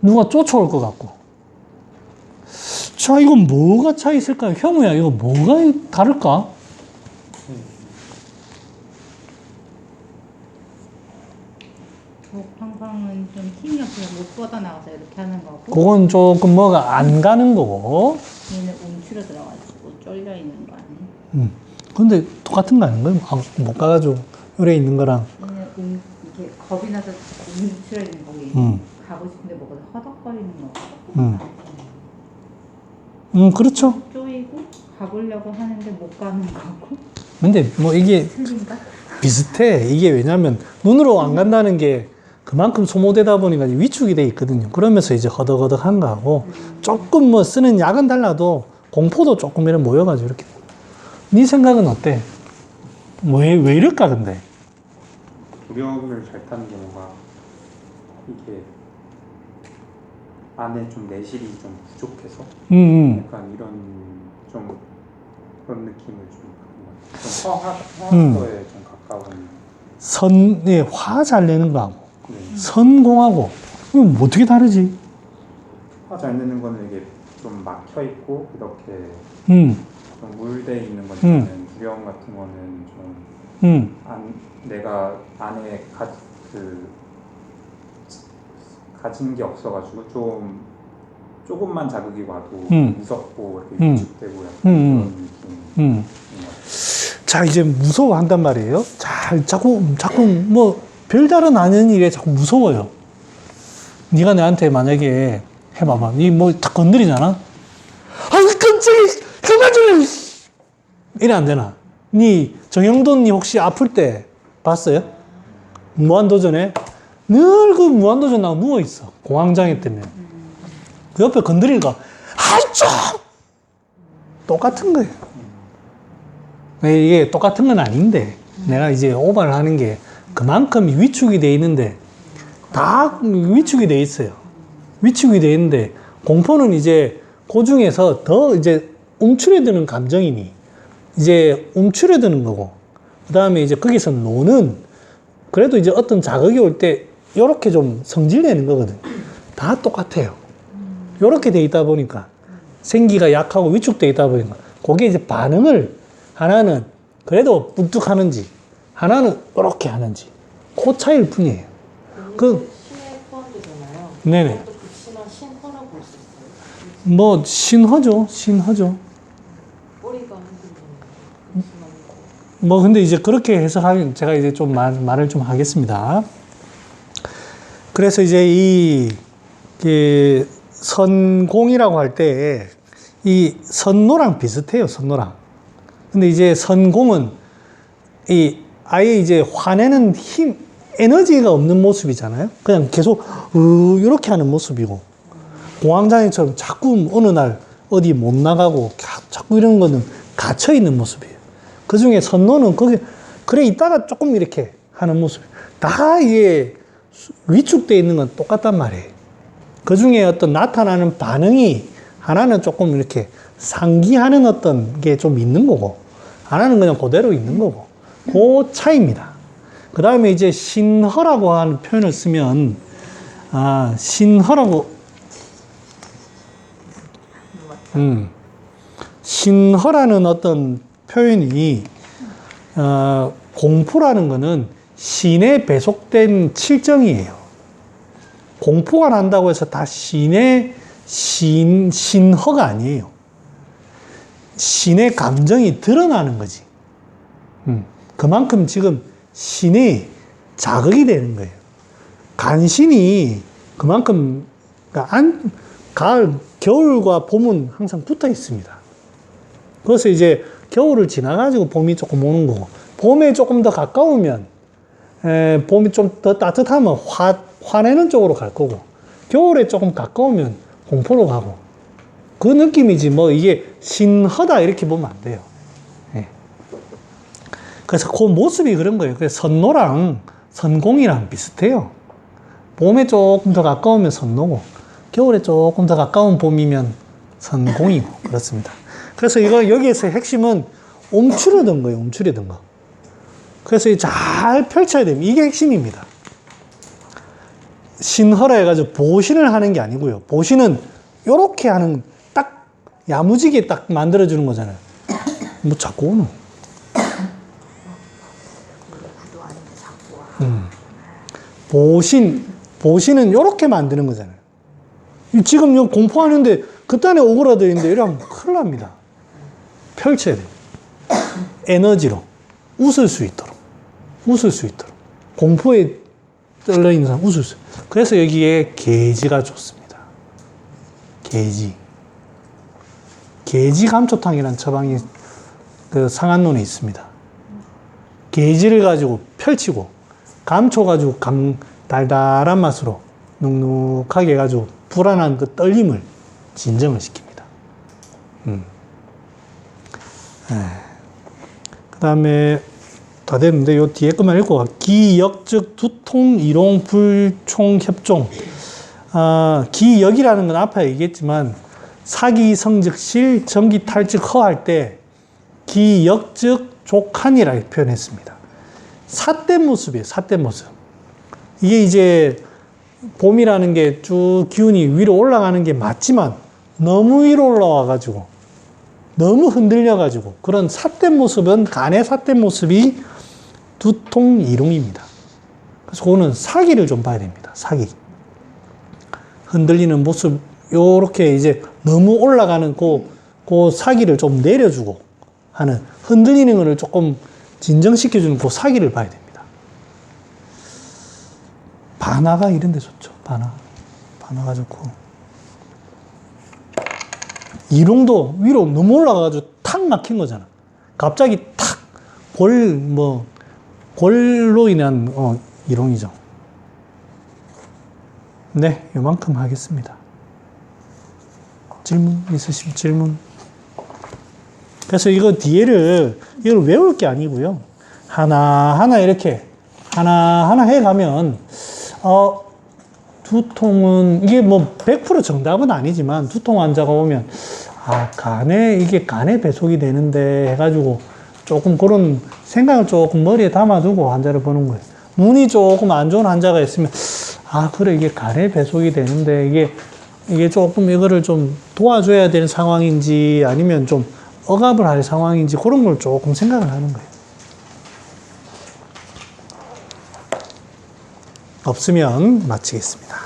누가 쫓아올 것 같고. 자, 이건 뭐가 차이 있을까요? 혐우야, 이거 뭐가 다를까? 목황광은 좀 힘이 없어서 못 뻗어나와서 이렇게 하는 거고 그건 조금 뭐가 안 가는 거고. 얘는 움츠러 들어가지고 쫄려 있는 거 아니에요? 근데 똑같은 거 아닌가요? 못 가가지고 요래 있는 거랑. 얘는 이게 겁이 나서 움츠러 있는 거고 가고 싶은데 뭐가 허덕거리는 거. 그렇죠. 쪼이고 가보려고 하는데 못 가는 거고. 근데 뭐 이게 틀린가? 비슷해. 이게 왜냐면 눈으로 안 간다는 게 그만큼 소모되다 보니까 위축이 돼 있거든요. 그러면서 이제 허덕허덕한 거하고 조금 뭐 쓰는 약은 달라도 공포도 조금 이런 모여가지고 이렇게. 네 생각은 어때? 왜 이럴까 근데? 구력을 잘 타는 경우가 이게 안에 좀 내실이 좀 부족해서 약간 이런 좀 그런 느낌을 좀 받는 것 같아요. 좀 화학거에 좀 가까운. 화 잘 내는 거하고 네. 선공하고 그럼 어떻게 다르지? 화 잘 내는 거는 이게 좀 막혀 있고 이렇게 음. 좀 물돼 있는 거는 구령 같은 거는 좀 내가 안에 가진 게 없어가지고 조금만 자극이 와도 무섭고 이렇게 위축되고 약간 그런 느낌인 것 같아요. 자, 이제 무서워한단 말이에요. 자꾸 뭐 별다른 아닌 일에 자꾸 무서워요. 네가 나한테 만약에 해봐봐. 니 뭐 딱 건드리잖아. 아유, 깜짝이 그만 좀. 이래 안 되나? 니 정영돈 니 혹시 아플 때 봤어요? 무한도전에 늘 그 무한도전 나고 누워 있어. 공황장애 때문에. 그 옆에 건드리니까 아이 좀 똑같은 거예요. 이게 똑같은 건 아닌데 내가 이제 오바를 하는 게 그만큼 위축이 돼 있는데 다 위축이 돼 있어요. 위축이 돼 있는데 공포는 이제 그 중에서 더 이제 움츠려드는 감정이니 이제 움츠려드는 거고 그 다음에 이제 거기서 노는 그래도 이제 어떤 자극이 올 때 요렇게 좀 성질내는 거거든. 다 똑같아요. 요렇게 돼 있다 보니까 생기가 약하고 위축돼 있다 보니까 그게 이제 반응을 하나는 그래도 뚝뚝 하는지 하나는 이렇게 하는지 그 차이일 뿐이에요. 그 신에 포함되잖아요. 네네. 또 극심한 신허라고 볼 수 있어요. 뭐 신허죠. 꼬리가 흔들리는 극심한 거. 뭐 근데 이제 그렇게 해석하면 제가 이제 좀 말을 좀 하겠습니다. 그래서 이제 이 선공이라고 할 때 이 선노랑 비슷해요. 선노랑. 근데 이제 선공은 이 아예 이제 화내는 힘, 에너지가 없는 모습이잖아요. 그냥 계속 이렇게 하는 모습이고 공황장애처럼 자꾸 어느 날 어디 못 나가고 자꾸 이런 거는 갇혀 있는 모습이에요. 그 중에 선노는 거기 그래 있다가 조금 이렇게 하는 모습. 다 이게 위축되어 있는 건 똑같단 말이에요. 그 중에 어떤 나타나는 반응이 하나는 조금 이렇게 상기하는 어떤 게 좀 있는 거고 하나는 그냥 그대로 있는 거고 그 차이입니다. 그 다음에 이제 신허라고 하는 표현을 쓰면 신허라고 신허라는 어떤 표현이 공포라는 거는 신에 배속된 칠정이에요. 공포가 난다고 해서 다 신허가 아니에요. 신의 감정이 드러나는 거지. 그만큼 지금 신이 자극이 되는 거예요. 간신이 그만큼 가을, 겨울과 봄은 항상 붙어 있습니다. 그래서 이제 겨울을 지나가지고 봄이 조금 오는 거고 봄에 조금 더 가까우면 봄이 좀 더 따뜻하면 화내는 쪽으로 갈 거고 겨울에 조금 가까우면 공포로 가고 그 느낌이지 뭐 이게 신허다 이렇게 보면 안 돼요. 예. 그래서 그 모습이 그런 거예요. 그래서 선노랑 선공이랑 비슷해요. 봄에 조금 더 가까우면 선노고 겨울에 조금 더 가까운 봄이면 선공이고 그렇습니다. 그래서 여기에서 핵심은 움츠려든 거예요. 움츠려든 거. 그래서 잘 펼쳐야 됩니다. 이게 핵심입니다. 신허라 해가지고 보신을 하는 게 아니고요. 보신은 요렇게 하는 딱 야무지게 딱 만들어주는 거잖아요. 뭐 자꾸 오노. 보신은 요렇게 만드는 거잖아요. 지금 요 공포하는데 그딴에 오그라들는데 이러면 큰일 납니다. 펼쳐야 돼요. 에너지로 웃을 수 있도록. 공포에 떨려 있는 사람 웃을 수 있도록. 그래서 여기에 게지가 좋습니다. 게지 감초탕이라는 처방이 그 상한론에 있습니다. 게지를 가지고 펼치고 감초 가지고 달달한 맛으로 눅눅하게 해가지고 불안한 그 떨림을 진정을 시킵니다. 그 다음에 다 됐는데 요 뒤에 것만 읽고 가. 기역즉 두통 이롱 불총 협종. 기역이라는 건 앞에 얘기했지만 사기 성즉실 전기 탈즉 허할 때 기역즉 족한이라 표현했습니다. 삿된 모습이에요. 삿된 모습. 이게 이제 봄이라는 게 쭉 기운이 위로 올라가는 게 맞지만 너무 위로 올라와가지고 너무 흔들려가지고 그런 삿된 모습은 간의 삿된 모습이 두통 이롱입니다. 그래서 그거는 사기를 좀 봐야 됩니다. 사기. 흔들리는 모습, 요렇게 이제 너무 올라가는 그 사기를 좀 내려주고 하는, 흔들리는 거를 조금 진정시켜주는 그 사기를 봐야 됩니다. 반화가 이런 데 좋죠. 반화가 좋고. 이롱도 위로 너무 올라가가지고 탁 막힌 거잖아. 갑자기 탁 골로 인한 이롱이죠. 네, 요만큼 하겠습니다. 질문 있으시면 질문. 그래서 이거 뒤에를 이걸 외울 게 아니고요. 하나하나 이렇게 하나하나 해가면 두통은 이게 뭐 100% 정답은 아니지만 두통 환자가 오면 이게 간에 배속이 되는데 해가지고 조금 그런 생각을 조금 머리에 담아두고 환자를 보는 거예요. 눈이 조금 안 좋은 환자가 있으면 그래 이게 간에 배속이 되는데 이게 조금 이거를 좀 도와줘야 되는 상황인지 아니면 좀 억압을 할 상황인지 그런 걸 조금 생각을 하는 거예요. 없으면 마치겠습니다.